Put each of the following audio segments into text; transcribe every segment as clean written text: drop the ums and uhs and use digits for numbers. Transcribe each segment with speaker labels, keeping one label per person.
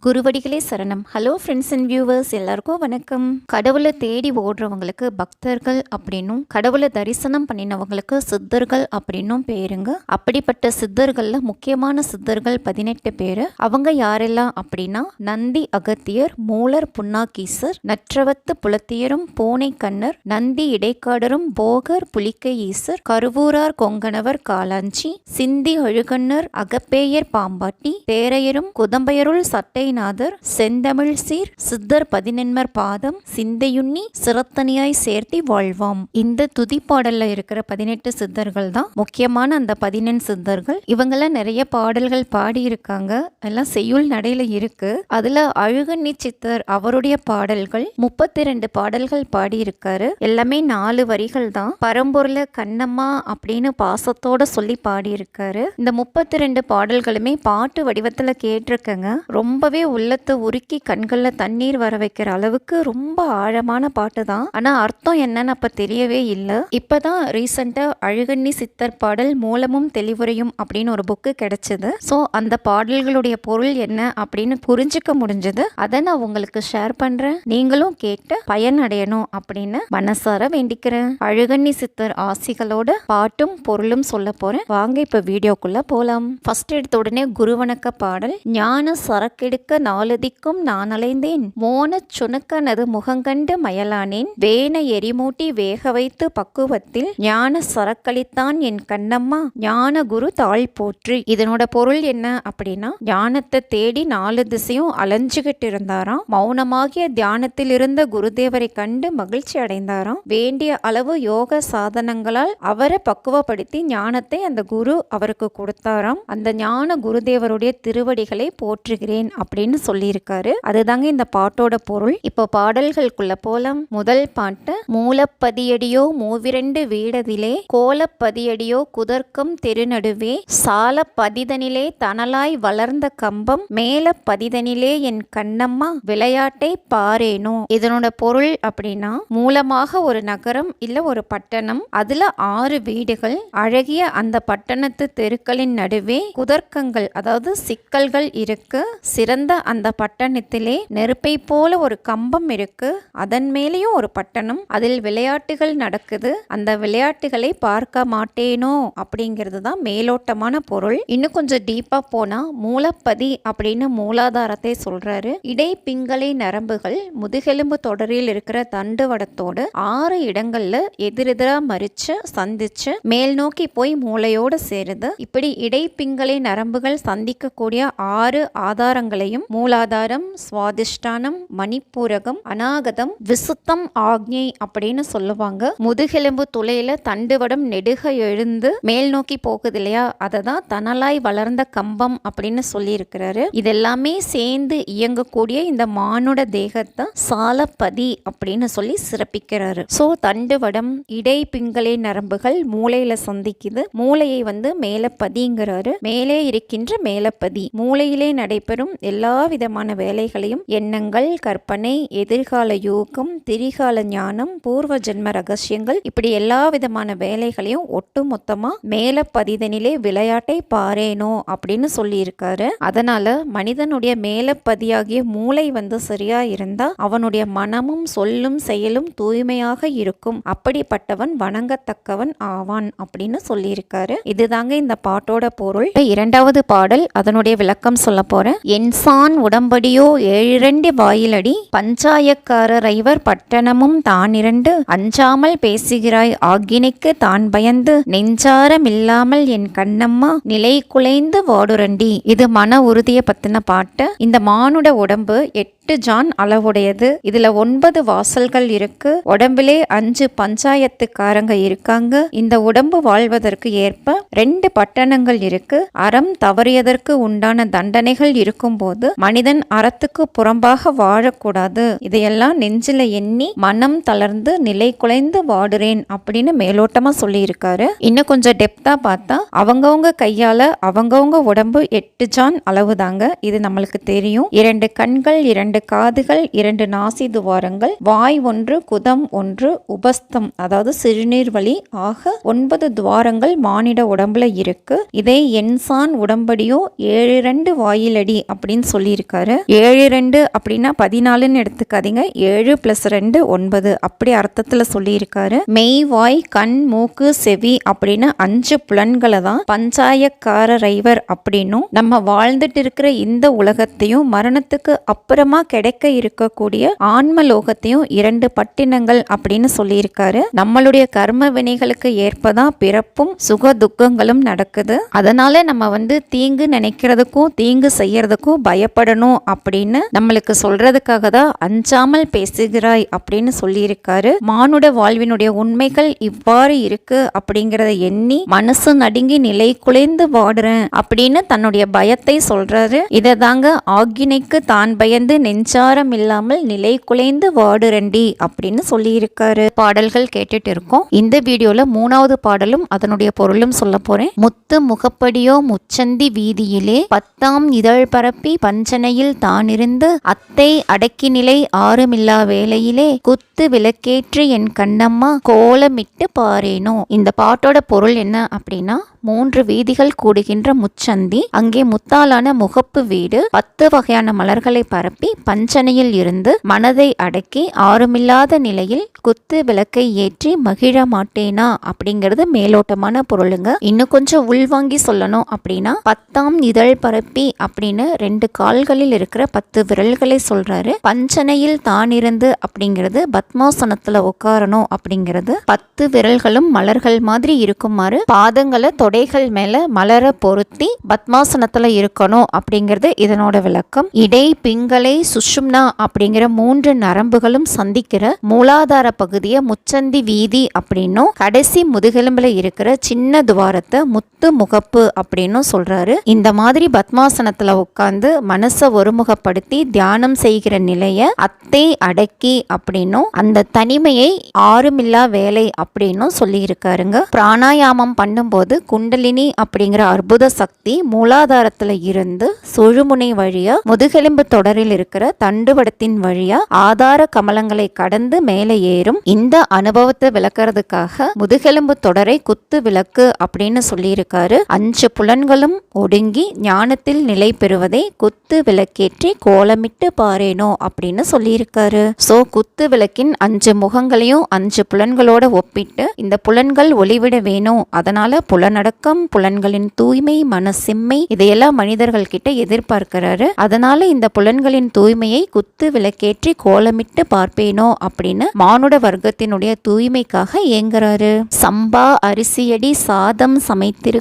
Speaker 1: குருவடிகளே சரணம். Hello friends and viewers, எல்லாருக்கும் வணக்கம். கடவுளை தேடி ஓடுறவங்களுக்கு பக்தர்கள் அப்படின்னும், கடவுளை தரிசனம் பண்ணினவங்களுக்கு சித்தர்கள் அப்படின்னும் பேருங்க. அப்படிப்பட்ட சித்தர்கள்ல முக்கியமான சித்தர்கள் 18 பேரு. அவங்க யாரெல்லாம் அப்படின்னா, நந்தி அகத்தியர், மூலர் புன்னாகீசர், நற்றவத்து புலத்தியரும், பூனை கண்ணர், நந்தி இடைக்காடரும், போகர் புலிக்கை ஈசர், கருவூரார் கொங்கணவர் காலாஞ்சி, சிந்தி அழுகண்ணர், அகப்பேயர் பாம்பாட்டி, தேரையரும் குதம்பையருள் சட்டை நாதர், செந்தமிழ் சீர், சித்தர் 11 பாதம், சிந்தையுண்ணி சிரத்தனியாய் சேர்த்தி வாழ்வாம். இந்த துதிப்பாடல்ல இருக்கிற 18 சித்தர்கள் தான் முக்கியமான அந்த 11 சித்தர்கள். இவங்கெல்லாம் நிறைய பாடல்கள் பாடி இருக்காங்க. எல்லாம் செய்யுள் நடையில இருக்கு. அதுல அழுகண்ணி சித்தர் அவருடைய பாடல்கள் 32 பாடல்கள் பாடி இருக்காரு. எல்லாமே 4 வரிகள் தான். பரம்பொருள கண்ணம்மா அப்படின்னு பாசத்தோட சொல்லி பாடி இருக்காரு. இந்த 32 பாடல்களுமே பாட்டு வடிவத்துல கேட்டிருக்கங்க. ரொம்பவே உள்ளத்தை உருக்கி கண்கள்ல தண்ணீர் வர வைக்கிற அளவுக்கு ரொம்ப ஆழமான பாட்டு தான். ஆனா அர்த்தம் என்னன்னு அப்ப தெரியவே இல்லை. இப்பதான் ரீசெண்டா அழுகண்ணி சித்தர் பாடல் மூலமும் தெளிவுரையும் அப்படின்னு ஒரு புக்கு கிடைச்சது. ஸோ அந்த பாடல்களுடைய பொருள் என்ன அப்படின்னு புரிஞ்சுக்க முடிஞ்சது. அதை நான் உங்களுக்கு ஷேர் பண்றேன். நீங்களும் கேட்டு பயன் அடையணும் அப்படின்னு மனசார வேண்டிக்கிறேன். அழுகண்ணி சித்தர் ஆசிகளோட பாட்டும் பொருளும் சொல்ல போறேன். வாங்க இப்ப வீடியோக்குள்ள போலாம். ஃபர்ஸ்ட் எடுத்த உடனே குருவணக்க பாடல். ஞான சரக்கெடுக்க நாலுதிக்கும் நான் அலைந்தேன், மோனச் சுணக்கனது முகங்கண்டு மயலானேன், வேன எரிமூட்டி வேக வைத்து பக்குவத்தில் ஞான சரக்களித்தான் என் கண்ணம்மா, ஞான குரு தாழ் போற்றி. இதனோட பொருள் என்ன அப்படின்னா, ஞானத்தை தேடி 4 திசையும் அலைஞ்சுகிட்டு இருந்தாராம். மௌனமாகிய தியானத்தில் இருந்த குருதேவரை கண்டு மகிழ்ச்சி அடைந்தாராம். வேண்டிய அளவு யோக சாதனங்களால் அவரை பக்குவப்படுத்தி ஞானத்தை அந்த குரு அவருக்கு கொடுத்தாராம். அந்த ஞான குருதேவருடைய திருவடிகளை போற்றுகிறேன் அப்படின்னு சொல்லியிருக்காரு. அதுதாங்க இந்த பாட்டோட பொருள். இப்போ பாடல்களுக்குள்ள போலாம். முதல் பாட்டு. மூலப்பதியடியோ மூவிரண்டு வீடதிலே, கோலப்பதியடியோ குதர்க்கம் தெருநடுவே, சால பதிதனிலே தனலாய் வளர்ந்த கம்பம், மேல பதிதனிலே என் கண்ணம்மா விளையாட்டை பாரேனோ. இதனோட பொருள் அப்படின்னா, மூலமாக ஒரு நகரம் இல்ல ஒரு பட்டணம், அதுல 6 வீடுகள், அழகிய அந்த பட்டணத்து தெருக்களின் நடுவே குதர்க்கங்கள் அதாவது சிக்கல்கள் இருக்கு. சிறந்த அந்த பட்டணத்திலே நெருப்பை போல ஒரு கம்பம் இருக்கு. அதன் மேலேயும் ஒரு பட்டணம், அதில் விளையாட்டுகள் நடக்குது. அந்த விளையாட்டுகளை பார்க்க மாட்டேனோ அப்படிங்கிறது தான் மேலோட்டமான பொருள். இன்னும் கொஞ்சம் டீப்பா போனா, மூலப்பதி அப்படின்னு மூலாதாரத்தை சொல்றாரு. இடை பிங்களை நரம்புகள் முதுகெலும்பு தொடரில் இருக்கிற தண்டுவடத்தோடு 6 இடங்கள்ல எதிரெதிரா மறிச்சு சந்திச்சு மேல் நோக்கி போய் மூளையோட சேருது. இப்படி இடை பிங்களை நரம்புகள் சந்திக்கக்கூடிய 6 ஆதாரங்களையும் மூலாதாரம், சுவாதிஷ்டானம், மணிப்பூரகம், அநாகதம், விசுத்தம், ஆக்ஞை அப்படின்னு சொல்லுவாங்க. முதுகெலும்பு துளையில தண்டுவடம் நெடுக எழுந்து மேல் நோக்கி போகுது இல்லையா, அதை தான் தனலாய் வளர்ந்த கம்பம் அப்படின்னு சொல்லி இருக்கிறாரு. இதெல்லாமே சேர்ந்து இயங்கக்கூடிய இந்த மானுட தேகத்தை சாலப்பதி அப்படின்னு சொல்லி சிறப்பிக்கிறாரு. சோ தண்டுவடம், இடை பிங்களை நரம்புகள் மூளையில சந்திக்குது. மூளையை மேலப்பதிங்கிறாரு. மேலே இருக்கின்ற மேலப்பதி. மூளையிலே நடைபெறும் எல்லா விதமான வேலைகளையும், எண்ணங்கள், கற்பனை, எதிர்கால யோகம், திரிகால ஞானம், பூர்வ ஜென்ம ரகசியங்கள், இப்படி எல்லா விதமான வேலைகளையும் ஒட்டு மொத்தமா மேல பதிதனிலே விளையாட்டை பாரேனோ அப்படின்னு சொல்லி இருக்காரு. அதனால மனிதனுடைய மேலப்பதியாகிய மூளை சரியா இருந்தா அவனுடைய மனமும் சொல்லும் செயலும் தூய்மையாக இருக்கும். அப்படிப்பட்டவன் வணங்கத்தக்கவன் ஆவான் அப்படின்னு சொல்லி இருக்காரு. இதுதாங்க இந்த பாட்டோட பொருள். இரண்டாவது பாடல், அதனுடைய விளக்கம் சொல்ல போறேன். என்சான் உடம்படியோ 7 வாயிலடி, பஞ்சாயக்காரர் ஐவர் பட்டணமும் தானிரண்டு, அஞ்சாமல் பேசுகிறாய் ஆக்கினைக்கு தான் பயந்து, நெஞ்சாரமில்லாமல் என் கண்ணம்மா நிலை குலைந்து வாடுரண்டி. இது மன உறுதியை பத்தின பாட்டு. இந்த மானுட உடம்பு 8 ஜான் அளவுடையது. இதுல 9 வாசல்கள் இருக்கு. உடம்பிலே 5 பஞ்சாயத்துக்காரங்க இருக்காங்க. இந்த உடம்பு வாழ்வதற்கு ஏற்ப 2 பட்டணங்கள் இருக்கு. அறம் தவறியதற்கு உண்டான தண்டனைகள் இருக்கும் போது மனிதன் அறத்துக்கு புறம்பாக வாழக்கூடாது. இதையெல்லாம் நெஞ்சில எண்ணி மனம் தளர்ந்து நிலை குலைந்து வாடுறேன் அப்படின்னு மேலோட்டமா சொல்லி இருக்காரு. இன்னும் கொஞ்சம் டெப்தா பார்த்தா, அவங்கவுங்க கையால அவங்கவுங்க உடம்பு 8 ஜான் அளவுதாங்க. இது நம்மளுக்கு தெரியும். 2 கண்கள், 2 2 காதுகள், 2 நாசி துவாரங்கள், வாய் 1, குதம் 1, உபஸ்தம் அதாவது சிறுநீர் வழி ஆக 9 துவாரங்கள் மானிட உடம்புல இருக்கு. இதை எண்சான் உடம்படியோ 7 வாயிலடி அப்படின்னு சொல்லியிருக்காரு. 7 அப்படின்னா 14ன்னு எடுத்துக்காதீங்க. 7 + 2 9 அப்படி அர்த்தத்துல சொல்லியிருக்காரு. மெய், வாய், கண், மூக்கு, செவி அப்படின்னு 5 புலன்களை தான் பஞ்சாயக்காரரைவர் அப்படின்னும் நம்ம வாழ்ந்துட்டு இருக்கிற இந்த உலகத்தையும் மரணத்துக்கு அப்புறமா கிடைக்க இருக்கக்கூடிய ஆன்ம லோகத்தையும் 2 பட்டினங்கள் அப்படின்னு சொல்லியிருக்காரு. நம்மளுடைய கர்ம வினைகளுக்கு ஏற்பதான் பிறப்பும் சுக துக்கங்களும் நடக்குது. அதனால நம்ம தீங்கு நினைக்கிறதுக்கும் தீங்கு செய்யறதுக்கும் பயப்படணும் அப்படின்னு நம்மளுக்கு சொல்றதுக்காக தான் அஞ்சாமல் பேசுகிறாய் அப்படின்னு சொல்லியிருக்காரு. மானுட வாழ்வினுடைய உண்மைகள் இவ்வாறு இருக்கு அப்படிங்கறத எண்ணி மனசு நடுங்கி நிலை குலைந்து வாடுறேன் அப்படின்னு தன்னுடைய பயத்தை சொல்றாரு. இதை தாங்க ஆக்கினைக்கு தான் பயந்து நெஞ்சாரம் இல்லாமல் நிலை குலைந்து வாடுறண்டி அப்படின்னு சொல்லியிருக்காரு. பாடல்கள் கேட்டுட்டு இருக்கோம். இந்த வீடியோல 3வது பாடலும் அதனுடைய பொருளும் சொல்ல போறேன். முத்து முகப்படியோ முச்சந்தி வீதியிலே 10ஆம் இதழ் பரப்பி பஞ்சனையில் தானிருந்து அத்தை அடக்கி நிலை ஆறுமில்லா வேளையிலே குத்து விளக்கேற்று என் கண்ணம்மா கோலமிட்டு பாரேனோ. இந்த பாட்டோட பொருள் என்ன அப்படின்னா, 3 வீதிகள் கூடுகின்ற முச்சந்தி, அங்கே முத்தாலான முகப்பு வீடு, 10 வகையான மலர்களை பரப்பி பஞ்சனையில் இருந்து மனதை அடக்கி ஆறுமில்லாத நிலையில் குத்து விளக்கை ஏற்றி மகிழ மாட்டேனா அப்படிங்கிறது மேலோட்டமான பொருளுங்க. இன்னும் கொஞ்சம் உள்வாங்கி சொல்லணும் அப்படின்னா, 10ஆம் இதழ் பரப்பி அப்படின்னு 2 கால்களில் இருக்கிற 10 விரல்களை சொல்றாரு. பஞ்சனையில் தானிருந்து அப்படிங்கிறது பத்மாசனத்துல உட்காரணும் அப்படிங்கிறது. 10 விரல்களும் மலர்கள் மாதிரி இருக்குமாறு பாதங்களை தொடைகள் மேல மலர பொருத்தி பத்மாசனத்துல இருக்கணும் அப்படிங்கிறது இதனோட விளக்கம். இடை, பிங்களை, சுஷும்னா அப்படிங்கிற 3 நரம்புகளும் சந்திக்கிற மூலாதார பகுதியை முச்சந்தி வீதி அப்படின்னும், கடைசி முதுகெலும்புல இருக்கிற சின்ன துவாரத்தை முத்து முகப்பு அப்படின்னும் சொல்றாரு. இந்த மாதிரி பத்மாசனத்துல உட்கார்ந்து மனசை ஒருமுகப்படுத்தி தியானம் செய்கிற நிலைய அத்தை அடக்கி அப்படின்னும், அந்த தனிமையை ஆறுமில்லா வேலை அப்படின்னும் சொல்லி இருக்காருங்க. பிராணாயாமம் பண்ணும்போது குண்டலினி அப்படிங்கிற அற்புத சக்தி மூலாதாரத்துல இருந்து சுழுமுனை வழியா முதுகெலும்பு தொடரில் இருக்கிற தண்டுவடத்தின் வழியா ஆதார கமலங்களை கடந்து மேலே ஏறும். இந்த அனுபவத்தை விளக்குறதுக்காக முதுகெலும்பு தொடரை குத்து விளக்கு அப்படின்னு சொல்லியிருக்காரு. 5 புலன்களும் ஒடுங்கி ஞானத்தில் நிலை பெறுவதை குத்து விளக்கேற்றி கோலமிட்டு பாரேனோ அப்படின்னு சொல்லியிருக்காரு. சோ குத்து விளக்கின் 5 முகங்களையும் 5 புலன்களோட ஒப்பிட்டு இந்த புலன்கள் ஒளிவிட வேணும், அதனால புலனடக்கம், புலன்களின் தூய்மை, மனசிம்மை இதையெல்லாம் மனிதர்கள் கிட்ட எதிர்பார்க்கிறாரு. அதனால இந்த புலன்களின் தூய்மையை குத்து விளக்கேற்றி கோலமிட்டு பார்ப்பேனோ அப்படின்னு மானுட வர்க்கத்தினுடைய தூய்மைக்காக ஏங்குறாரு. சம்பா அரிசியடி சாதம் சமைத்திருக்க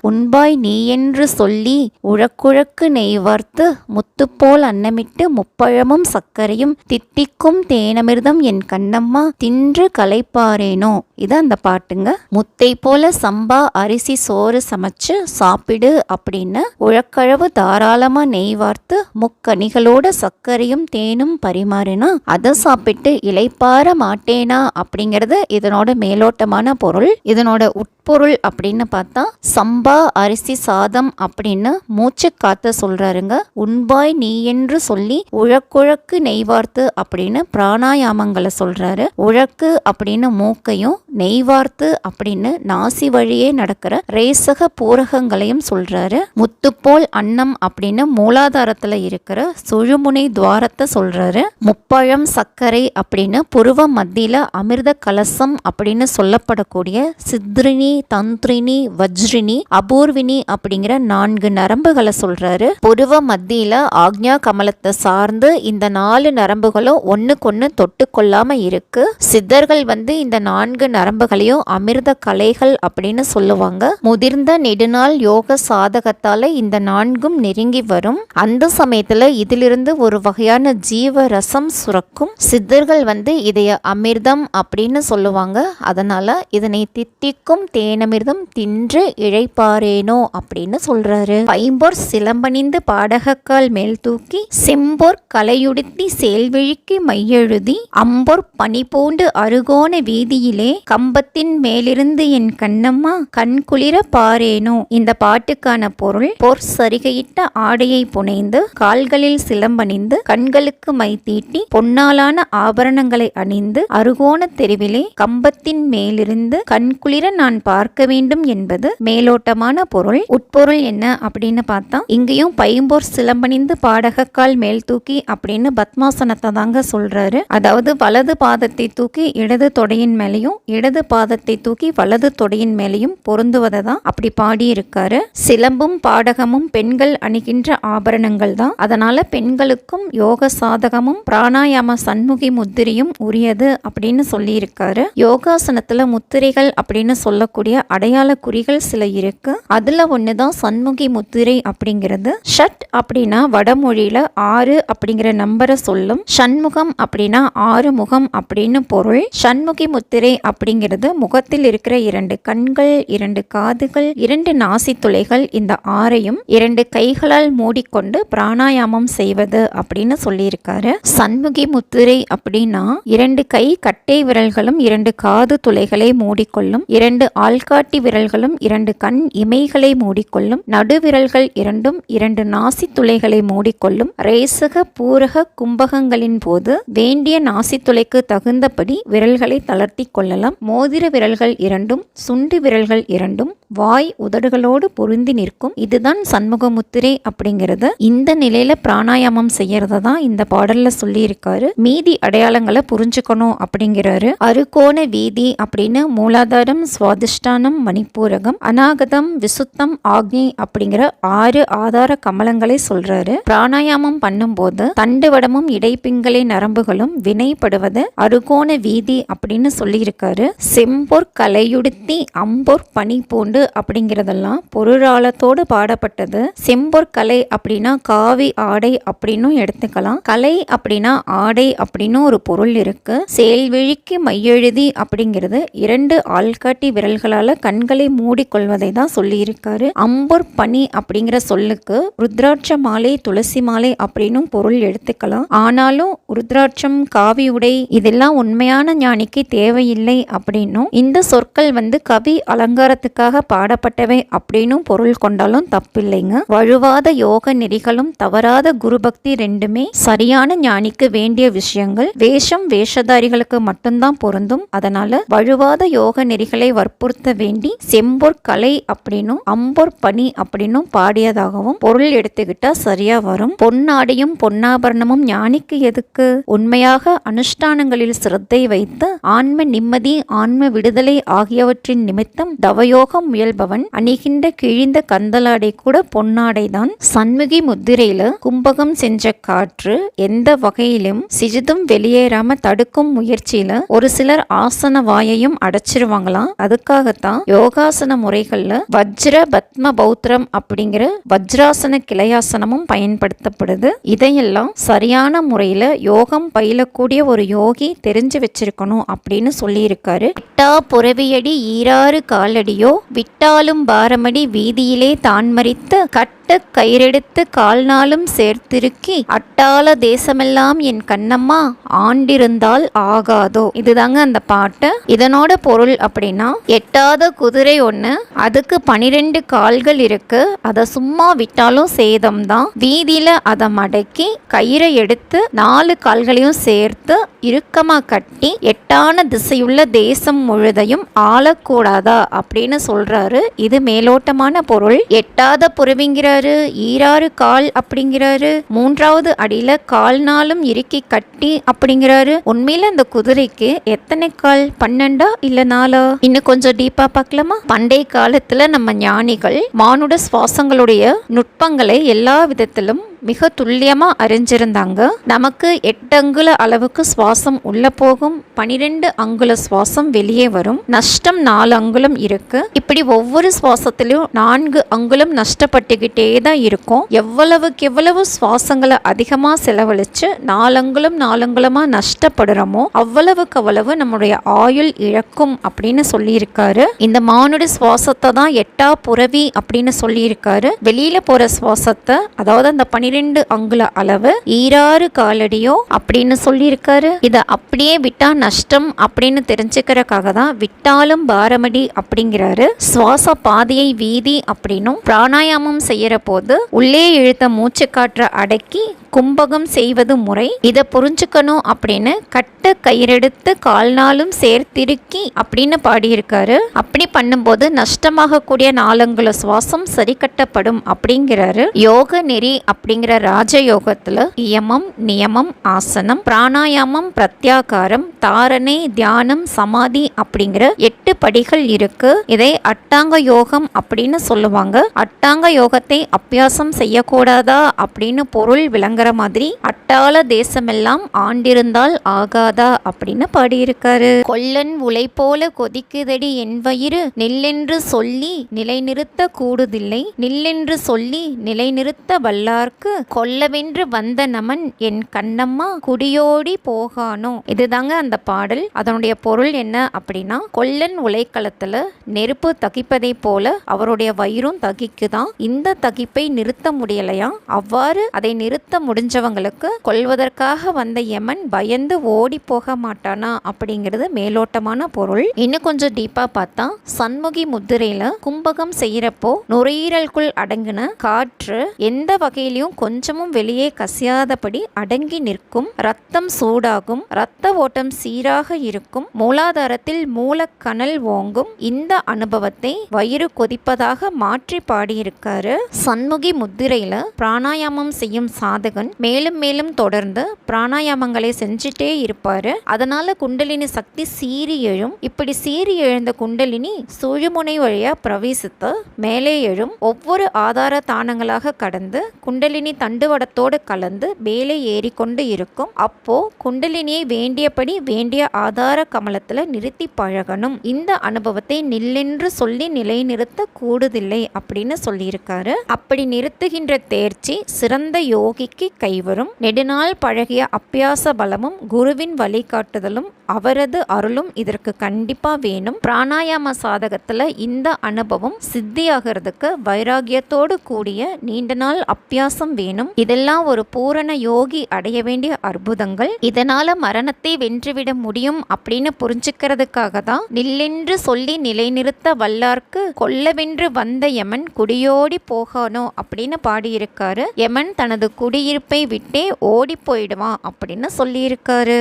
Speaker 1: உண்பாய் நீ என்று சொல்லி உழக்குழக்கு நெய்வார்த்து முத்துப்போல் அன்னமிட்டு முப்பழமும் சர்க்கரையும் தித்திக்கும் தேனமிர்தம் என் கண்ணம்மா தின்று களைப்பாரேனோ. இது அந்த பாட்டுங்க. முத்தை போல சம்பா அரிசி சோறு சமைச்சு சாப்பிடு அப்படின்னு உழக்கழவு தாராளமா நெய் வார்த்து முக்கனிகளோட சர்க்கரையும் தேனும் பரிமாறினா அதை சாப்பிட்டு இளைப்பார மாட்டேனா அப்படிங்கிறது இதனோட மேலோட்டமான பொருள். இதனோட உட்பொருள் அப்படின்னு பார்த்தா, சம்பா அரிசி சாதம் அப்படின்னு மூச்சு காத்த சொல்றாருங்க. உண்பாய் நீ என்று சொல்லி உழக்குழக்கு நெய்வார்த்து அப்படின்னு பிராணாயாமங்களை சொல்றாரு. உழக்கு அப்படின்னு மூக்கையும், நெய்வார்த்து அப்படின்னு நாசி வழியே நடக்கிற ரேசக பூரகங்களையும் சொல்றாரு. முத்துப்போல் அன்னம் அப்படின்னு மூலாதாரத்துல இருக்கிற சுழுமுனை துவாரத்தை சொல்றாரு. முப்பழம் சர்க்கரை அப்படின்னு புருவ மத்தியில அமிர்த கலசம் அப்படின்னு சொல்லப்படக்கூடிய சித்ரினி, தந்திரினி, வஜ்ரினி, அபூர்வினி அப்படிங்கிற 4 நரம்புகளை சொல்றாரு. புருவ மத்தியில ஆக்ஞா கமலத்தை சார்ந்து இந்த 4 நரம்புகளும் ஒண்ணுக்கொன்னு தொட்டு கொள்ளாம இருக்கு. சித்தர்கள் இந்த 4 நரம்புகளையும் அமிர்த கலைகள் அப்படின்னு சொல்லுவாங்க. முதிர்ந்த நெடுநாள் யோக சாதகத்தால இந்த 4ம் நெருங்கி வரும். அந்த சமயத்துல இதிலிருந்து ஒரு வகையான ஜீவ ரசம் சுரக்கும். சித்தர்கள் இதைய அமிர்தம் அப்படின்னு சொல்லுவாங்க. அதனால இதனை தித்திக்கும் தேனமிர்தம் தின்று இழைப்பாரேனோ அப்படின்னு சொல்றாரு. பைம்பொர் சிலம்பணிந்து பாடகக்கால் மேல் தூக்கி செம்பொர் கலையுடுத்தி செயல்விழிக்கு மையெழுதி அம்பொர் பனி பூண்டு அருகோண வீதியிலே கம்பத்தின் மேலிருந்து என் கண்ணம்மா கண்குளிர கண்குளிர பாரேனோ. இந்த பாட்டுக்கான பொருள்: பொற் சரிகையிட்ட ஆடையை புனைந்து கால்களில் சிலம்பணிந்து கண்களுக்கு மை தீட்டி பொன்னாலான ஆபரணங்களை அணிந்து அருகோண தெருவிலே கம்பத்தின் மேலிருந்து கண்குளிர நான் பார்க்க வேண்டும் என்பது மேலோட்டமான பொருள். உட்பொருள் என்ன அப்படின்னு பார்த்தா, இங்கேயும் பைம்பொற் சிலம்பணிந்து பாடகக்கால் மேல் தூக்கி அப்படின்னு பத்மாசனத்தை தாங்க சொல்றாரு. அதாவது வலது பாதத்தை தூக்கி இடது தொடையின் மேலையும் இடது பாதத்தை தூக்கி வலது தொடையின் மேலையும் பொருந்துவதை தான் அப்படி பாடியிருக்காரு. சிலம்பும் பாடகமும் பெண்கள் அணிகின்ற ஆபரணங்கள் தான். அதனால பெண்களுக்கும் யோக சாதகமும் பிராணாயாம சண்முகி முத்திரையும் உரியது அப்படின்னு சொல்லியிருக்காரு. யோகாசனத்துல முத்திரைகள் அப்படின்னு சொல்லக்கூடிய அடையாள குறிகள் சில இருக்கு. அதுல ஒண்ணுதான் சண்முகி முத்திரை அப்படிங்கிறது. ஷட் அப்படின்னா வடமொழியில 6 அப்படிங்கிற நம்பரை சொல்லும். ஷண்முகம் அப்படின்னா 6 முகம் அப்படின்னு பொருள். சண்முகி முத்திரை அப்படிங்கிறது முகத்தில் இருக்கிற 2 கண்கள், 2 காதுகள், 2 நாசி துளைகள், இந்த 6ஐயும் 2 கைகளால் மூடிக்கொண்டு பிராணாயாமம் செய்வது அப்படின்னு சொல்லியிருக்காரு. சண்முகி முத்திரை அப்படின்னா 2 கை கட்டை விரல்களும் 2 காது துளைகளை மூடிக்கொள்ளும், 2 ஆள்காட்டி விரல்களும் 2 கண் இமைகளை மூடிக்கொள்ளும், நடுவிரல்கள் 2ம் 2 நாசி துளைகளை மூடிக்கொள்ளும். ரேசக பூரக கும்பகங்களின் போது வேண்டிய நாசி துளைக்கு தகுந்தபடி விரல்களை தளர்த்தி கொள்ளலாம். மோதிர விரல்கள் 2ம் சுண்டு விரல்கள் 2ம் வாய் உதடுகளோடு பொருந்தி நிற்கும். இதுதான் சண்முக முத்திரை அப்படிங்கிறது. இந்த நிலையில பிராணாயாமம் செய்யறத தான் இந்த பாடல்ல சொல்லி இருக்காரு. மீதி அடையாளங்களை புரிஞ்சுக்கணும் அப்படிங்கிறாரு. அருகோண வீதி அப்படின்னு மூலாதாரம், சுவாதிஷ்டானம், மணிப்பூரகம், அநாகதம், விசுத்தம், ஆக்னி அப்படிங்கிற 6 ஆதார கமலங்களை சொல்றாரு. பிராணாயாமம் பண்ணும்போது தண்டுவடமும் இடைப்பிங்களை நரம்புகளும் வினைப்படுவது அருகோண வீதி அப்படின்னு சொல்லியிருக்காரு. செம்பொற் கலையுடுத்தி அம்பொற் பனி பூண்டு அப்படிங்கிறதெல்லாம் பொருளாளத்தோடு பாடப்பட்டது. செம்பொற் கலை அப்படின்னா காவி ஆடை அப்படின்னும் எடுத்துக்கலாம். கலை அப்படின்னா ஆடை அப்படின்னு ஒரு பொருள் இருக்கு. செயல்விழிக்கு மையெழுதி அப்படிங்கிறது 2 ஆள்காட்டி விரல்களால கண்களை மூடிக்கொள்வதை தான் சொல்லி இருக்காரு. அம்பொற் பனி அப்படிங்கிற சொல்லுக்கு ருத்ராட்ச மாலை, துளசி மாலை அப்படின்னும் பொருள் எடுத்துக்கலாம். ஆனாலும் ருத்ராட்சம், காவி உடை இதெல்லாம் உண்மையான ஞானிக்கு தேவையில்லை அப்படின்னும், இந்த சொற்கள் கவி அலங்காரத்துக்காக பாடப்பட்டவை அப்படின்னும் பொருள் கொண்டாலும் தப்பில்லைங்க. வழுவாத யோக நெறிகளும் தவறாத குரு பக்தி ரெண்டுமே சரியான ஞானிக்கு வேண்டிய விஷயங்கள். வேஷம் வேஷதாரிகளுக்கு மட்டும்தான் பொருந்தும். அதனால வழுவாத யோக நெறிகளை வற்புறுத்த வேண்டி செம்பொற் கலை அப்படின்னும் அம்பொற் பனி அப்படின்னும் பாடியதாகவும் பொருள் எடுத்துக்கிட்டா சரியா வரும். பொன்னாடையும் பொன்னாபரணமும் ஞானிக்கு எதுக்கு? உண்மையாக அனுஷ்டானங்களில் சிரத்தை வைத்து ஆன்ம நிம்மதி, ஆன்ம விடுதலை ஆகியவற்றின் நிமித்தம் தவயோகம் முயல்பவன் அணிகின்ற கிழிந்த கந்தலாடை கூட பொன்னாடைதான். சண்முகி முத்திரையில கும்பகம் சென்ற காற்று எந்த வகையிலும் சிறிதும் வெளியேறாம தடுக்கும் முயற்சியில ஒரு சிலர் ஆசன வாயையும் அடைச்சிருவாங்களாம். அதுக்காகத்தான் யோகாசன முறைகள்ல வஜ்ர பத்ம பௌத்திரம் அப்படிங்கிற வஜ்ராசன கிளையாசனமும் பயன்படுத்தப்படுது. இதையெல்லாம் சரியான முறையில யோகம் பயிலக்கூடிய ஒரு யோகி தெரிஞ்சு வச்சிருக்கணும் அப்படின்னு சொல்லி இருக்காரு. விட்டா புறவியடி ஈராறு காலடியோ விட்டாலும் பாரமடி வீதியிலே தான் மறித்து கட்ட கயிறெடுத்து கால்நாளும் சேர்த்திருக்கி அட்டாள தேசமெல்லாம் என் கண்ணம்மா ஆண்டிருந்தால் ஆகாதோ. இதுதாங்க அந்த பாட்டு. இதனோட பொருள் அப்படின்னா, எட்டாத குதிரை ஒண்ணு, அதுக்கு 12 கால்கள் இருக்கு, அதை சும்மா விட்டாலும் சேதம் தான். வீதியில அதை மடக்கி கயிறை எடுத்து 4 கால்களையும் சேர்த்து இறுக்கமா கட்டி எட்டான திசையுள்ள தேசம் முழுதையும் ஆளக்கூடாதா அப்படின்னு சொல்றாரு. இது மேலோட்டமான பொருள். எட்டாத புறவிங்கிறாரு, ஈராறு கால் அப்படிங்கிறாரு, 3வது அடியில கால்னாலும் இறுக்கி கட்டி அப்படிங்கிறாரு. உண்மையில அந்த குதிரைக்கு எத்தனை கால்? 12 இல்ல 4? இன்னும் கொஞ்சம் டீப்பா பார்க்கலாமா? பண்டைய காலத்துல நம்ம ஞானிகள் மானுட சுவாசங்களுடைய நுட்பங்களை எல்லா விதத்திலும் மிக துல்லியமா அறிஞ்சிருந்தாங்க. நமக்கு 8 அங்குல அளவுக்கு சுவாசம் உள்ள போகும், 12 அங்குல சுவாசம் வெளியே வரும். நஷ்டம் 4 அங்குலம் இருக்கு. இப்படி ஒவ்வொரு சுவாசத்திலும் 4 அங்குலம் நஷ்டப்பட்டுக்கிட்டே தான் இருக்கும். எவ்வளவுக்கு எவ்வளவு சுவாசங்களை அதிகமா செலவழிச்சு 4 அங்குலம் 4 அங்குலமா நஷ்டப்படுறோமோ அவ்வளவுக்கு அவ்வளவு நம்முடைய ஆயுள் இழக்கும் அப்படின்னு சொல்லியிருக்காரு. இந்த மானுட சுவாசத்தை தான் எட்டா புறவி அப்படின்னு சொல்லியிருக்காரு. வெளியில போற சுவாசத்தை, அதாவது அந்த 12 அங்குல அளவு, ஈராறு காலடியோ அப்படின்னு சொல்லியிருக்காரு. இதை அப்படியே விட்டா நஷ்டம் அப்படின்னு தெரிஞ்சுக்கிறதுக்காக தான் விட்டாலும் பாரமடி அப்படிங்கிறாரு. சுவாச பாதையை வீதி அப்படின்னும் பிராணாயாமம் செய்யற போது உள்ளே இழுத்த மூச்சு காற்ற அடக்கி கும்பகம் செய்வது முறை. இதை புரிஞ்சுக்கணும் அப்படின்னு கட்ட கயிறெடுத்து கால்நாளும் சேர்த்திருக்கி அப்படின்னு பாடியிருக்காரு. அப்படி பண்ணும்போது நஷ்டமாகக்கூடிய நாளங்குல சுவாசம் சரி கட்டப்படும் அப்படிங்கிறாரு. யோக நெறி அப்படிங்கிற ராஜயோகத்துல இயமம், நியமம், ஆசனம், பிராணாயாமம், பிரத்யாகாரம், தாரணை, தியானம், சமாதி அப்படிங்கிற 8 படிகள் இருக்கு. இதை அட்டாங்க யோகம் அப்படின்னு சொல்லுவாங்க. அட்டாங்க யோகத்தை அபியாசம் செய்யக்கூடாதா அப்படின்னு பொருள் விளங்குற மாதிரி அட்டாள தேசமெல்லாம் ஆண்டிருந்தால் ஆகாதா அப்படின்னு பாடியிருக்காரு. கொல்லன் உலை போல கொதிக்குதடி என் வயிறு, நில்லென்று சொல்லி நிலைநிறுத்த கூடுதில்லை, நில்லென்று சொல்லி நிலைநிறுத்த வல்லார்க்கு கொல்லவென்று வந்த நமன் என் கண்ணம்மா குடியோடி போகானோ. இதுதாங்க அந்த பாடல். அதனுடைய பொருள் என்ன அப்படின்னா, கொல்லன் உலைக்களத்துல நெருப்பு தகிப்பதை போல அவருடைய வயிறும் தகிக்குதான். இந்த தகிப்பை நிறுத்த முடியலையா, அவ்வாறு அதை நிறுத்த முடிஞ்சவங்களுக்கு கொல்வதற்காக வந்த யமன் பயந்து ஓடி போக மாட்டானா அப்படிங்கிறது மேலோட்டமான பொருள். இன்னும் கொஞ்சம் டீப்பா பார்த்தா, சண்முகி முத்திரையில கும்பகம் செய்யறப்போ நுரையீரலுக்குள் அடங்கின காற்று எந்த வகையிலும் கொஞ்சமும் வெளியே கசியாதபடி அடங்கி நிற்கும், ரத்தம் சூடாகும், ரத்த ஓட்டம் சீராக இருக்கும், மூலாதாரத்தில் மூலக்கனல் ஓங்கும். இந்த அனுபவத்தை வயிறு கொதிப்பதாக மாற்றி பாடியிருக்காரு. சண்முகி முத்திரையில பிராணாயாமம் செய்யும் சாதகன் மேலும் மேலும் தொடர்ந்து பிராணாயாமங்களை செஞ்சுட்டே இருப்பாரு. அதனால குண்டலினி சக்தி சீறி எழும். இப்படி சீறி எழுந்த குண்டலினி சுழுமுனை வழியா பிரவேசித்து மேலே எழும். ஒவ்வொரு ஆதார தானங்களாக கடந்து குண்டலினி தண்டுவடத்தோடு கலந்து மேலே ஏறிக்கொண்டு இருக்கும். அப்போ குண்டலினியை வேண்டியபடி வேண்டிய ஆதார கமலத்துல நிறுத்தி பழகணும். இந்த அனுபவத்தை நில்லென்று சொல்லி நிலைநிறுத்த கூடுதில்லை அப்படின்னு சொல்லியிருக்காரு. அப்படி நிறுத்துகின்ற தேர்ச்சி சிறந்த யோகிக்கு கைவரும். நெடுநாள் பழகிய அப்பியாச பலமும் குருவின் வழிகாட்டுதலும் அவரது அருளும் இதற்கு கண்டிப்பா வேணும். பிராணாயாம சாதகத்துல இந்த அனுபவம் சித்தியாகிறதுக்கு வைராகியத்தோடு கூடிய நீண்ட நாள் அப்பியாசம் வேணும். இதெல்லாம் ஒரு பூரண யோகி அடைய வேண்டிய அற்புதங்கள். இதனால மரணத்தை வென்றுவிட முடியும் அப்படின்னு புரிஞ்சுக்கிறதுக்காக தான் நில்லென்று சொல்லி நிலைநிறுத்த வல்லார்க்கு கொல்லவென்று வந்த யமன் குடியோடி போகானோ அப்படின்னு பாடியிருக்காரு. யமன் தனது குடியிருப்பை விட்டே ஓடி போயிடுவான் அப்படின்னு சொல்லியிருக்காரு.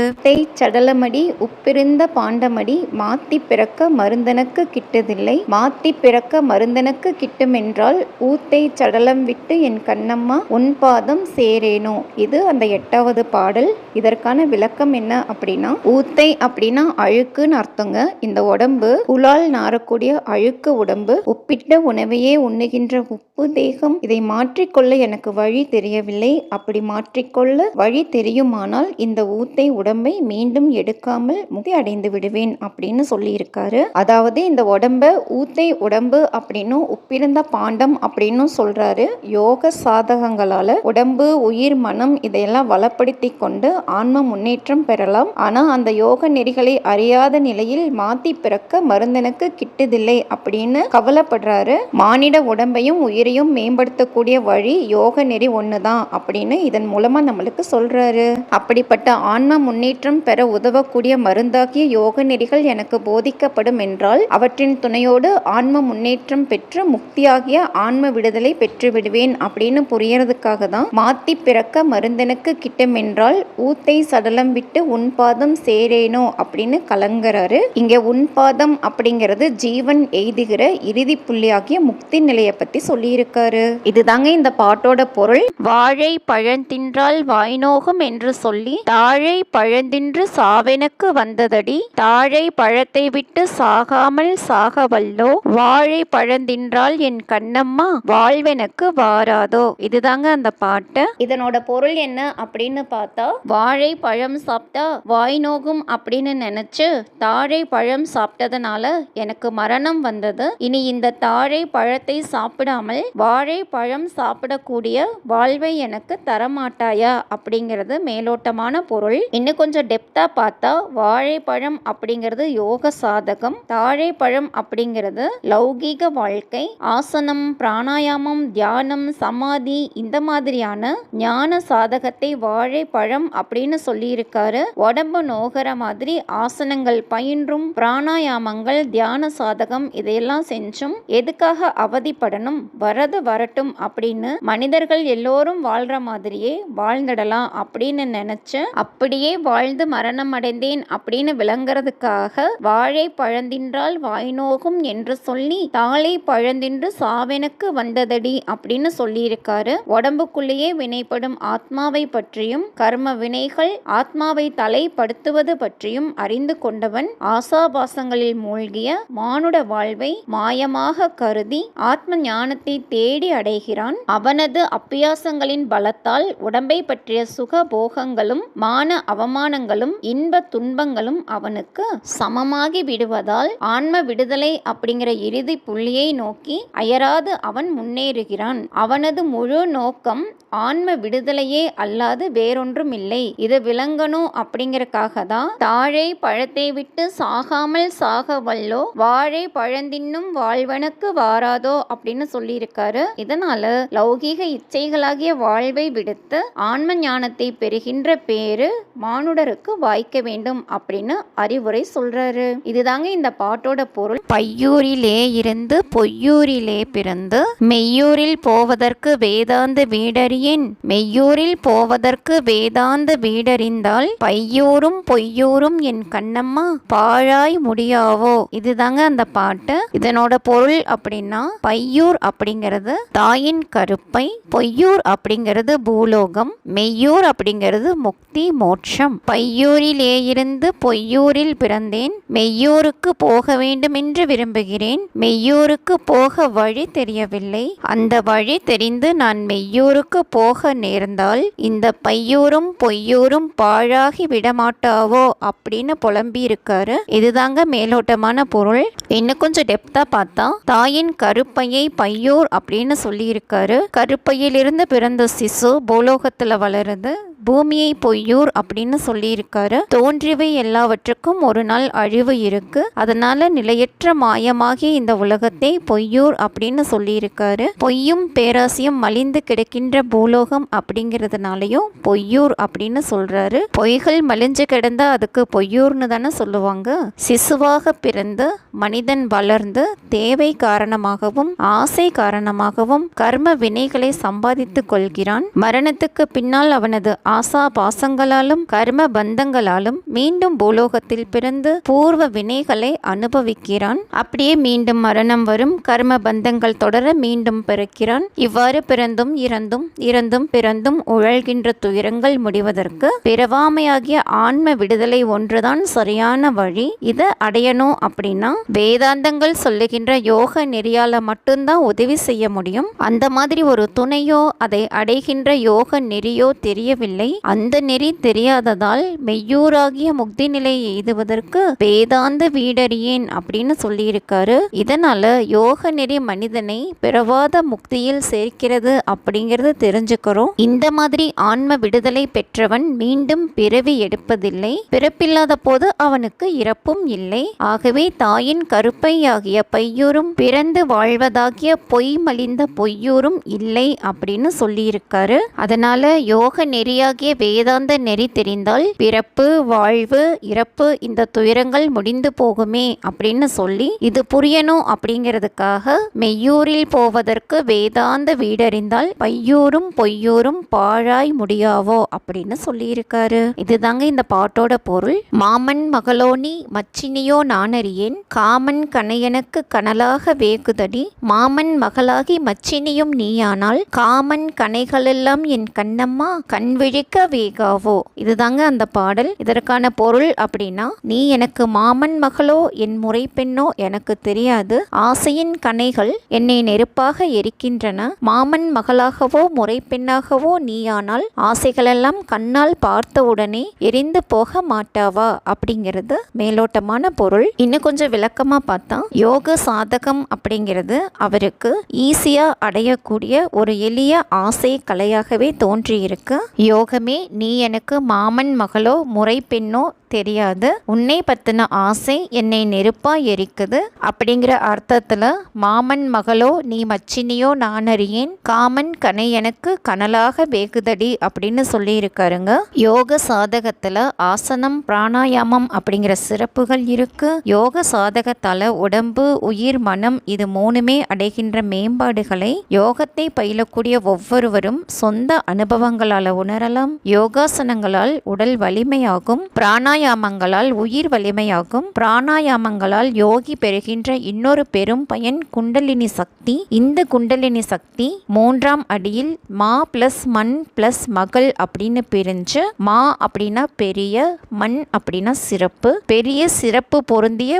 Speaker 1: சடலமடி உப்பிருந்த பாண்டமடி மாத்தி பிறக்க மருந்தனுக்கு கிட்டதில்லை, மாத்தி பிறக்க மருந்தனுக்கு கிட்டுமென்றால் ஊத்தை சடலம் விட்டு என் கண்ணம்மா உன் பாதம் சேரேனோ. இது அந்த 8வது பாடல். இதற்கான விளக்கம் என்ன அப்படின்னா, ஊத்தை அப்படின்னா அழுக்குன்னு அர்த்தங்க. இந்த உடம்பு உலால் நாரக்கூடிய அழுக்கு உடம்பு, உப்பிட்ட உணவையே உண்ணுகின்ற உப்பு தேகம். இதை மாற்றிக்கொள்ள எனக்கு வழி தெரியவில்லை. அப்படி மாற்றிக்கொள்ள வழி தெரியுமானால் இந்த ஊத்தை உடம்பை மீண்டும் எடுக்காமல் முக்தி அடைந்து விடுவேன் அப்படின்னு சொல்லியிருக்காரு. அதாவது இந்த உடம்ப ஊத்தை உடம்பு அப்படின்னும் உப்பிருந்த பாண்டம் அப்படின்னும் சொல்றாரு. யோக சாதகங்களால உடம்பு, உயிர், மனம் இதையெல்லாம் வளப்படுத்தி கொண்டு ஆன்ம முன்னேற்றம் பெறலாம். ஆனா அந்த யோக நெறிகளை அறியாத நிலையில் மாத்தி பிறக்க மருந்தனுக்கு கிட்டுதில்லை அப்படின்னு கவலைப்படுறாரு. மானிட உடம்பையும் உயிரையும் மேம்படுத்தக்கூடிய வழி யோக நெறி ஒண்ணுதான் அப்படின்னு இதன் மூலமா நம்மளுக்கு சொல்றாரு. அப்படிப்பட்ட ஆன்ம முன்னேற்றம் பெற உதவக்கூடிய மருந்தாகிய யோக நெறிகள் எனக்கு போதிக்கப்படும் என்றால் அவற்றின் துணையோடு ஆன்ம முன்னேற்றம் பெற்று முக்தியாகிய ஆன்ம விடுதலை பெற்று விடுவேன் அப்படின்னு புரியறதுக்காக தான் மாத்தி பிறக்க மருந்தனுக்கு கிட்டும் என்றால் ஊத்தை சடலம் விட்டு உன் பாதம் சேரேனோ அப்படின்னு கலங்குறாரு. இங்க உன் பாதம் அப்படிங்கிறது ஜீவன் எய்துகிற இறுதி புள்ளியாகிய முக்தி நிலையை பத்தி சொல்லியிருக்காரு. இதுதாங்க இந்த பாட்டோட பொருள். வாழை பழந்தின்றால் வாய்நோகும் என்று சொல்லி தாழை பழந்தின்று சாவெனக்கு வந்ததடி, தாழை பழத்தை விட்டு சாகாமல் சாகவல்லோ, வாழை பழந்தின்றால் என் கண்ணம்மா வாழ்வெனக்கு வாராதோ. இதுதாங்க அந்த பாட்டு. இதனோட பொருள் என்ன அப்படின்னு பார்த்தா, வாழை பழம் சாப்பிட்டா வாய் நோகும் அப்படின்னு நினைச்சு தாழை பழம் சாப்பிட்டதுனால எனக்கு மரணம் வந்தது. இனி இந்த தாழை பழத்தை சாப்பிடாமல் வாழை பழம் சாப்பிடக்கூடிய வாழ்வை எனக்கு தரமாட்டாயா அப்படிங்கிறது மேலோட்டமான பொருள். இன்னும் கொஞ்சம் டெப்தா பார்த்தா வாழைப்பழம் அப்படிங்கிறது யோக சாதகம், தாழைப்பழம் அப்படிங்கிறது லௌகீக வாழ்க்கை. ஆசனம், பிராணாயாமம், தியானம், சமாதி இந்த மாதிரியான ஞான சாதகத்தை வாழைப்பழம் அப்படின்னு சொல்லியிருக்காரு. உடம்பு நோகிற மாதிரி ஆசனங்கள் பயின்றும் பிராணாயாமங்கள், தியான சாதகம் இதையெல்லாம் செஞ்சும் எதுக்காக அவதிப்படணும், வரது வரட்டும் அப்படின்னு மனிதர்கள் எல்லோரும் வாழ்ற மாதிரியே வாழ்ந்துடலாம் அப்படின்னு நினைச்சு அப்படியே வாழ்ந்து மரணம் அடைந்தேன் அப்படின்னு விளங்குறதுக்காக வாழை பழந்தின்றால் வாய்நோகும் என்று சொல்லி தாளை பழந்தின்று சாவெனக்கு வந்ததடி அப்படின்னு சொல்லியிருக்காரு. உடம்புக்குள்ளேயே வினைப்படும் ஆத்மாவை பற்றியும் கர்ம வினைகள் ஆத்மாவை தலைப்படுத்துவது பற்றியும் அறிந்து கொண்டவன் ஆசாபாசங்களில் மூழ்கிய மானுட வாழ்வை மாயமாக கருதி ஆத்ம ஞானத்தை தேடி அடைகிறான். அவனது அப்பியாசங்களின் பலத்தால் உடம்பை பற்றிய சுக போகங்களும் மான அவமானங்களும் இன்ப துன்பங்களும் அவனுக்கு சமமாகி விடுவதால் ஆன்ம விடுதலை அப்படிங்கிற இறுதி புள்ளியை நோக்கி அயராது அவன் முன்னேறுகிறான். அவனது முழு நோக்கம் ஆன்ம விடுதலையே அல்லாது வேறொன்றும் இல்லை. இது விளங்கணும் அப்படிங்கறக்காக தான் தாழை பழத்தை விட்டு சாகாமல் சாக வல்லோ வாழை பழந்தின்னும் வாழ்வனுக்கு வாராதோ அப்படின்னு சொல்லியிருக்காரு. இதனால லௌகீக இச்சைகளாகிய வாழ்வை விடுத்து ஆன்ம ஞானத்தை பெறுகின்ற பேரு மானுடருக்கு வாய்க்க வேண்டும் அப்படின்னு அறிவுரை சொல்றாரு. இதுதாங்க இந்த பாட்டோட பொருள். பையூரிலே இருந்து பொய்யூரிலே பிறந்து மெய்யூரில் போவதற்கு வேதாந்த வீடறியேன், மெய்யூரில் போவதற்கு வேதாந்த வீடறிந்தால் பையூரும் பொய்யூரும் என் கண்ணம்மா பாழாய் முடியாவோ. இதுதாங்க அந்த பாட்டு. இதனோட பொருள் அப்படின்னா பையூர் அப்படிங்கிறது தாயின் கருப்பை, பொய்யூர் அப்படிங்கிறது பூலோகம், மெய்யூர் அப்படிங்கிறது முக்தி மோட்சம். பையூரிலே இருந்து பொய்யூரில் பிறந்தேன், மெய்யூருக்கு போக வேண்டும் என்று விரும்புகிறேன், மெய்யூருக்கு போக வழி தெரியவில்லை, அந்த வழி தெரிந்து நான் மெய்யூருக்கு போக நேர்ந்தால் இந்த பையூரும் பொய்யூரும் பாழாகி விடமாட்டாவோ அப்படின்னு புலம்பி இருக்காரு. இதுதாங்க மேலோட்டமான பொருள். இன்னும் கொஞ்சம் டெப்தா பார்த்தா தாயின் கருப்பையை பையூர் அப்படின்னு சொல்லி இருக்காரு. கருப்பையிலிருந்து பிறந்த சிசு பூலோகத்துல வளருது, பூமியை பொய்யூர் அப்படின்னு சொல்லியிருக்காரு. தோன்றியவை எல்லாவற்றுக்கும் ஒரு நாள் அழிவு இருக்கு, அதனால நிலையற்ற மாயமாகி இந்த உலகத்தை பொய்யூர் அப்படின்னு சொல்லியிருக்காரு. பொய்யும் பேராசியும் மலிந்து கிடக்கின்ற பூலோகம் அப்படிங்கிறதுனாலையும் பொய்யூர் அப்படின்னு சொல்றாரு. பொய்கள் மலிஞ்சு கிடந்தா அதுக்கு பொய்யூர்னு தானே சொல்லுவாங்க. சிசுவாக பிறந்து மனிதன் வளர்ந்து தேவை காரணமாகவும் ஆசை காரணமாகவும் கர்ம வினைகளை சம்பாதித்துக் கொள்கிறான். மரணத்துக்கு பின்னால் அவனது ஆசா பாசங்களாலும் கர்ம பந்தங்களாலும் மீண்டும் பூலோகத்தில் பிறந்து பூர்வ வினைகளை அனுபவிக்கிறான். அப்படியே மீண்டும் மரணம் வரும், கர்ம பந்தங்கள் தொடர மீண்டும் பிறக்கிறான். இவ்வாறு பிறந்தும் இறந்தும் இறந்தும் பிறந்தும் உழல்கின்ற துயரங்கள் முடிவதற்கு பிறவாமையாகிய ஆன்ம விடுதலை ஒன்றுதான் சரியான வழி. இதை அடையணும் அப்படின்னா வேதாந்தங்கள் சொல்லுகின்ற யோக நெறியால மட்டும்தான் உதவி செய்ய முடியும். அந்த மாதிரி ஒரு துணையோ அதை அடைகின்ற யோக நெறியோ தெரியவில்லை. அந்த நெறி தெரியாததால் மெய்யூராகிய முக்தி நிலையை எய்துவதற்கு வேதாந்த வீடறியேன் அப்படின்னு சொல்லியிருக்காரு. இதனால யோக நெறி மனிதனை பிறவாத முக்தியில் சேர்க்கிறது அப்படிங்கிறது தெரிஞ்சுக்கிறோம். இந்த மாதிரி ஆன்ம விடுதலை பெற்றவன் மீண்டும் பிறவி எடுப்பதில்லை, பிறப்பில்லாத போது அவனுக்கு இறப்பும் இல்லை. ஆகவே தாயின் கருப்பை ஆகிய பையூரும் பிறந்து வாழ்வதாகிய பொய் மலிந்த பொய்யூரும் இல்லை அப்படின்னு சொல்லியிருக்காரு. அதனால யோக நெறியாகிய வேதாந்த நெறி தெரிந்தால் பிறப்பு வாழ்வு இறப்பு இந்த துயரங்கள் முடிந்து போகுமே அப்படின்னு சொல்லி இது புரியணும் அப்படிங்கிறதுக்காக மெய்யூரில் போவதற்கு வேதாந்த வீடறிந்தால் பையூரும் பொய்யூரும் பாழாய் முடியாவோ அப்படின்னு சொல்லியிருக்காரு. இதுதாங்க இந்த பாட்டோட பொருள். மாமன் மகளோனி மச்சினியோ நானறியேன், காமன் கணையனுக்கு கனலாக வேகுதடி, மாமன் மகளாகி மச்சினியும் நீயானால் காமன் கணைகளெல்லாம் என் கண்ணம்மா கண்விழி விழிக்க வேகாவோ. இதுதாங்க அந்த பாடல். இதற்கான பொருள் அப்படின்னா, நீ எனக்கு மாமன் மகளோ என் முறை பெண்ணோ எனக்கு தெரியாது, ஆசையின் கணைகள் என்னை நெருப்பாக எரிக்கின்றன, மாமன் மகளாகவோ முறை பெண்ணாகவோ நீயானால் ஆசைகளெல்லாம் கண்ணால் பார்த்தவுடனே எரிந்து போக மாட்டாவா அப்படிங்கிறது மேலோட்டமான பொருள். இன்னும் கொஞ்சம் விளக்கமா பார்த்தா, யோக சாதகம் அப்படிங்கிறது அவருக்கு ஈஸியா அடையக்கூடிய ஒரு எளிய ஆசை கலையாகவே தோன்றியிருக்கு. யோகமே நீ எனக்கு மாமன் மகளோ முறை பெண்ணோ தெரியாது, உன்னை பத்தின ஆசை என்னை நெருப்பா எரிக்குது அப்படிங்கிற அர்த்தத்துல மாமன் மகளோ நீ மச்சினியோ நான் அறியேன், காமன் கனை எனக்கு கனலாக வேகுதடி அப்படின்னு சொல்லி இருக்காருங்க. யோக சாதகத்துல ஆசனம் பிராணாயாமம் அப்படிங்கிற சிறப்புகள் இருக்கு. யோக சாதகத்தால உடம்பு உயிர் மனம் இது மூணுமே அடைகின்ற மேம்பாடுகளை யோகத்தை பயிலக்கூடிய ஒவ்வொருவரும் சொந்த அனுபவங்களால உணரலாம். யோகாசனங்களால் உடல் வலிமையாகும், பிராணாயாமங்களால் உயிர் வலிமையாகும். பிராணாயாமங்களால் யோகி பெறுகின்ற இன்னொரு பெரும் பயன் குண்டலினி சக்தி. இந்த குண்டலினி சக்தி 3ஆம் அடியில் மா பிளஸ் மண் பிளஸ் மகள் அப்படின்னு பிரிஞ்சு, மா அப்படின்னா பெரிய, மண் அப்படின்னா சிறப்பு, பெரிய சிறப்பு பொருந்திய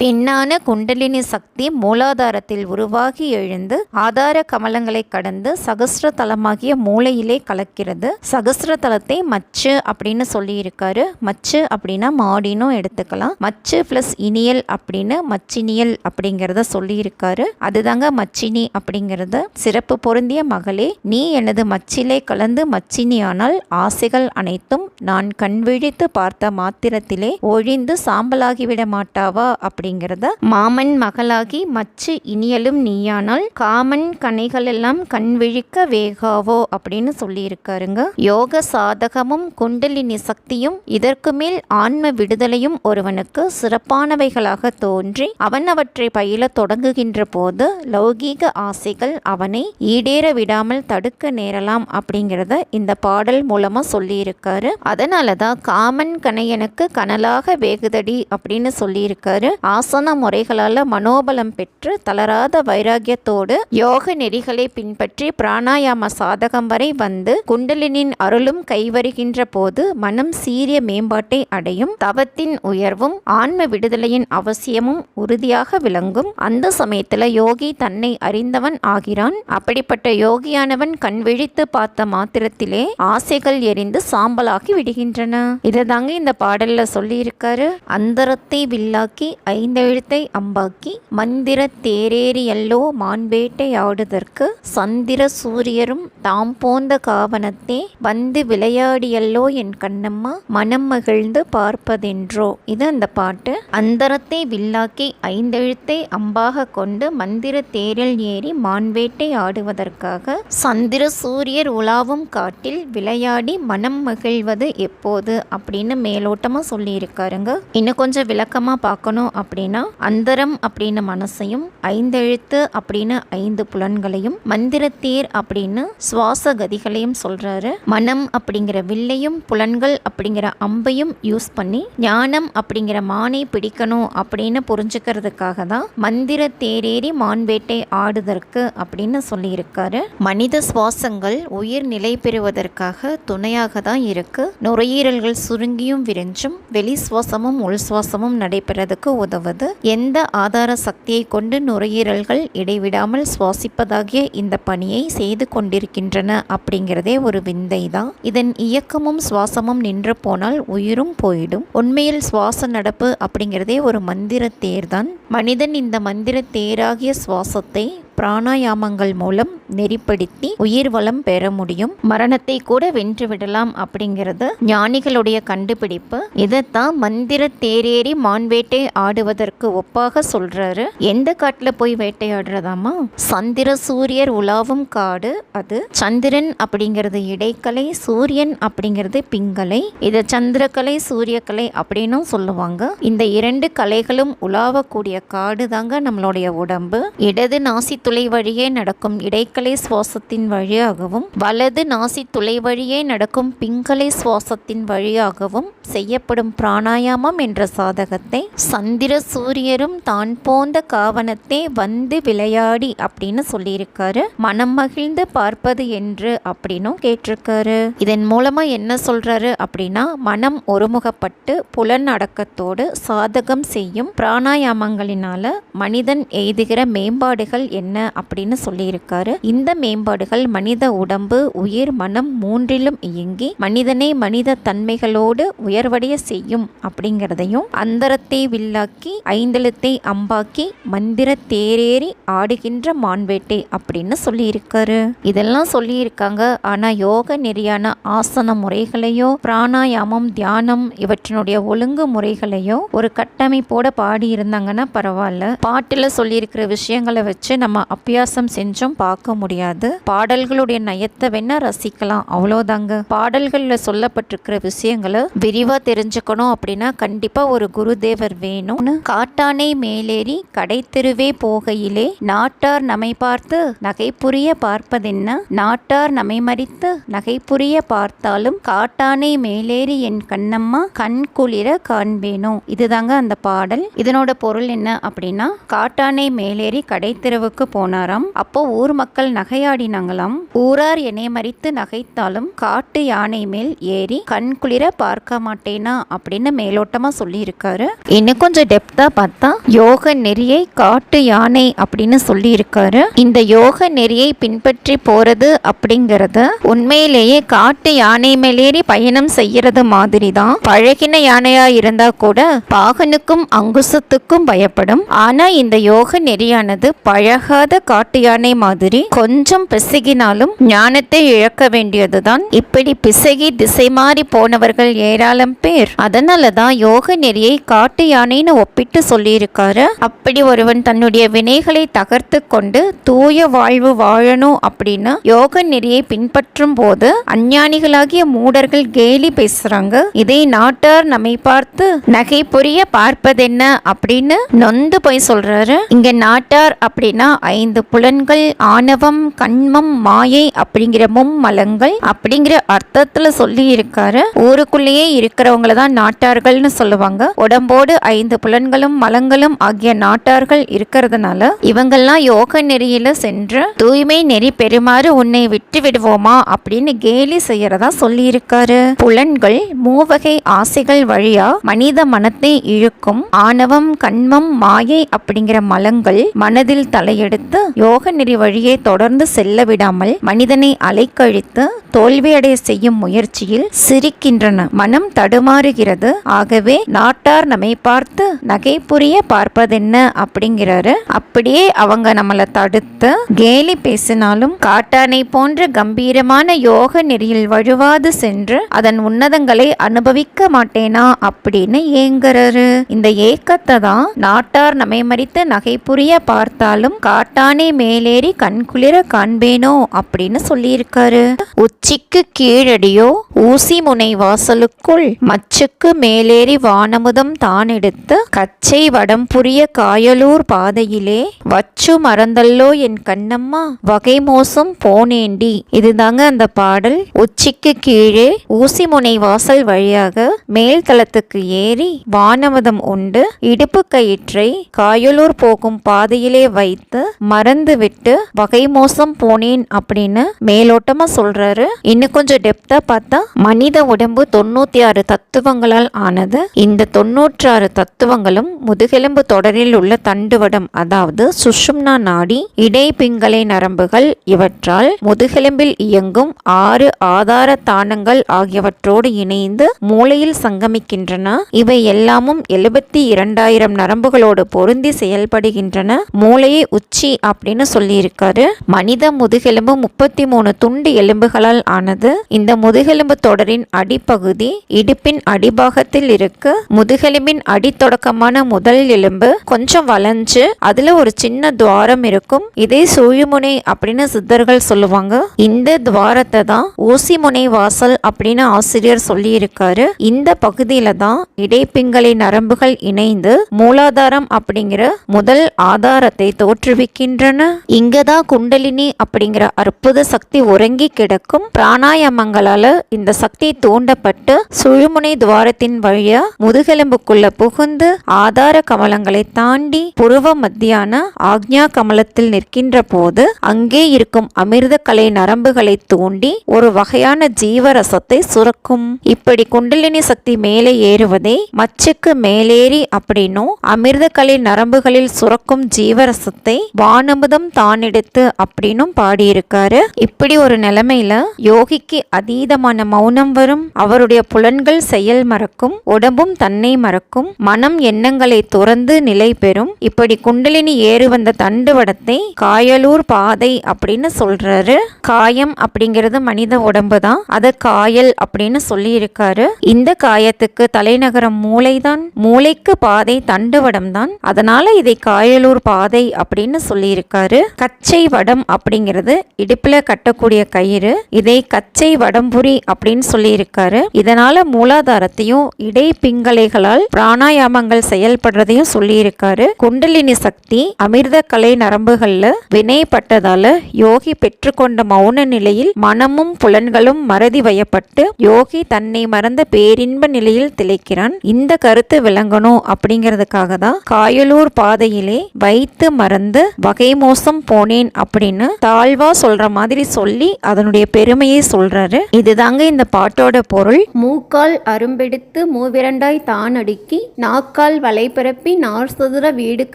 Speaker 1: பெண்ணான குண்டலினி சக்தி மூலாதாரத்தில் உருவாகி எழுந்து ஆதார கமலங்களை கடந்து சகஸ்ர தலமாகிய மூளையிலே கலக்கிறது. சகஸ்ர தலத்தை மச்சு அப்படின்னு சொல்லி இருக்காரு. மச்சு அப்படின்னா மாடினும் எடுத்துக்கலாம். மச்சு பிளஸ் இனியல் அப்படின்னு மச்சினியல் அப்படிங்கிறத சொல்லி இருக்காரு. அதுதாங்க மச்சினி அப்படிங்கிறது. சிறப்பு பொருந்திய மகளே, நீ எனது மச்சிலே கலந்து மச்சினியானால் ஆசைகள் அனைத்தும் நான் கண் விழித்து பார்த்த மாத்திரத்திலே ஒழிந்து சாம்பலாகிவிட மாட்டாவா அப்படிங்கிறத, மாமன் மகளாகி மச்சு இனியலும் நீயானால் காமன் கனைகள் எல்லாம் கண் விழிக்க வேகாவோ அப்படின்னு சொல்லி இருக்காருங்க. யோக சாதகமும் குண்டலினி சக்தியும் இதற்கு மேல் ஆன்ம விடுதலையும் ஒருவனுக்கு சிறப்பானவைகளாக தோன்றி அவன் அவற்றை பயில தொடங்குகின்ற போது லௌகீக ஆசைகள் அவனை ஈடேற விடாமல் தடுக்க நேரலாம் அப்படிங்கிறத இந்த பாடல் மூலமா சொல்லி இருக்காரு. அதனாலதான் காமன் கனையனுக்கு கனலாக வேகுதடி அப்படின்னு சொல்லி இருக்காரு. ஆசன முறைகளால மனோபலம் பெற்று தளராத வைராகியத்தோடு யோக நெறிகளை பின்பற்றி பிராணாயாம சாதகம் வரை வந்து குண்டலினின் அருளும் கைவருகின்ற போது மனம் சீரிய மேம்பாட்டை அடையும். தவத்தின் உயர்வும் ஆன்ம விடுதலையின் அவசியமும் உறுதியாக விளங்கும். அந்த சமயத்துல யோகி தன்னை அறிந்தவன் ஆகிறான். அப்படிப்பட்ட யோகியானவன் கண் விழித்து பார்த்த மாத்திரத்திலே ஆசைகள் எரிந்து சாம்பலாகி விடுகின்றன. இதுதாங்க இந்த பாடல்ல சொல்லி இருக்காரு. அந்தரத்தை வில்லாக்கி ஐந்தெழுத்தை அம்பாக்கி மந்திர தேரேரியல்லோ மான்பேட்டை ஆடுதற்கு சந்திர சூரியரும் தாம் போந்த காவனத்தே வந்து விளையாடியல்லோ என் கண்ணம்மா மனம் மகிழ்ந்து பார்ப்பதென்றோ. இது அந்த பாட்டு. அந்தரத்தை வில்லாக்கி ஐந்தெழுத்தை அம்பாக கொண்டு மந்திர தேரில் ஏறி மான்வேட்டை ஆடுவதற்காக சந்திர சூரியர் உலாவும் காட்டில் விளையாடி மனம் மகிழ்வது எப்போது அப்படின்னு மேலோட்டமா சொல்லி இருக்காருங்க. இன்னும் கொஞ்சம் விளக்கமா பார்க்கணும் அப்படின்னா, அந்தரம் அப்படின்னு மனசையும், ஐந்தெழுத்து அப்படின்னு 5 புலன்களையும், மந்திர தேர் அப்படின்னு சுவாச கதிகளையும் சொல்றாரு. மனம் அப்படிங்கிற வில்லையும் புலன்கள் அப்படிங்கிற அம்பையும் யூஸ் பண்ணி ஞானம் அப்படிங்கிற மானை பிடிக்கணும் அப்படின்னு புரிஞ்சுக்கிறதுக்காக தான் மந்திர தேரேறி மான்வேட்டை ஆடுதற்கு அப்படின்னு சொல்லி இருக்காரு. மனித சுவாசங்கள் உயிர் நிலை பெறுவதற்காக துணையாக தான் இருக்கு. நுரையீரல்கள் சுருங்கியும் விரிஞ்சும் வெளி சுவாசமும் உள் சுவாசமும் நடைபெறதுக்கு உதவுது. எந்த ஆதார சக்தியை கொண்டு நுரையீரல்கள் இடைவிடாமல் சுவாசிப்பதாகிய இந்த பணியை செய்து கொண்டிருக்கின்றன அப்படிங்கிறதே ஒரு விந்தை தான். இதன் இயக்கமும் சுவாசமும் நின்று போனால் உயிரும் போயிடும். உண்மையில் சுவாச நடப்பு அப்படிங்கிறதே ஒரு மந்திர தேர் தான். மனிதன் இந்த மந்திர தேராகிய சுவாசத்தை பிராணாயாமங்கள் மூலம் நெறிப்படுத்தி உயிர் வளம் பெற முடியும். மரணத்தை கூட வென்று விடலாம் அப்படிங்கிறது ஞானிகளுடைய கண்டுபிடிப்பு. இதைத்தான் மந்திர தேரேறி மான்வேட்டை ஆடுவதற்கு ஒப்பாக சொல்றாரு. எந்த காட்டுல போய் வேட்டையாடுறதாமா? சந்திர சூரியர் உலாவும் காடு. அது சந்திரன் அப்படிங்கிறது இடைக்கலை, சூரியன் அப்படிங்கிறது பிங்கலை. இதை சந்திரக்கலை சூரியக்கலை அப்படின்னும் சொல்லுவாங்க. இந்த 2 கலைகளும் உலாவக்கூடிய காடு தாங்க நம்மளுடைய உடம்பு. இடது நாசி துளை வழியே நடக்கும் இடைக்கலை சுவாசத்தின் வழியாகவும் வலது நாசி துளை வழியே நடக்கும் பிங்கலை சுவாசத்தின் வழியாகவும் செய்யப்படும் பிராணாயாமம் என்ற சாதகத்தை சந்திர சூரியரும் தான் போந்த காவனத்தை வந்து விளையாடி அப்படின்னு சொல்லியிருக்காரு. மனம் மகிழ்ந்து பார்ப்பது என்று அப்படின்னும் கேட்டிருக்காரு. இதன் மூலமா என்ன சொல்றாரு அப்படின்னா, மனம் ஒருமுகப்பட்டு புலன் அடக்கத்தோடு சாதகம் செய்யும் பிராணாயாமங்களினால மனிதன் எய்துகிற மேம்பாடுகள் என்ன அப்படின்னு சொல்லியிருக்காரு. இந்த மேம்பாடுகள் மனித உடம்பு, உயிர், மனம் மூன்றிலும் இயங்கி மனிதனை மனித தன்மைகளோடு உயர்வடைய செய்யும் அப்படிங்கிறதையும், அந்தரத்தை வில்லாக்கி ஐந்தெழுத்தை அம்பாக்கி மந்திர தேரேறி ஆடுகின்ற மான்வேட்டை அப்படின்னு சொல்லியிருக்காரு. இதெல்லாம் சொல்லியிருக்காங்க. ஆனா யோக நெறியான ஆசன முறைகளையோ பிராணாயாமம், தியானம் இவற்றினுடைய ஒழுங்கு முறைகளையோ ஒரு கட்டமைப்போட பாடி இருந்தாங்கன்னா பரவாயில்ல. பாட்டுல சொல்லியிருக்கிற விஷயங்களை வச்சு நம்ம அபியாசம் செஞ்சும் பார்க்க முடியாது. பாடல்களுடைய நயத்தை வேணா ரசிக்கலாம், அவ்வளோதாங்க. பாடல்கள்ல சொல்லப்பட்டிருக்கிற விஷயங்களை விரிவா தெரிஞ்சுக்கணும் அப்படின்னா கண்டிப்பா ஒரு குருதேவர் வேணும். காட்டானை மேலேறி கடை தெருவே போகையிலே நாட்டார் நம்மை பார்த்து நகை புரிய பார்ப்பதென்ன, நாட்டார் நம்மை மறித்து நகை புரிய பார்த்தாலும் காட்டானை மேலேறி என் கண்ணம்மா கண் குளிர காண்பேனோ. இதுதாங்க அந்த பாடல். இதனோட பொருள் என்ன அப்படின்னா, காட்டானை மேலேறி கடை தெருவுக்கு போனாராம். அப்போ ஊர் மக்கள் நகையாடினாங்களாம். ஊரார் என்னை மறித்து நகைத்தாலும் காட்டு யானை மேல் ஏறி கண் குளிர பார்க்க மாட்டேனா அப்படின்னு மேலோட்டமா சொல்லி இருக்காரு. இன்னும் கொஞ்சம் டெப்தா பார்த்தா யோக நெறியை காட்டு யானை அப்படின்னு சொல்லி இருக்காரு. இந்த யோக நெறியை பின்பற்றி போறது அப்படிங்கறத உண்மையிலேயே காட்டு யானை மேலேறி பயணம் செய்யறது மாதிரி தான். பழகின யானையா இருந்தா கூட பாகனுக்கும் அங்குசத்துக்கும் பயப்படும். ஆனா இந்த யோக நெறியானது பழகாத காட்டு யானை மாதிரி கொஞ்சம் பிசகினாலும் ஞானத்தை இழக்க வேண்டியதுதான். இப்படி பிசகி திசை மாறி போனவர்கள் ஏராளம் பேர். அதனாலதான் யோக நெறியை காட்டு யானைன்னு ஒப்பிட்டு சொல்லியிருக்காரு. அப்படி ஒருவன் தன்னுடைய வினைகளை தகர்த்து கொண்டு தூய வாழ்வு வாழணும் அப்படின்னு யோக நெறியை பின்பற்றும் போது அஞ்ஞானிகளாகிய மூடர்கள் கேலி பேசுறாங்க. இதை நாட்டார் நம்மை பார்த்து நகை புரிய பார்ப்பதென்ன அப்படின்னு நொந்து போய் சொல்றாரு. இங்க நாட்டார் அப்படின்னா 5 புலன்கள், ஆணவம், கண்மம், மாயை அப்படிங்கிற மும்மலங்கள் அப்படிங்கிற அர்த்தத்துல சொல்லி இருக்காரு. ஊருக்குள்ளேயே இருக்கிறவங்கள தான் நாட்டார்கள்னு சொல்லுவாங்க. உடம்போடு 5 புலன்களும் மலங்களும் ஆகிய நாட்டார்கள் இருக்கிறதுனால இவங்கெல்லாம் யோக நெறியில சென்று தூய்மை நெறி பெறுமாறு உன்னை விட்டு விடுவோமா அப்படின்னு கேலி செய்யறதா சொல்லி இருக்காரு. புலன்கள் மூவகை ஆசைகள் வழியா மனித மனத்தை இழுக்கும். ஆணவம், கண்மம், மாயை அப்படிங்கிற மலங்கள் மனதில் தலையெடுத்து யோக நெறி வழியே தொடர்ந்து செல்ல விடாமல் மனிதனை அலைக்கழித்து தோல்வியடைய செய்யும் முயற்சியில் சிரிக்கின்றன. மனம் தடுமாறுகிறது. ஆகவே நாட்டார் நம்மை பார்த்து நகை புரிய பார்ப்பதென்ன அப்படிங்கிறாரு. அப்படியே அவங்க நம்மளை தடுத்து கேலி பேசினாலும் காட்டானை போன்ற கம்பீரமான யோக நெறியில் வழுவாது சென்று அதன் உன்னதங்களை அனுபவிக்க மாட்டேனா அப்படின்னு ஏங்குறாரு. இந்த ஏக்கத்தை தான் நாட்டார் நம்மை மறித்து நகை புரிய பார்த்தாலும் காட்டானை மேலேறி கண்குளிர காண்பேனோ அப்படின்னு சொல்லியிருக்காரு. உச்சிக்கு கீழடியோ ஊசி முனை வாசலுக்குள் மச்சுக்கு மேலேறி வானமுதம் தான் எடுத்து கச்சை வடம் புரிய காயலூர் பாதையிலே வச்சு மறந்தல்லோ என் கண்ணம்மா வகை மோசம் போனேண்டி. இதுதாங்க அந்த பாடல். உச்சிக்கு கீழே ஊசி முனை வாசல் வழியாக மேல் தளத்துக்கு ஏறி வானமுதம் உண்டு இடுப்பு கயிற்றை காயலூர் போகும் பாதையிலே வைத்து மறந்து விட்டு வகை மோசம் போனேன் அப்படின்னு மேலோட்டமா சொல்றாரு. இன்னும் கொஞ்சம் டெப்தா பார்த்தா மனித உடம்பு 96 தத்துவங்களால் ஆனது. இந்த 96 தத்துவங்களும் முதுகெலும்பு தொடரில் உள்ள தண்டுவடம், அதாவது சுஷும்னா நாடி, இடை பிங்களை நரம்புகள் இவற்றால் முதுகெலும்பில் இயங்கும் 6 ஆதார தானங்கள் ஆகியவற்றோடு இணைந்து மூளையில் சங்கமிக்கின்றன. இவை எல்லாமும் 72,000 நரம்புகளோடு பொருந்தி செயல்படுகின்றன. மூளையை உச்சி அப்படின்னு சொல்லியிருக்காரு. மனித முதுகெலும்பு 33 துண்டு எலும்புகளால் ஆனது. இந்த முதுகெலும்பு தொடரின் அடிப்பகுதி இடுப்பின் அடிபாகத்தில் இருக்கு. முதுகெலும்பின் அடித்தொடக்கமான முதல் எலும்பு கொஞ்சம் வளைஞ்சு அதுல ஒரு சின்ன துவாரம் இருக்கும். இதை சுழிமுனை அப்படின்னு சித்தர்கள் சொல்லுவாங்க. இந்த துவாரத்தை தான் ஊசி முனை வாசல் அப்படின்னு ஆசிரியர் சொல்லி இருக்காரு. இந்த பகுதியில தான் இடைப்பிங்களை நரம்புகள் இணைந்து மூலாதாரம் அப்படிங்கிற முதல் ஆதாரத்தை தோற்றுவிக்க இருக்கின்றன. இங்கதான் குண்டலினி அப்படிங்கிற அற்புத சக்தி உறங்கி கிடக்கும். பிராணாயாமங்களால இந்த சக்தி தூண்டப்பட்டு சுழுமுனை துவாரத்தின் வழியா முதுகெலும்புக்குள்ள புகுந்து ஆதார கமலங்களை தாண்டி புருவ மத்தியான ஆக்ஞா கமலத்தில் நிற்கின்ற போது அங்கே இருக்கும் அமிர்த கலை நரம்புகளை தூண்டி ஒரு வகையான ஜீவரசத்தை சுரக்கும். இப்படி குண்டலினி சக்தி மேலே ஏறுவதை மச்சுக்கு மேலேறி அப்படின்னும் அமிர்த கலை நரம்புகளில் சுரக்கும் ஜீவரசத்தை வானமுதம் தானெடுத்து அப்படின்னும் பாடியிருக்காரு. இப்படி ஒரு நிலைமையில யோகிக்கு அதீதமான மௌனம் வரும். அவருடைய புலன்கள் செயல் மறக்கும், உடம்பும் தன்னை மறக்கும், மனம் எண்ணங்களை துறந்து நிலை பெறும். இப்படி குண்டலினி ஏறு வந்த தண்டுவடத்தை காயலூர் பாதை அப்படின்னு சொல்றாரு. காயம் அப்படிங்கிறது மனித உடம்பு தான், அதை காயல் அப்படின்னு சொல்லி இருக்காரு. இந்த காயத்துக்கு தலைநகரம் மூளைதான், மூளைக்கு பாதை தண்டுவடம் தான், அதனால இதை காயலூர் பாதை அப்படின்னு சொல்லி இருக்காரு. கச்சை வடம் அப்படிங்கிறது இடுப்புல கட்டக்கூடிய கயிறு, இதை கச்சை வடம்புரி அப்படின்னு சொல்லி இருக்காரு. இதனால மூலாதாரத்தையும் இடை பிங்களைகளால் பிராணாயாமங்கள் செயல்படுறதையும் சொல்லி இருக்காரு. குண்டலினி சக்தி அமிர்த கலை நரம்புகள்ல வினைப்பட்டதால யோகி பெற்றுக்கொண்ட மௌன நிலையில் மனமும் புலன்களும் மறதி வயப்பட்டு யோகி தன்னை மறந்த பேரின்ப நிலையில் திளைக்கிறான். இந்த கருத்து விளங்கணும் அப்படிங்கிறதுக்காக தான் காயலூர் பாதையிலே வைத்து மறந்து வகை மோசம் போனேன் அப்படின்னு தாழ்வா சொல்ற மாதிரி சொல்லி அதனுடைய பெருமையை சொல்றாரு. இதுதாங்க இந்த பாட்டோட பொருள்.
Speaker 2: மூக்கால் அரும்பெடுத்து மூவிரண்டாய் தான் அடுக்கி நாக்கால் வலைபரப்பி நார்சதுர வீடு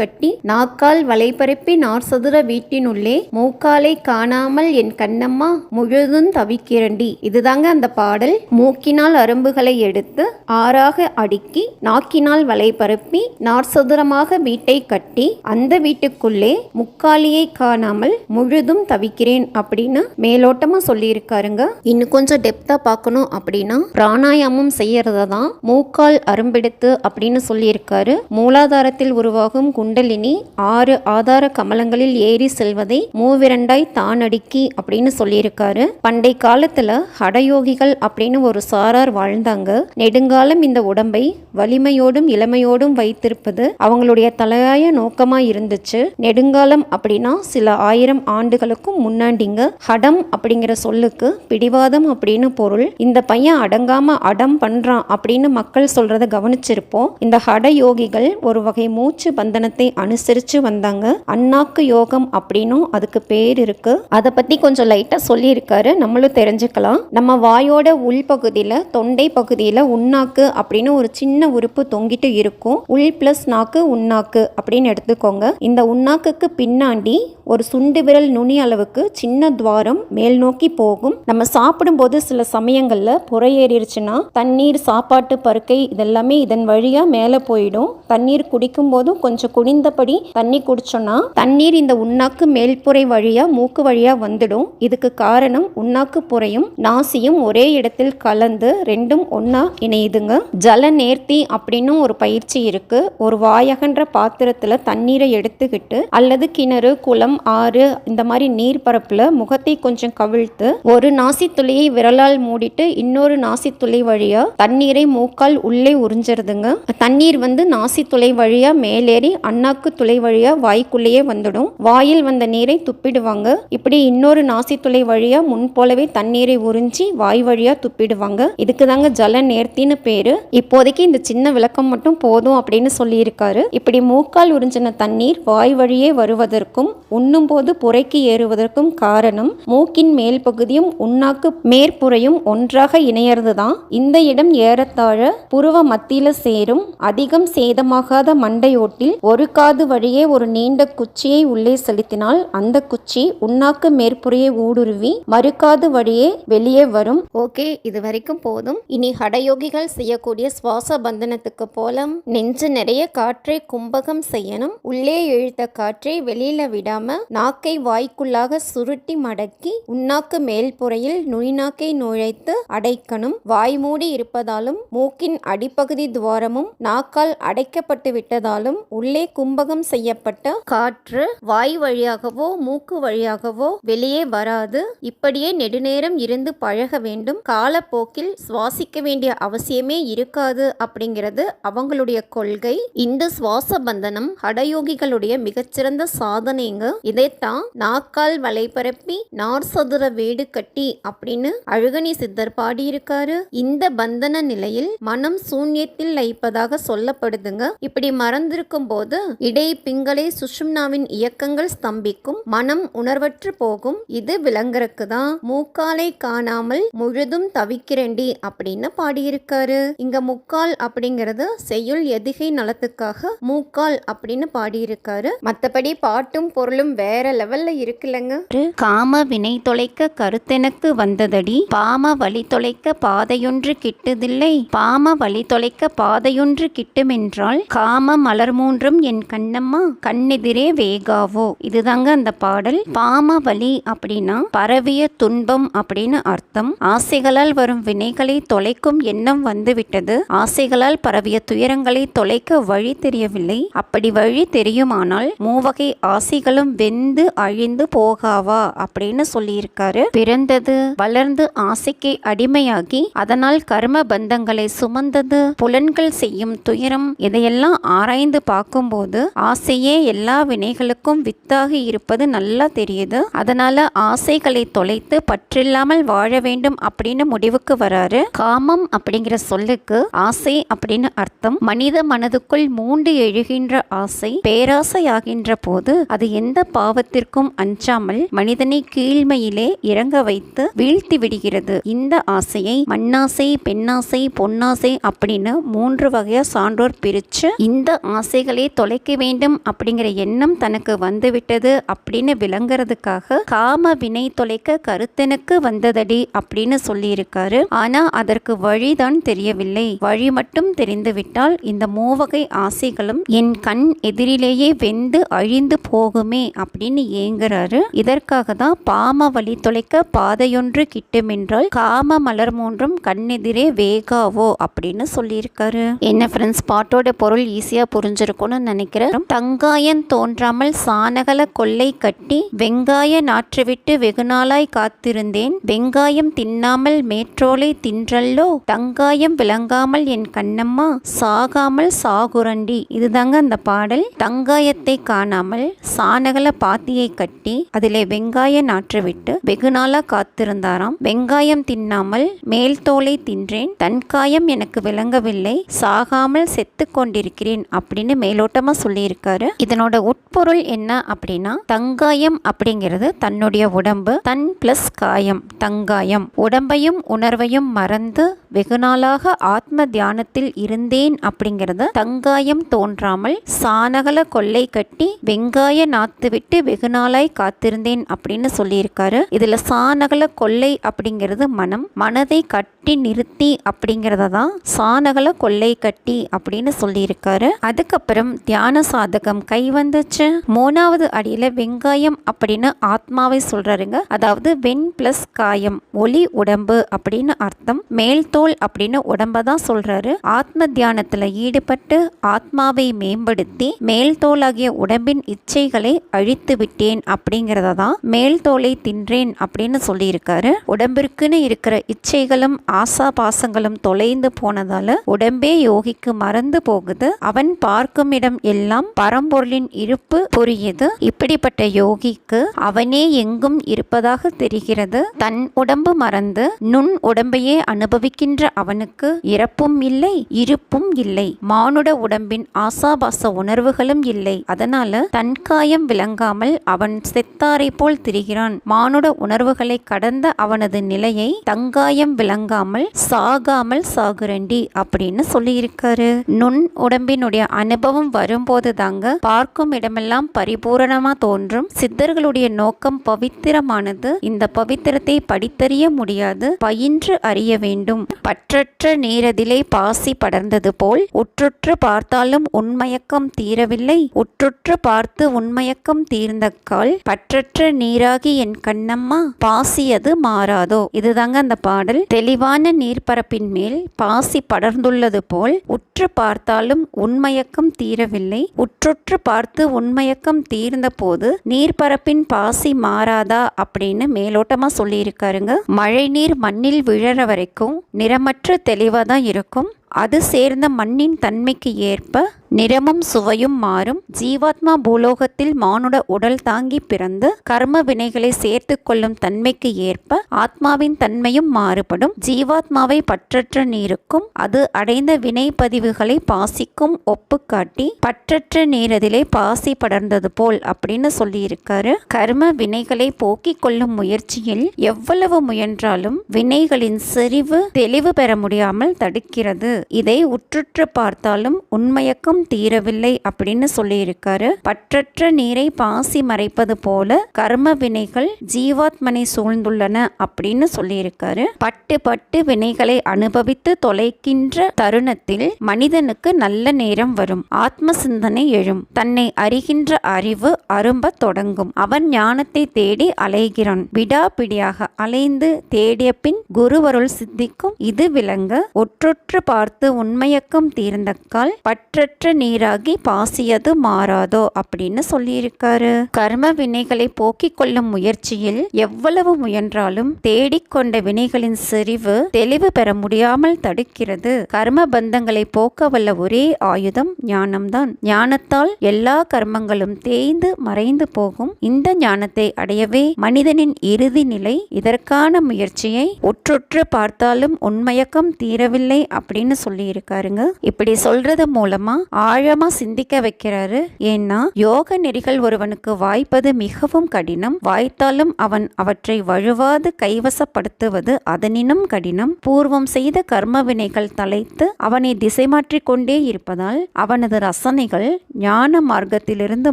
Speaker 2: கட்டி நாக்கால் வலைபரப்பி நார்சதுர வீட்டினுள்ளே மூக்காலை காணாமல் என் கண்ணம்மா முழுதும் தவிக்கிறண்டி. இதுதாங்க அந்த பாடல். மூக்கினால் அரும்புகளை எடுத்து ஆறாக அடுக்கி நாக்கினால் வலைபரப்பி நார்சதுரமாக வீட்டை கட்டி அந்த வீட்டுக்குள்ளே முக்காலியை காணாமல் முழுதும் தவிக்கிறேன் அப்படின்னு மேலோட்டமா சொல்லியிருக்காருங்க. இன்னும் கொஞ்சம் டெப்தா பார்க்கணும் அப்படின்னா பிராணாயாமம் செய்யறத தான் மூக்கால் அரும்பெடுத்து அப்படின்னு சொல்லியிருக்காரு. மூலாதாரத்தில் உருவாகும் குண்டலினி 6 ஆதார கமலங்களில் ஏறி செல்வதை மூவிரண்டாய் தான் அடுக்கி அப்படின்னு சொல்லியிருக்காரு. பண்டை காலத்துல ஹடயோகிகள் அப்படின்னு ஒரு சாரார் வாழ்ந்தாங்க. நெடுங்காலம் இந்த உடம்பை வலிமையோடும் இளமையோடும் வைத்திருப்பது அவங்களுடைய தலையாய நோக்கமா இருந்துச்சு. நெடுங்காலம் அப்படின்னா சில 1000 ஆண்டுகளுக்கும் முன்னாடிங்க. ஹடம் அப்படிங்கிற சொல்லுக்கு பிடிவாதம் அப்படின்னு பொருள். இந்த பையன் அடங்காம அடம் பண்றான் அப்படின்னு மக்கள் சொல்றத கவனிச்சிருப்போம். இந்த ஹட யோகிகள் ஒரு வகை மூச்சு பந்தனத்தை அனுசரிச்சு வந்தாங்க. அண்ணாக்கு யோகம் அப்படின்னும் அதுக்கு பேர் இருக்கு. அதை பத்தி கொஞ்சம் லைட்டா சொல்லி இருக்காரு, நம்மளும் தெரிஞ்சுக்கலாம். நம்ம வாயோட உள்பகுதியில தொண்டை பகுதியில உண்ணாக்கு அப்படின்னு ஒரு சின்ன உறுப்பு தொங்கிட்டு இருக்கும். உள் பிளஸ் நாக்கு உண்ணாக்கு அப்படின்னு எடுத்துக்கோங்க. இந்த உண்ணாக்குக்கு பின்னாடி ஒரு சுண்டு விரல் நுனி அளவுக்கு சின்ன துவாரம் மேல் நோக்கி போகும். நம்ம சாப்பிடும்போது சில சமயங்கள்ல புறையேறிடுச்சுன்னா தண்ணீர், சாப்பாட்டு பருக்கை இதெல்லாமே இதன் வழியா மேல போயிடும். தண்ணீர் குடிக்கும் போதும் கொஞ்சம் குனிந்தபடி தண்ணி குடிச்சோம்னா தண்ணீர் இந்த உண்ணாக்கு மேல்புறை வழியா மூக்கு வழியா வந்துடும். இதுக்கு காரணம் உண்ணாக்கு புறையும் நாசியும் ஒரே இடத்தில் கலந்து ரெண்டும் ஒன்னா இணையுதுங்க. ஜல நேர்த்தி அப்படின்னு ஒரு பயிற்சி இருக்கு. ஒரு வாயகன்ற பாத்திரத்துல தண்ணீரை எடுத்துக்கிட்டு அல்லது கிணறு, குளம், ஆறு இந்த மாதிரி நீர் பரப்புல முகத்தை கொஞ்சம் கவிழ்த்து ஒரு நாசி துளியை விரலால் மூடிட்டு இன்னொரு நாசி துளை வழியா தண்ணீரை மூக்கால் உள்ளே உறிஞ்சிருதுங்க. தண்ணீர் வந்து நாசி துளை வழியா மேலேறி அண்ணாக்கு துளை வழியா வாய்க்குள்ளேயே வந்துடும். வாயில் வந்த நீரை துப்பிடுவாங்க. இப்படி இன்னொரு நாசி துளை வழியா முன் போலவே தண்ணீரை உறிஞ்சி வாய் வழியா துப்பிடுவாங்க. இதுக்கு தாங்க ஜல நேர்த்தின்னு பேரு. இப்போதைக்கு இந்த சின்ன விளக்கம் மட்டும் போதும் அப்படின்னு சொல்லி இருக்காரு. இப்படி மூக்கால் உறிஞ்சின தண்ணீர் வாய் வழியே வருவதற்கும் உண்ணும் போது புரைக்கு ஏறுவதற்கும் காரணம் மூக்கின் மேல் பகுதியும் உண்ணாக்கு மேற்புறையும் ஒன்றாக இணையறதுதான். இந்த இடம் ஏறத்தாழ புருவ மத்தியில சேரும். அதிகம் சேதமாகாத மண்டையோட்டில் ஒரு காது வழியே ஒரு நீண்ட குச்சியை உள்ளே செலுத்தினால் அந்த குச்சி உண்ணாக்கு மேற்புறையை ஊடுருவி மறுகாது வழியே வெளியே வரும். ஓகே, இது வரைக்கும் போதும். இனி ஹடயோகிகள் செய்யக்கூடிய சுவாச பந்தனத்துக்கு போலாம். நெஞ்சு நிறைய காற்றை கும்பகம் செய்யணும். உள்ளே இழுத்த காற்றை வெளியில விடாம நாக்கை வாய்க்குள்ளாக சுருட்டி மடக்கி உண்ணாக்கு மேல்புறையில் நுனிநாக்கை நுழைத்து அடைக்கணும். வாய் மூடி இருப்பதாலும் மூக்கின் அடிப்பகுதி துவாரமும் நாக்கால் அடைக்கப்பட்டு விட்டதாலும் உள்ளே கும்பகம் செய்யப்பட்ட காற்று வாய் வழியாகவோ மூக்கு வழியாகவோ வெளியே வராது. இப்படியே நெடுநேரம் இருந்து பழக வேண்டும். காலப்போக்கில் சுவாசிக்க வேண்டிய அவசியமே இருக்காது அப்படிங்கிறது அவங்களுடைய கொள்கை. இந்த சுவாச பந்தனம் ஹடயோகிகளுடைய மிகச்சிறந்த சாதனைங்க. இதைத்தான் நாக்கால் வலைபரப்பி நாற்சதுர வீடு கட்டி அப்படின்னு அழகனி சித்தர் பாடியிருக்காரு. இந்த பந்தன நிலையில் மனம் சூன்யத்தில் லயிப்பதாக சொல்லப்படுதுங்க. இப்படி மறந்திருக்கும் போது இடை பிங்களை சுஷும்னாவின் இயக்கங்கள் ஸ்தம்பிக்கும், மனம் உணர்வற்று போகும். இது விளங்குறக்கு தான் மூக்காலை காணாமல் முழுதும் தவிக்கிறேண்டி அப்படின்னு பாடியிருக்காரு. இங்க முக்கால் அப்படிங்கிறது செய்யுள் எதிகை நலத்துக்காக மூக்கால் அப்படின்னு பாடியிருக்காரு. மற்றபடி பாட்டும் பொருளும் வேற லெவல்ல இருக்குல்லங்க.
Speaker 1: காம வினை தொலைக்க கருத்தெனக்கு வந்ததடி, பாம வழி தொலைக்க பாதையொன்று கிட்டுதில்லை, பாம வழி தொலைக்க பாதையொன்று கிட்டுமென்றால் காம மலர் மூன்றும் என் கண்ணம்மா கண்ணெதிரே வேகாவோ. இதுதாங்க அந்த பாடல். பாம வழி அப்படின்னா பரவிய துன்பம் அப்படின்னு அர்த்தம். ஆசைகளால் வரும் வினைகளை தொலைக்கும் எண்ணம் வந்துவிட்டது. ஆசைகளால் பரவிய துயரங்களை தொலைக்க வழி தெரியவில்லை. அப்படி வழி தெரியுமானால் மூவகை ஆசைகளும் வெந்து அழிந்து போகாவா அப்படின்னு சொல்லியிருக்காரு. பிறந்தது வளர்ந்து ஆசைக்கு அடிமையாகி அதனால் கர்ம பந்தங்களை சுமந்தது, புலன்கள் செய்யும் துயரம், இதையெல்லாம் ஆராய்ந்து பார்க்கும்போது ஆசையே எல்லா வினைகளுக்கும் வித்தாகி இருப்பது நல்லா தெரியுது. அதனால ஆசைகளை தொலைத்து பற்றில்லாமல் வாழ வேண்டும் அப்படின்னு முடிவுக்கு வராரு. காமம் அப்படிங்கிற சொல்லுக்கு ஆசை அப்படின்னு அர்த்தம். மனித மனதுக்குள் மூண்டு எழுகின்ற ஆசை பேராசையாகின்ற போது அது எந்த பாவத்திற்கும் அஞ்சாமல் மனிதனை கீழ்மையிலே இறங்க வைத்து வீழ்த்தி விடுகிறது. இந்த ஆசையை மண்ணாசை, பெண்ணாசை, பொன்னாசை அப்படின்னு 3 வகையா சான்றோர் பிரிச்சு இந்த ஆசைகளை தொலைக்க வேண்டும் அப்படிங்கிற எண்ணம் தனக்கு வந்துவிட்டது அப்படின்னு விளங்குறதுக்காக காம வினை தொலைக்க கருத்தெனக்கு வந்ததடி அப்படின்னு சொல்லியிருக்காரு. ஆனா அதற்கு வழிதான் தெரியவில்லை. வழி மட்டும் தெரிந்துவிட்டால் இந்த மூவகை ஆசைகளும் என் கண் எதிரிலேயே வெந்து அழிந்து போகுமே அப்படின்னு ஏங்குறாரு. இதற்காக தான் பாம வழி தொலைக்க பாதையொன்று கிட்டுமென்றால் காம மலர் மூன்றும் கண்ணெதிரே வேகாவோ அப்படின்னு சொல்லியிருக்காரு. என்ன ஃப்ரெண்ட்ஸ், பாட்டோட பொருள் ஈஸியா புரிஞ்சிருக்கும்னு நினைக்கிறேன். தங்காயம் தோன்றாமல் சானகல கொள்ளை கட்டி வெங்காய நாற்றுவிட்டு வெகுநாளாய் காத்திருந்தேன், வெங்காயம் தின்னாமல் மேற்றோலை தின்றல்லோ, தங்காயம் விளங்காமல் என் கண்ணம்மா சாகாமல் சாகுரண்டி. இதுதாங்க அந்த பாடல். தங்காயத்தை காணாமல் சானகல பாத்தியை கட்டி அதிலே வெங்காய நாற்று விட்டு வெகுநாளா காத்திருந்தாராம். வெங்காயம் தின்னாமல் மேல் தோலை தின்றேன், தன்காயம் எனக்கு விளங்கவில்லை, சாகாமல் செத்து கொண்டிருக்கிறேன் அப்படின்னு மேலோட்டமா சொல்லியிருக்காரு. இதனோட உட்பொருள் என்ன அப்படின்னா, தங்காயம் அப்படிங்கிறது தன்னுடைய உடம்பு, தன் பிளஸ் காயம், தங்காயம். உடம்பையும் உணர்வையும் மறந்து வெகுநாளாக ஆத்ம தியானத்தில் இருந்தேன் அப்படிங்கிறது தங்காயம் தோன்றாமல் சானகல கொள்ளை கட்டி வெங்காய நாத்து விட்டு வெகுநாளாய் காத்திருந்தேன் அப்படின்னு சொல்லியிருக்காரு. இதுல சானகல கொள்ளை அப்படிங்கிறது மனம், மனதை கட்டி நிறுத்தி அப்படிங்கிறத தான் சானகல கொள்ளை கட்டி அப்படின்னு சொல்லியிருக்காரு. அதுக்கப்புறம் தியான சாதகம் கை வந்துச்சு. 3வது அடியில வெங்காயம் அப்படின்னு ஆத்மாவை சொல்றாருங்க. அதாவது வெண் பிளஸ் காயம், ஒளி உடம்பு அப்படின்னு அர்த்தம். மேல் தோல் அப்படின்னு உடம்ப தான் சொல்றாரு. ஆத்ம தியானத்துல ஈடுபட்டு ஆத்மாவை மேம்படுத்தி மேல் தோலாகிய உடம்பின் இச்சைகளை அழித்து விட்டேன் அப்படிங்கிறத தான் மேல் தோலை தின்றேன் அப்படின்னு சொல்லியிருக்காரு. உடம்பிற்குன்னு இருக்கிற இச்சைகளும் ஆசா பாசங்களும் தொலைந்து போனதால உடம்பே யோகிக்கு மறந்து போகுது. அவன் பார்க்கும் இடம் எல்லாம் பரம்பொருளின் இருப்பு புரியுது. இப்படிப்பட்ட யோகிக்கு அவனே எங்கும் இருப்பதாக தெரிகிறது. தன் உடம்பு மறந்து நுண் உடம்பையே அனுபவிக்கின்ற அவனுக்கு இறப்பும் இல்லை, இருப்பும் இல்லை. மானுட உடம்பின் ஆசாபாச உணர்வுகளும் இல்லை. அதனால தன் காயம் விளங்காமல் அவன் செத்தாரை போல் திரிகிறான். மானுட உணர்வுகளை கடந்த அவனது நிலையை தங்காயம் விளங்காமல் சாகாமல் சாகுரண்டி அப்படின்னு சொல்லியிருக்காரு. நுண் உடம்பினுடைய அனுபவம் வரும்போது தாங்க பார்க்கும் இடமெல்லாம் பரிபூரணமா தோன்றும். சித்தர்களுடைய நோக்கம் பவித்திரமானது. இந்த பவித்திரத்தை படித்தறிய முடியாது, பயின்று அறிய வேண்டும். பற்றற்ற நீரதிலே பாசி படர்ந்தது போல் உற்றுற்று பார்த்தாலும் உண்மயக்கம் தீரவில்லை, உற்றுற்று பார்த்து உண்மயக்கம் தீர்ந்தக்கால் பற்றற்ற நீராகி என் கண்ணம்மா பாசியது மாறாதோ. இதுதாங்க அந்த பாடல். தெளிவான நீர்ப்பரப்பின் மேல் பாசி படர்ந்துள்ளது போல் உற்று பார்த்தாலும் உண்மயக்கம் தீரவில்லை, உற்றுற்று பார்த்து உண்மயக்கம் தீர்ந்த போது நீர்ப்பரப்பின் பாசி மாறாதா அப்படின்னு மேலோட்டமா சொல்லியிருக்காருங்க. மழை நீர் மண்ணில் விழற வரைக்கும் நிறமற்ற தெளிவாக தான் இருக்கும். அது சேர்ந்த மண்ணின் தன்மைக்கு ஏற்ப நிறமும் சுவையும் மாறும். ஜீவாத்மா பூலோகத்தில் மானுட உடல் தாங்கி பிறந்து கர்ம வினைகளை சேர்த்து கொள்ளும் தன்மைக்கு ஏற்ப ஆத்மாவின் தன்மையும் மாறுபடும். ஜீவாத்மாவை பற்றற்ற நீருக்கும் அது அடைந்த வினை பதிவுகளை பாசிக்கும் ஒப்பு காட்டி பற்றற்ற நீரதிலே பாசி படர்ந்தது போல் அப்படின்னு சொல்லியிருக்காரு. கர்ம வினைகளை போக்கிக் கொள்ளும் முயற்சியில் எவ்வளவு முயன்றாலும் வினைகளின் செறிவு தெளிவு பெற முடியாமல் தடுக்கிறது. இதை உற்றுற்று பார்த்தாலும் உண்மையக்கம் தீரவில்லை அப்படின்னு சொல்லியிருக்காரு. பற்றற்ற நீரை பாசி மறைப்பது போல கர்ம வினைகள் ஜீவாத்மனை சூழ்ந்துள்ளன அப்படின்னு சொல்லியிருக்காரு. பட்டு பட்டு வினைகளை அனுபவித்து தொலைக்கின்ற தருணத்தில் மனிதனுக்கு நல்ல நேரம் வரும். ஆத்ம சிந்தனை எழும். தன்னை அறிகின்ற அறிவு அரும்ப தொடங்கும். அவன் ஞானத்தை தேடி அலைகிறான். விடாப்பிடியாக அலைந்து தேடிய பின் குருவருள் சித்திக்கும். இது விளங்க ஒற்றொற்று பார்த்து உண்மையக்கம் தீர்ந்தக்கால் பற்றற்ற நீராகி பாசியது மாறாதோ அப்படின்னு சொல்லியிருக்காரு. கர்ம வினைகளை போக்கிக் கொள்ளும் முயற்சியில் எவ்வளவு முயன்றாலும் தேடிக்கொண்ட வினைகளின் செறிவு தெளிவு பெற முடியாமல் தடுக்கிறது. கர்ம பந்தங்களை போக்க வல்ல ஒரே ஆயுதம் ஞானம்தான். ஞானத்தால் எல்லா கர்மங்களும் தேய்ந்து மறைந்து போகும். இந்த ஞானத்தை அடையவே மனிதனின் இறுதி நிலை. இதற்கான முயற்சியை உற்றுற்று பார்த்தாலும் உண்மையக்கம் தீரவில்லை அப்படின்னு சொல்லியிருக்காருங்க. இப்படி சொல்றது மூலமா ஆழமா சிந்திக்க வைக்கிறாரு. ஏன்னா யோக நெறிகள் ஒருவனுக்கு வாய்ப்பது மிகவும் கடினம். வாய்த்தாலும் அவன் அவற்றை வழுவாது கைவசப்படுத்துவது அதனினும் கடினம். பூர்வம் செய்த கர்ம வினைகள் தலைத்து அவனை திசை மாற்றிக் கொண்டே இருப்பதால் அவனது ரசனைகள் ஞான மார்க்கத்திலிருந்து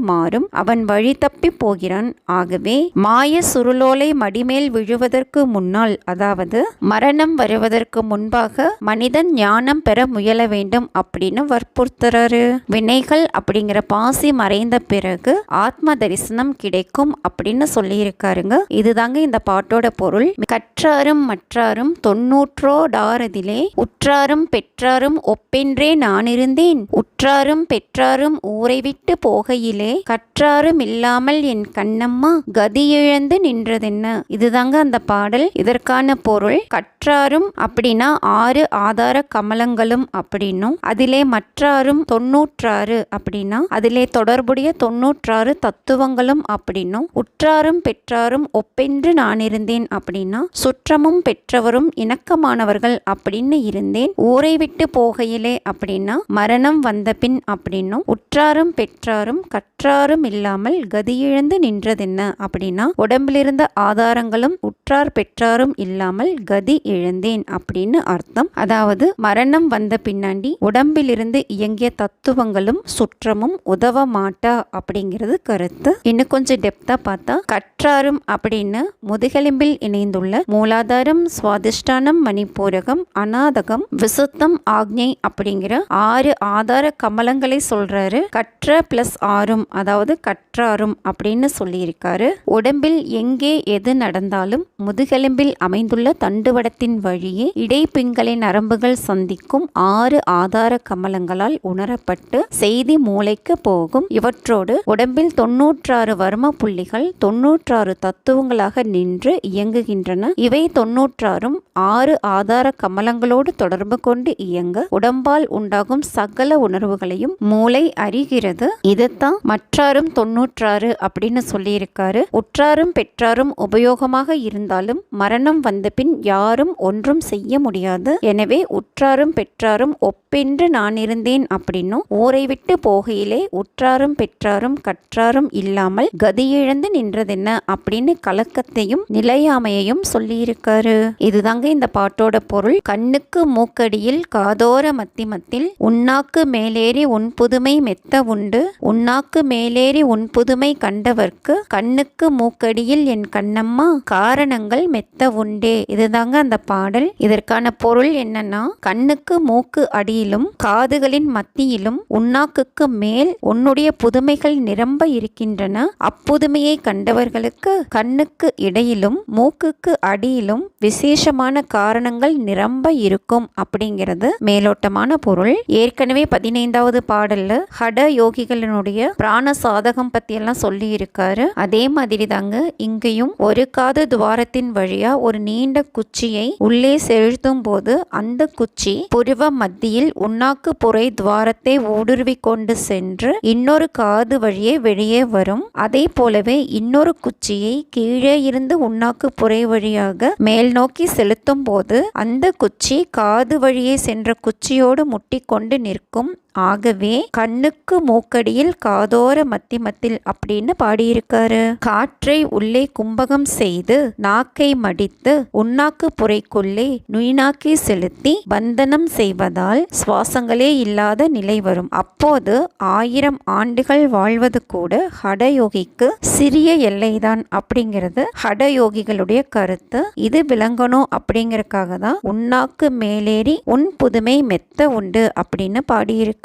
Speaker 1: மாறும். அவன் வழி தப்பி போகிறான். ஆகவே மாய சுருளோலை மடிமேல் விழுவதற்கு முன்னால், அதாவது மரணம் வருவதற்கு முன்பாக மனிதன் ஞானம் பெற முயல வேண்டும் அப்படின்னு வற்புறுத்துறாரு. வினைகள் அப்படிங்கிற பாசி மறைந்த பிறகு ஆத்ம தரிசனம் கிடைக்கும் அப்படின்னு சொல்லியிருக்காருங்க. இதுதாங்க இந்த பாட்டோட பொருள். கற்றாரும் மற்றாரும் தொன்னூற்றோடாரதிலே உற்றாரும் பெற்றாரும் ஒப்பென்றே நான் இருந்தேன். உற்றாரும் பெற்றாரும் ஊரை விட்டு போகையிலே கற்றாரும் இல்லாமல் என் கண்ணம்மா கதியிழந்து நின்றதென்ன. இதுதாங்க அந்த பாடல். இதற்கான பொருள் கற்றாரும் அப்படின்னா 6 ஆதார கமலங்களும் அப்படின்னும், அதிலே மற்றாரும் 96 அப்படின்னா அதிலே தொடர்புடைய 96 தத்துவங்களும் அப்படின்னும், உற்றாரும் பெற்றாரும் ஒப்பென்று நான் இருந்தேன் அப்படின்னா சுற்றமும் பெற்றவரும் இணக்கமானவர்கள் அப்படின்னு இருந்தேன். ஊரை விட்டு போகையிலே அப்படின்னா மரணம் வந்த பின் அப்படின்னும், உற்றாரும் பெற்றாரும் கற்றாரும் இல்லாமல் கதியிழந்து நின்றதென்ன அப்படின்னா உடம்பிலிருந்த ஆதாரங்களும் உற்றார் பெற்றாரும் இல்லாமல் கதி இழந்தேன் அப்படின்னு அர்த்தம். அதாவது மரணம் வந்த பின்னாடி உடம்பிலிருந்து இயங்கிய தத்துவங்களும் சுற்றமும் உதவ மாட்டா அப்படிங்கிறது கருத்து. இன்னும் கொஞ்சம் டெப்தா பார்த்தா கற்றாரும் அப்படின்னு முதுகெலும்பில் இணைந்துள்ள மூலாதாரம், சுவாதிஷ்டானம், மணிப்பூரகம், அநாதகம், விசுத்தம், ஆக்ஞை அப்படிங்கிற 6 ஆதார கமலங்களை சொல்றாரு. கற்ற பிளஸ் ஆறும், அதாவது கற்றாரும் அப்படின்னு சொல்லியிருக்காரு. உடம்பில் எங்கே எது நடந்தாலும் முதுகெலும்பில் அமைந்துள்ள தண்டுவடத்தின் வழியே இடைப்பிங்களை நரம்புகள் சந்திக்கும் 6 ஆதார கமலங்களால் உணரப்பட்டு செய்தி மூளைக்கு போகும். இவற்றோடு உடம்பில் 96 வர்ம புள்ளிகள் 96 தத்துவங்களாக நின்று இயங்குகின்றன. இவை 96ம் 6 ஆதார கமலங்களோடு தொடர்பு கொண்டு இயங்க உடம்பால் உண்டாகும் சகல உணர்வுகளையும் மூளை அறிகிறது. இதுதான் மற்றாரும் 96 அப்படின்னு சொல்லியிருக்காரு. உற்றாரும் பெற்றாரும் உபயோகமாக இருந்தாலும் மரணம் வந்த பின் யாரும் ஒன்றும் செய்ய முடியாது. எனவே உற்றாரும் பெற்றாரும் ஒப்பென்று நான் இருந்தேன் அப்படின்னும், ஊரை விட்டு போகையிலே உற்றாரும் பெற்றாரும் கற்றாரும் இல்லாமல் கதியிழந்து நின்றதென்ன அப்படின்னு கலக்கத்தையும் நிலையாமையையும் சொல்லியிருக்காரு. இதுதாங்க இந்த பாட்டோட பொருள். கண்ணுக்கு மூக்கடியில் காதோர மத்திமத்தில் உன்னாக்கு மேலேறி உன் புதுமை மெத்த உண்டு. உன்னாக்கு மேலேறி உன் புதுமை கண்டவர்க்கு கண்ணுக்கு மூக்கடியில் என் கண்ணம்மா காரணங்கள் மெத்த உண்டே. இதுதாங்க அந்த பாடல். இதற்கான பொருள் என்னன்னா, கண்ணுக்கு மூக்கு அடியிலும் காதுகளின் மத்தியிலும் உன்னாக்குக்கு மேல் உன்னுடைய புதுமைகள் நிரம்ப இருக்கின்றன. அப்புதுமையை கண்டவர்களுக்கு கண்ணுக்கு இடையிலும் மூக்குக்கு அடியிலும் விசேஷமான காரணங்கள் நிரம்ப இருக்கும் அப்படிங்கிறது மேலோட்டமான பொருள். ஏற்கனவே 15வது பாடல்ல ஹட யோகிகளினுடைய பிராண சாதகம் பத்தி எல்லாம் சொல்லி இருக்காரு. அதே மாதிரி தாங்க இங்கேயும் ஒரு காது துவாரத்தின் வழியா ஒரு நீண்ட குச்சியை உள்ளே செலுத்தும் போது அந்த குச்சி புருவ மத்தியில் உண்ணாக்கு புரை துவாரத்தில் நாகத்தை ஊடுருவி கொண்டு சென்று இன்னொரு காது வழியே வெளியே வரும். அதே போலவே இன்னொரு குச்சியை கீழே இருந்து உண்ணாக்கு புரை வழியாக மேல் நோக்கி செலுத்தும் போது அந்த குச்சி காது வழியே சென்ற குச்சியோடு முட்டிக்கொண்டு நிற்கும். ஆகவே கண்ணுக்கு மூக்கடியில் காதோர மத்திமத்தில் அப்படின்னு பாடியிருக்காரு. காற்றை உள்ளே கும்பகம் செய்து நாக்கை மடித்து உண்ணாக்கு புரைக்குள்ளே நுய்நாக்கை செலுத்தி பந்தனம் செய்வதால் சுவாசங்களே இல்லாத நிலை வரும். அப்போது 1000 ஆண்டுகள் வாழ்வது கூட ஹடயோகிக்கு சிறிய எல்லைதான் அப்படிங்கிறது ஹடயோகிகளுடைய கருத்து. இது விளங்கணும் அப்படிங்கறதுக்காக தான் உண்ணாக்கு மேலேறி உன் புதுமை மெத்த உண்டு அப்படின்னு பாடியிருக்கு.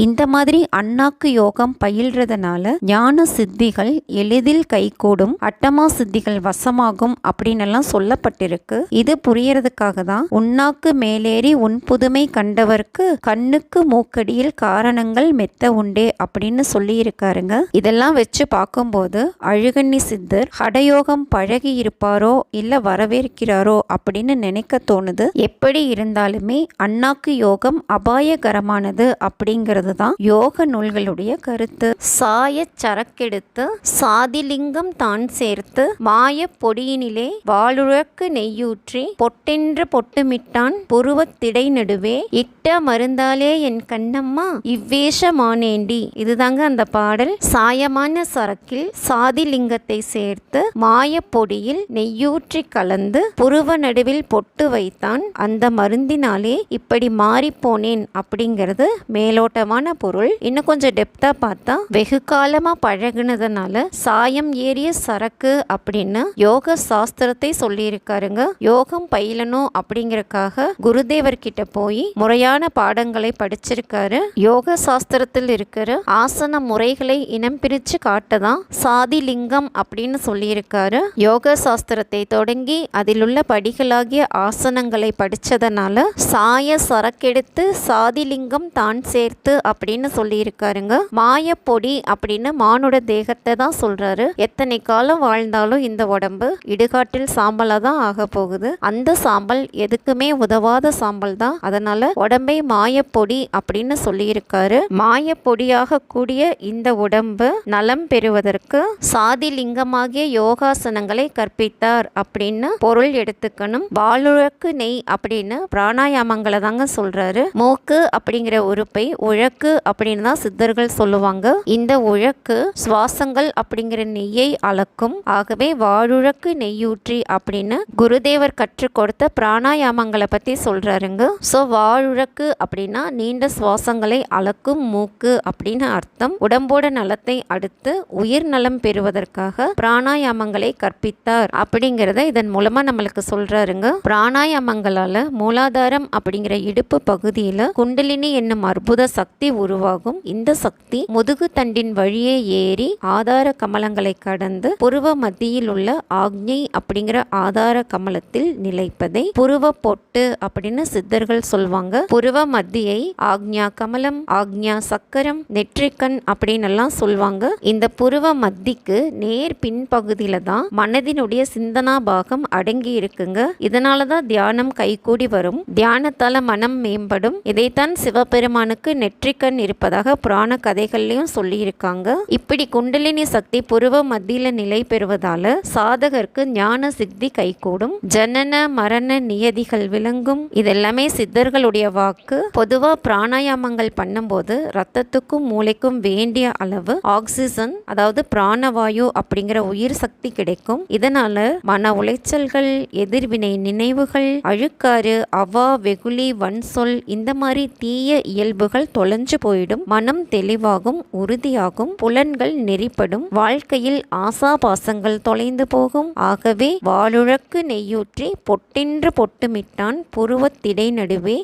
Speaker 1: இந்த மாதிரி அண்ணாக்கு யோகம் பயில்றதுனால ஞான சித்திகள் எளிதில் கைகூடும், அட்டமா சித்திகள் வசமாகும் அப்படின்னு எல்லாம் சொல்லப்பட்டிருக்கு. இது புரியறதுக்காக தான் உண்ணாக்கு மேலேறி உன் புதுமை கண்டவர்க்கு கண்ணுக்கு மூக்கடியில் காரணங்கள் மெத்த உண்டே அப்படின்னு சொல்லி இருக்காருங்க. இதெல்லாம் வச்சு பார்க்கும்போது அழுகண்ணி சித்தர் ஹடயோகம் பழகி இருப்பாரோ இல்ல வரவேற்கிறாரோ அப்படின்னு நினைக்க தோணுது. எப்படி இருந்தாலுமே அண்ணாக்கு யோகம் அபாயகரமானது அப்படிங்கிறது தான் யோக நூல்களுடைய கருத்து. சாய சரக்கெடுத்து சாதிலிங்கம் தான் சேர்த்து மாய பொடியினிலே வாளுழக்கு நெய்யூற்றி பொட்டென்று பொட்டுமிட்டான் புருவத்திடை நடுவே இட்ட மருந்தாலே என் கண்ணம்மா இவ்வேஷமானேண்டி. இதுதாங்க அந்த பாடல். சாயமான சரக்கில் சாதிலிங்கத்தை சேர்த்து மாய பொடியில் நெய்யூற்றி கலந்து புருவ நடுவில் பொட்டு வைத்தான், அந்த மருந்தினாலே இப்படி மாறிப்போனேன் அப்படிங்கிறது மேலோட்டமான பொருள். இன்னும் கொஞ்சம் டெப்தா பார்த்தா வெகு காலமா பழகுனதுனால சாயம் ஏறிய சரக்கு அப்படின்னு யோக சாஸ்திரத்தை சொல்லி இருக்காருங்க. யோகம் பயிலணும் அப்படிங்கறக்காக குருதேவர் கிட்ட போய் முறையான பாடங்களை படிச்சிருக்காரு. யோக சாஸ்திரத்தில் இருக்கிற ஆசன முறைகளை இனம் பிரிச்சு காட்டதான் சாதிலிங்கம் அப்படின்னு சொல்லி இருக்காரு. யோக சாஸ்திரத்தை தொடங்கி அதில் உள்ள படிகளாகிய ஆசனங்களை படிச்சதனால சாய சரக்கெடுத்து சாதிலிங்கம் தான் சேர்த்து அப்படின்னு சொல்லி இருக்காருங்க. மாயப்பொடி அப்படின்னு மானுட தேகத்தை தான் சொல்றாரு. எத்தனை காலம் வாழ்ந்தாலும் இந்த உடம்பு இடுகாட்டில் சாம்பலா தான் ஆக போகுது. அந்த சாம்பல் எதுக்குமே உதவாத சாம்பல் தான். அதனால உடம்பை மாயப்பொடி அப்படின்னு சொல்லி இருக்காரு. மாயப்பொடியாக கூடிய இந்த உடம்பு நலம் பெறுவதற்கு சாதிலிங்கமாகிய யோகாசனங்களை கற்பித்தார் அப்படின்னு பொருள் எடுத்துக்கணும். வாளுழக்கு நெய் அப்படின்னு பிராணாயாமங்களை தாங்க சொல்றாரு. மூக்கு அப்படிங்கிற உறுப்பை உழக்கு அப்படின்னு தான் சித்தர்கள் சொல்லுவாங்க. இந்த உழக்கு சுவாசங்கள் அப்படிங்கிற நெய்யை அளக்கும். ஆகவே வாழுழக்கு நெய்யூற்றி அப்படின்னு குருதேவர் கற்றுக் கொடுத்த பிராணாயாமங்களை பத்தி சொல்றாருங்க. சோ வாழுழக்கு அப்படின்னா நீண்ட சுவாசங்களை அளக்கும் மூக்கு அப்படின்னு அர்த்தம். உடம்போட நலத்தை அடுத்து உயிர் நலம் பெறுவதற்காக பிராணாயாமங்களை கற்பித்தார் அப்படிங்கறத இதன் மூலமா நம்மளுக்கு சொல்றாருங்க. பிராணாயாமங்களால மூலாதாரம் அப்படிங்கிற இடுப்பு பகுதியில குண்டலினி என்னும் அற்புத சக்தி உருவாகும். இந்த சக்தி முதுகு தண்டின் வழியே ஏறி ஆதார கமலங்களை கடந்து புருவ மத்தியில் உள்ள ஆக்ஞை அப்படிங்கிற ஆதார கமலத்தில் நிலைப்பதை புருவ பொட்டு அப்படின்னு சித்தர்கள் சொல்வாங்க. புருவ மத்தியை ஆக்ஞா கமலம், ஆக்ஞா சக்கரம், நெற்றிக்கண் அப்படின்னு எல்லாம் சொல்வாங்க. இந்த புருவ மத்திக்கு நேர் பின்பகுதியில தான் மனதினுடைய சிந்தனா பாகம் அடங்கி இருக்குங்க. இதனாலதான் தியானம் கைகூடி வரும். தியானத்தால மனம் மேம்படும். இதைத்தான் சிவபெருமானுக்கு நெற்றிக்கண் இருப்பதாக புராண கதைகள்லயும் சொல்லி இருக்காங்க. இப்படி குண்டலினி சக்தி புருவ மத்தியில நிலை பெறுவதால சாதகருக்கு ஞான சித்தி கைகூடும். ஜனன மரண நியதிகள் விளங்கும். இதெல்லாமே சித்தர்களுடைய வாக்கு. பொதுவா பிராணாயாமங்கள் பண்ணும்போது ரத்தத்துக்கும் மூளைக்கும் வேண்டிய அளவு ஆக்சிஜன், அதாவது பிராணவாயு அப்படிங்கிற உயிர் சக்தி கிடைக்கும். இதனால மன உளைச்சல்கள், எதிர்வினை நினைவுகள், அழுக்காறு, அவா, வெகுளி, வன்சொல் இந்த மாதிரி தீய இயல்புகள் தொலைஞ்சு போயிடும். மனம் தெளிவாகும், உறுதியாகும், புலன்கள் நெறிப்படும், வாழ்க்கையில் ஆசாபாசங்கள் தொலைந்து போகும். ஆகவே வாளுழக்கு நெய்யூற்றி பொட்டென்று பொட்டுமிட்டான் புருவத்திடை நடுவே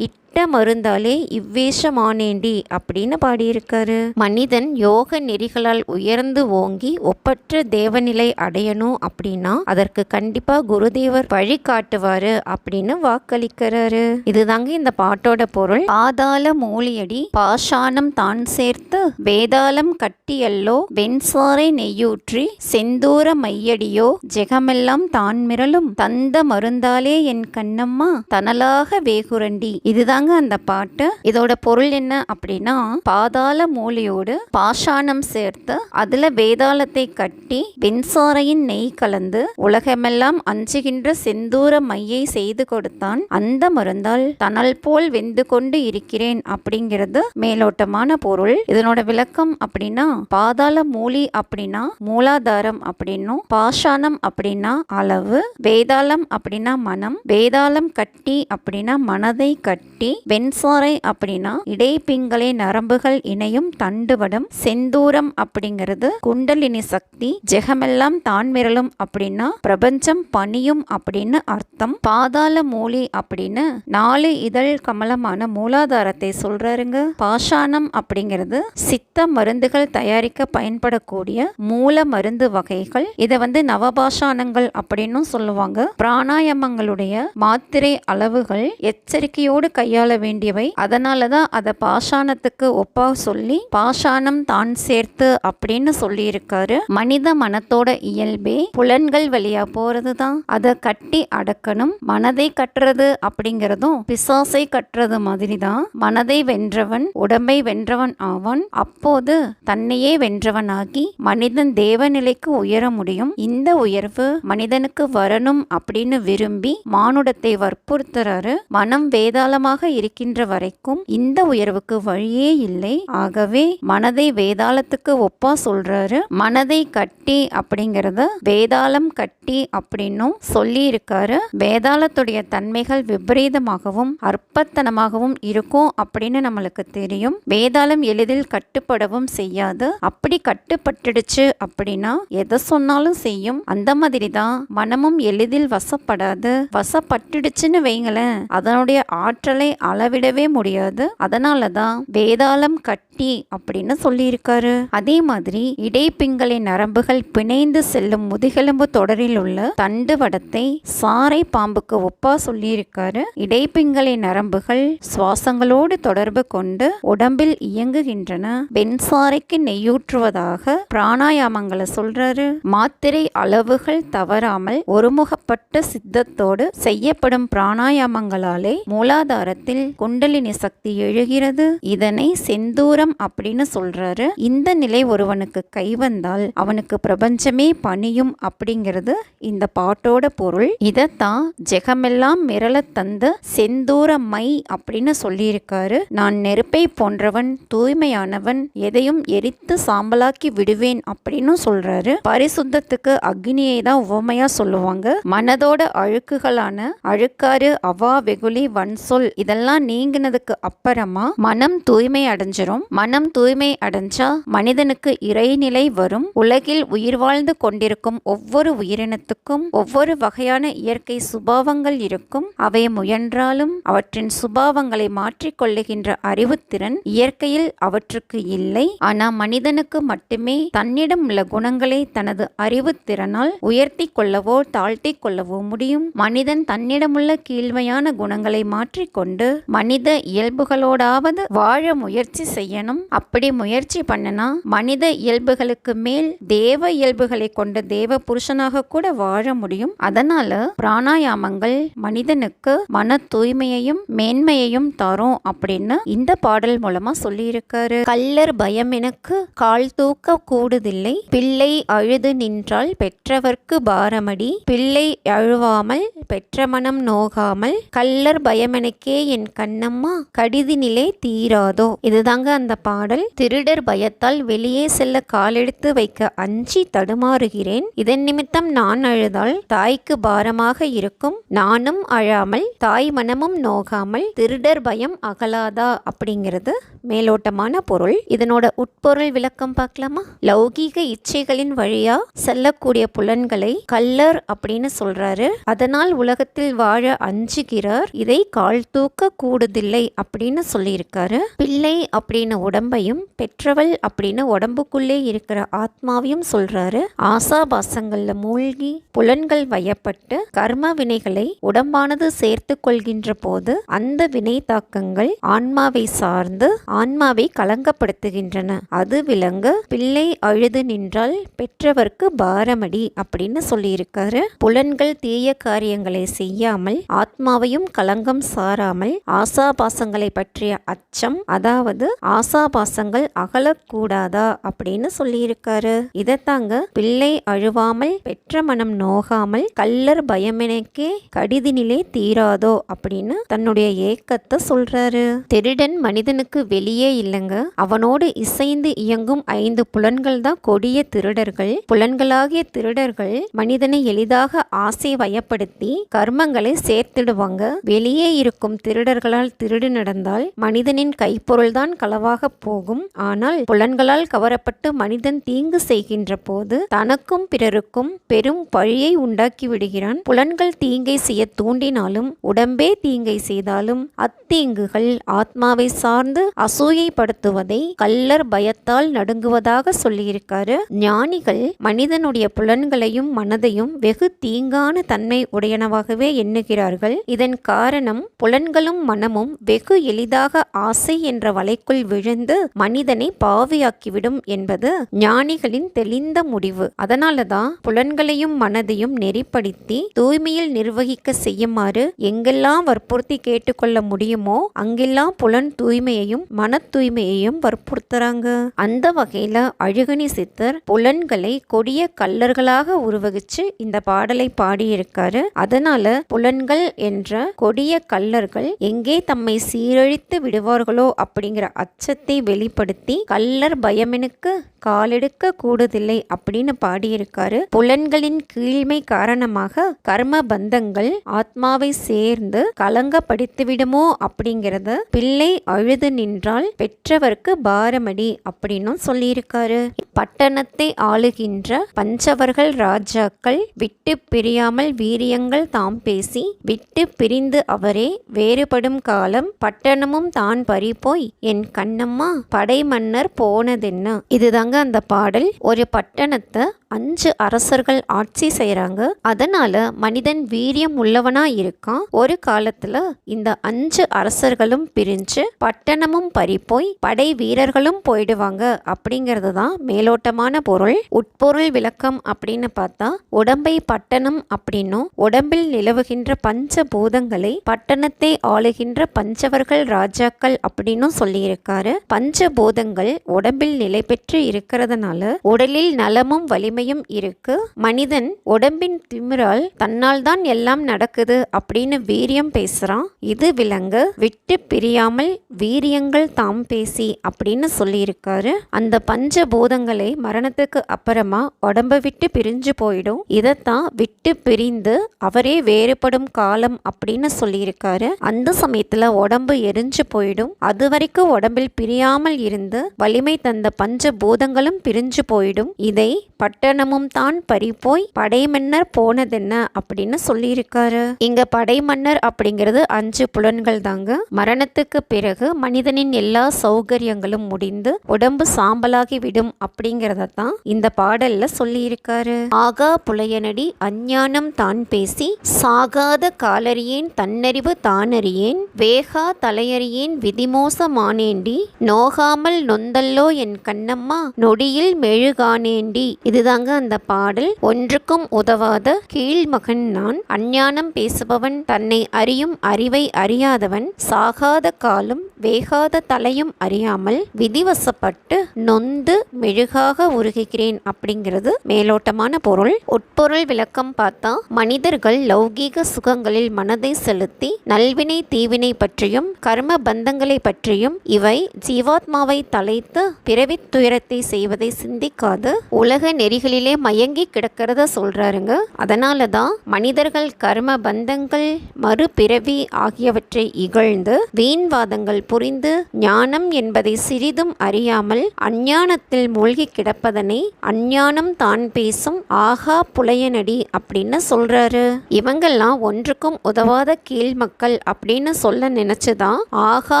Speaker 1: மருந்தாலே இவ்வேஷமானேண்டி அப்படின்னு பாடியிருக்காரு. மனிதன் யோக நெறிகளால் உயர்ந்து ஓங்கி ஒப்பற்ற தேவநிலை அடையணும் அப்படின்னா அதற்கு கண்டிப்பா குருதேவர் வழி காட்டுவாரு அப்படின்னு வாக்களிக்கிறாரு. இதுதாங்க இந்த பாட்டோட பொருள். பாதாள மூலியடி பாஷாணம் தான் சேர்த்து வேதாளம் கட்டியல்லோ வெண்சாரை நெய்யூற்றி செந்தூர மையடியோ ஜெகமெல்லாம் தான் மிரளும் தந்த மருந்தாலே என் கண்ணம்மா தனலாக வேகுரண்டி. இதுதாங்க இதுதாங்க அந்த பாட்டு. இதோட பொருள் என்ன அப்படின்னா, பாதாள மூலியோடு பாஷாணம் சேர்த்து அதுல வேதாளத்தை கட்டி வெண்சாரையின் நெய் கலந்து உலகமெல்லாம் அஞ்சுகின்ற செந்தூர மையை செய்து கொடுத்தான். அந்த மருந்தால் தணல் போல் வெந்து கொண்டு இருக்கிறேன் அப்படிங்கிறது மேலோட்டமான பொருள். இதனோட விளக்கம் அப்படின்னா, பாதாள மூலி அப்படின்னா மூலாதாரம் அப்படின்னும், பாஷாணம் அப்படின்னா அளவு, வேதாளம் அப்படின்னா மனம், வேதாளம் கட்டி அப்படின்னா மனதை கட்டி, வெண்சாரை அப்படின்னா இடைப்பிங்களை நரம்புகள் இணையும் தண்டுவடம், செந்தூரம் அப்படிங்கிறது குண்டலினி சக்தி, ஜெகமெல்லாம் தான் மிரளும் அப்படின்னா பிரபஞ்சம் பணியும் அப்படின்னு அர்த்தம். பாதாள மூலி அப்படின்னு 4 இதழ் கமலமான மூலாதாரத்தை சொல்றாருங்க. பாஷாணம் அப்படிங்கிறது சித்த மருந்துகள் தயாரிக்க பயன்படக்கூடிய மூல மருந்து வகைகள். இதை நவபாஷாணங்கள் அப்படின்னு சொல்லுவாங்க. பிராணாயாமங்களுடைய மாத்திரை அளவுகள் எச்சரிக்கையோடு கையாள வேண்டியவை. அதனாலதான் அதை பாஷாணத்துக்கு ஒப்பா சொல்லி பாஷாணம் தான் சேர்த்து அப்படின்னு சொல்லி இருக்காரு. மனித மனத்தோட இயல்பே புலன்கள் வழியா போறதுதான். அதை கட்டி அடக்கணும். மனதை கட்டுறது அப்படிங்கிறதும் பிசாசை கட்டுறது மாதிரி தான். மனதை வென்றவன் உடம்பை வென்றவன் ஆவான். அப்போது தன்னையே வென்றவனாகி மனிதன் தேவநிலைக்கு உயர முடியும். இந்த உயர்வு மனிதனுக்கு வரணும் அப்படின்னு விரும்பி மானுடத்தை வற்புறுத்துறாரு. மனம் வேதாளமாக இருக்கின்ற வரைக்கும் இந்த உயர்வுக்கு வழியே இல்லை. ஆகவே மனதை வேதாளத்துக்கு ஒப்பா சொல்றாரு. மனதை கட்டி அப்படிங்கறத வேதாளம் கட்டி அப்படின்னும் சொல்லி இருக்காரு. வேதாளத்துடைய தன்மைகள் விபரீதமாகவும் அற்பத்தனமாகவும் இருக்கும் அப்படின்னு நம்மளுக்கு தெரியும். வேதாளம் எளிதில் கட்டுப்படவும் செய்யாது. அப்படி கட்டுப்பட்டுடுச்சு அப்படின்னா எதை சொன்னாலும் செய்யும். அந்த மாதிரி தான் மனமும் எளிதில் வசப்படாது. வசப்பட்டுடுச்சுன்னு வைங்களேன், அதனுடைய ஆற்றலை அளவிடவே முடியாது. அதனாலதான் வேதாளம் கட்டி அப்படின்னு சொல்லி இருக்காரு. அதே மாதிரி இடைப்பிங்களை நரம்புகள் பிணைந்து செல்லும் முதுகெலும்பு தொடரில் உள்ள தண்டுவடத்தை சாரை பாம்புக்கு ஒப்பா சொல்லி இருக்காரு. இடைப்பிங்களை நரம்புகள் சுவாசங்களோடு தொடர்பு கொண்டு உடம்பில் இயங்குகின்றன. வெண்சாரைக்கு நெய்யூற்றுவதாக பிராணாயாமங்களை சொல்றாரு. மாத்திரை அளவுகள் தவறாமல் ஒருமுகப்பட்ட சித்தத்தோடு செய்யப்படும் பிராணாயாமங்களாலே மூலாதாரத்தில் குண்டலினி சக்தி எழுகிறது. இதனை செந்தூரம் அப்படின்னு சொல்றாரு. இந்த நிலை ஒருவனுக்கு கைவந்தால் அவனுக்கு பிரபஞ்சமே பணியும் அப்படிங்கிறது இந்த பாட்டோட பொருள். இதத்தான் ஜெகமெல்லாம் மிரள தந்த செந்தூர மை அப்படின்னு சொல்லியிருக்காரு. நான் நெருப்பை போன்றவன், தூய்மையானவன், எதையும் எரித்து சாம்பலாக்கி விடுவேன் அப்படின்னு சொல்றாரு. பரிசுத்தத்துக்கு அக்னியை தான் உவமையா சொல்லுவாங்க. மனதோட அழுக்குகளான அழுக்காறு, அவா, வெகுளி, வன்சொல் இதெல்லாம் நீங்கினதுக்கு அப்புறமா மனம் தூய்மை அடைஞ்சிரும். மனம் தூய்மை அடைஞ்சா மனிதனுக்கு இறைநிலை வரும். உலகில் உயிர் வாழ்ந்து கொண்டிருக்கும் ஒவ்வொரு உயிரினத்துக்கும் ஒவ்வொரு வகையான இயற்கை சுபாவங்கள் இருக்கும். அவை முயன்றாலும் அவற்றின் சுபாவங்களை மாற்றிக்கொள்ளுகின்ற அறிவுத்திறன் இயற்கையில் அவற்றுக்கு இல்லை. ஆனா மனிதனுக்கு மட்டுமே தன்னிடம் உள்ள குணங்களை தனது அறிவுத்திறனால் உயர்த்தி கொள்ளவோ தாழ்த்தி கொள்ளவோ முடியும். மனிதன் தன்னிடமுள்ள கீழ்மையான குணங்களை மாற்றிக்கொண்டு மனித இயல்புகளோடாவது வாழ முயற்சி செய்யணும். அப்படி முயற்சி பண்ணனா மனித இயல்புகளுக்கு மேல் தேவ இயல்புகளை கொண்ட தேவ புருஷனாக கூட வாழ முடியும். அதனால பிராணாயாமங்கள் மனிதனுக்கு மன தூய்மையையும் மேன்மையையும் தரும் அப்படின்னு இந்த பாடல் மூலமா சொல்லி இருக்காரு. கள்ளர் பயம் எனக்கு கால் தூக்க கூடுதில்லை, பிள்ளை அழுது நின்றால் பெற்றவர்க்கு பாரமடி, பிள்ளை அழுவாமல் பெற்ற மனம் நோகாமல், கள்ளர் பயமெனக்கே என் கண்ணம்மா கடிதினிலே தீராதோ. இதுதாங்க அந்த பாடல். திருடர் பயத்தால் வெளியே செல்ல காலெடுத்து வைக்க அஞ்சி தடுமாறுகிறேன். இதன் நிமித்தம் நான் அழுதால் தாய்க்கு பாரமாக இருக்கும். நானும் அழாமல் தாய் மனமும் நோகாமல் திருடர் பயம் அகலாதா அப்படிங்கிறது மேலோட்டமான பொருள். இதனோட உட்பொருள் விளக்கம் பார்க்கலாமா? லௌகீக இச்சைகளின் வழியா செல்லக்கூடிய புலன்களை கள்ளர் அப்படின்னு சொல்றாரு. அதனால் உலகத்தில் வாழ அஞ்சுகிறார். இதை கால் தூக்க கூடுதில்லை அப்படின்னு சொல்லியிருக்காரு. பிள்ளை அப்படின்னு உடம்பையும் பெற்றவள் அப்படின்னு உடம்புக்குள்ளே இருக்கிற ஆத்மாவையும் சொல்றாரு. ஆசாபாசங்கள்ல மூழ்கி புலன்கள் வயப்பட்டு கர்ம வினைகளை உடம்பானது சேர்த்து கொள்கின்ற போது அந்த வினை தாக்கங்கள் ஆன்மாவை சார்ந்து ஆன்மாவை கலங்கப்படுத்துகின்றன. அது விளங்க பிள்ளை அழுது நின்றால் பெற்றவர்க்கு பாரமடி அப்படின்னு சொல்லியிருக்காரு. புலன்கள் தீய காரியங்களை செய்யாமல் ஆத்மாவையும் களங்கம் சாராமல் ஆசாபாசங்களை பற்றிய அச்சம், அதாவது ஆசாபாசங்கள் அகலக்கூடாதா அப்படின்னு சொல்லியிருக்காரு. இதைத்தாங்க பிள்ளை அழுவாமல் பெற்ற மனம் நோகாமல் கள்ளர் பயமெனக்கே கடிதினிலே தீராதோ அப்படின்னு தன்னுடைய ஏக்கத்தை சொல்றாரு. திருடன் மனிதனுக்கு வெளியே இல்லைங்க, அவனோடு இசைந்து இயங்கும் 5 புலன்கள் தான் கொடிய திருடர்கள். புலன்களாகிய திருடர்கள் மனிதனை எளிதாக ஆசை வயப்படுத்தி கர்மங்களை சேர்த்திடுவாங்க. வெளியே இருக்கும் திருடர்களால் திருடு நடந்தால் மனிதனின் கைப்பொருள் தான் களவாக போகும். ஆனால் புலன்களால் கவரப்பட்டு மனிதன் தீங்கு செய்கின்ற போது தனக்கும் பிறருக்கும் பெரும் பழியை உண்டாக்கி விடுகிறான். புலன்கள் தீங்கை செய்ய தூண்டினாலும் உடம்பே தீங்கை செய்தாலும் அத்தீங்குகள் ஆத்மாவை சார்ந்து அசூயைப்படுத்துவதை கள்ளர் பயத்தால் நடுங்குவதாக சொல்லியிருக்காரு. ஞானிகள் மனிதனுடைய புலன்களையும் மனதையும் வெகு தீங்கான தன்மை உடையனவாகவே எண்ணுகிறார்கள். இதன் காரணம் புலன்களும் மனமும் வெகு எளிதாக ஆசை என்ற வலைக்குள் விழுந்து மனிதனை பாவியாக்கிவிடும் என்பது ஞானிகளின் தெளிந்த முடிவு. அதனாலதான் புலன்களையும் மனதையும் நெறிப்படுத்தி தூய்மையில் நிர்வகிக்க செய்யுமாறு எங்கெல்லாம் வற்புறுத்தி கேட்டுக்கொள்ள முடியுமோ அங்கெல்லாம் புலன் தூய்மையையும் மன தூய்மையையும் வற்புறுத்துறாங்க. அந்த வகையில அழுகணி சித்தர் புலன்களை கொடிய கள்ளர்களாக உருவகிச்சு இந்த பாடலை பாடியிருக்காரு. அதனால புலன்கள் என்ற கொடிய கள்ளர்கள் எங்கே தம்மை சீரழித்து விடுவார்களோ அப்படிங்கிற அச்சத்தை வெளிப்படுத்தி கள்ளர் பயமெனுக்கு காலெடுக்க கூடுதில்லை அப்படின்னு பாடியிருக்காரு. புலன்களின் கீழ்மை காரணமாக கர்ம பந்தங்கள் ஆத்மாவை சேர்ந்து கலங்கப்படுத்திவிடுமோ அப்படிங்கறத பிள்ளை அழுது நின்றால் பெற்றவர்க்கு பாரமடி அப்படின்னும் சொல்லியிருக்காரு. பட்டணத்தை ஆளுகின்ற பஞ்சவர்கள் ராஜாக்கள் விட்டு பிரியாமல் வீரியங்கள் தாம் பேசி விட்டு பிரிந்து அவரே வேறுபடும் காலம் பட்டணமும் தான் பறிபோய் என் கண்ணம்மா படை மன்னர் போனதென்ன. இதுதாங்க அந்த பாடல். ஒரு பட்டணத்தை 5 அரசர்கள் ஆட்சி செய்யறாங்க. அதனால மனிதன் வீரியம் உள்ளவனா இருக்கான். ஒரு காலத்துல இந்த 5 அரசர்களும் பிரிஞ்சு பட்டணமும் பறிபோய் படை வீரர்களும் போயிடுவாங்க அப்படிங்கிறது தான் மேலோட்டமான பொருள். உட்பொருள் விளக்கம் அப்படின்னு பார்த்தா உடம்பை பட்டணம் அப்படின்னும் உடம்பில் நிலவுகின்ற பஞ்ச பூதங்களை பட்டணத்தை ஆளுகின்ற பஞ்சவர்கள் ராஜாக்கள் அப்படின்னும் சொல்லியிருக்காரு. பஞ்ச பூதங்கள் உடம்பில் நிலை பெற்று இருக்கிறதுனால உடலில் நலமும் வலிமையும் இருக்கு. மனிதன் உடம்பின் திமிரால் தன்னால் தான் எல்லாம் நடக்குது அப்படின்னு வீரியம் பேசுறான். இது விலங்கு விட்டு பிரியாமல் வீரியங்கள் தாம் பேசி அப்படின்னு சொல்லியிருக்காரு. அந்த பஞ்ச பூதங்களை மரணத்துக்கு அப்புறமா உடம்ப விட்டு பிரிஞ்சு போயிடும். இதைத்தான் விட்டு பிரிந்து அவரே வேறுபடும் காலம் அப்படின்னு சொல்லியிருக்காரு. அந்த சமயத்துல உடம்பு எரிஞ்சு போயிடும். அது வரைக்கும் உடம்பில் பிரியாமல் இருந்து வலிமை தந்த பஞ்ச பூதங்களும் பிரிஞ்சு போயிடும். இதை பட்டணமும் தான் பறிபோய் படைமன்னர் போனதென்ன அப்படின்னு சொல்லியிருக்காரு. இங்க படைமன்னர் அப்படிங்கிறது 5 புலன்கள் தாங்க. மரணத்துக்கு பிறகு மனிதனின் எல்லா சௌகரியங்களும் முடிந்து உடம்பு சாம்பலாகி விடும் அப்படிங்கறத தான் இந்த பாடல்ல சொல்லியிருக்காரு. ஆகா புலையனடி அஞ்ஞானம் தான் பேசி சாகாத காலறியேன் தன்னறிவு தானறியேன் வேகா தலையறியேன் விதிமோசமானேண்டி நோகாமல் நொந்தல்லோ என் கண்ணம்மா நொடியில் மெழுகானேண்டி. இதுதாங்க அந்த பாடல். ஒன்றுக்கும் உதவாத கீழ்மகன் நான், அஞ்ஞானம் பேசுபவன், தன்னை அறியும் அறிவை அறியாதவன், சாகாத காலும் வேகாத தலையும் அறியாமல் விதிவசப்பட்டு நொந்து மெழுகாக உருகுகிறேன் அப்படிங்கிறது மேலோட்டமான பொருள். உட்பொருள் விளக்கம் பார்த்தா மனிதர்கள் லௌகீக சுகங்களில் மனதை செலுத்தி நல்வினை தீவினை பற்றியும் கர்ம பந்தங்களை பற்றியும் இவை ஜீவாத்மாவை தலைத்து பிறவித் துயரத்தை செய்வதை சிந்திக்காது உலக நெறிகளிலே மயங்கி கிடக்கிறத சொல்றாருங்க. அதனாலதான் மனிதர்கள் கர்ம பந்தங்கள் மறுபிறவி ஆகியவற்றை இகழ்ந்து வீண்வாதங்கள் புரிந்து ஞானம் என்பதை சிறிதும் அறியாமல் அஞ்ஞானத்தில் மூழ்கி கிடப்பதனை அஞ்ஞானம் தான் பேசும் ஆகா புலையனடி அப்படின்னு சொல்றாரு. இவங்கெல்லாம் ஒன்றுக்கும் உதவாத கீழ் மக்கள் அப்படின்னு சொல்ல நினைச்சுதான் ஆகா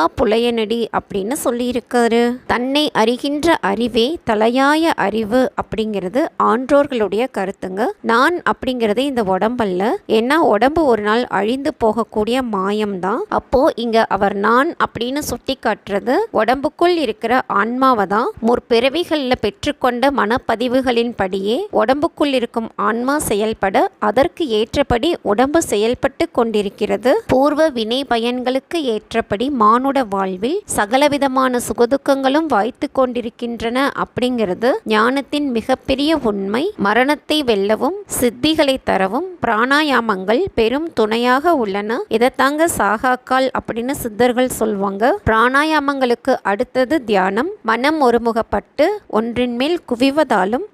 Speaker 1: புலையனடி அப்படின்னு சொல்லியிருக்காரு. தன்னை அறிகின்ற அறிவே தலையாய அறிவு அப்படிங்கிறது ஆன்றோர்களுடைய கருத்துங்க. நான் அப்படிங்கிறது இந்த உடம்பல்ல, ஏன்னா உடம்பு ஒரு நாள் அழிந்து போகக்கூடிய மாயம்தான். அப்போ இங்க அவர் நான் அப்படின்னு சுட்டி காட்டுறது உடம்புக்குள் இருக்கிற ஆன்மாவை தான். முற்பிறவிகளில் பெற்றுக்கொண்ட மனப்பதிவுகளின் படியே உடம்புக்குள் இருக்கும் ஆன்மா செயல்பட அதற்கு ஏற்றபடி உடம்பு செயல்பட்டு கொண்டிருக்கிறது. பூர்வ வினை பயன்களுக்கு ஏற்றபடி மானுட வாழ்வில் சகலவிதமான சுகதுக்கங்களும் வாய்த்து கொண்டிருக்கின்றன அப்படிங்கிறது ஞானத்தின் மிகப்பெரிய உண்மை. மரணத்தை வெல்லவும் சித்திகளை தரவும் பிராணாயாமங்கள் பெரும் துணையாக உள்ளன. இதைத்தாங்க சாகாக்கால் அப்படின்னு சித்தர்கள் சொல்வாங்க. பிராணாயாமங்களுக்கு அடுத்தது தியானம். மனம் ஒருமுகப்பட்டு ஒன்றின் மேல் குவிவதாலும்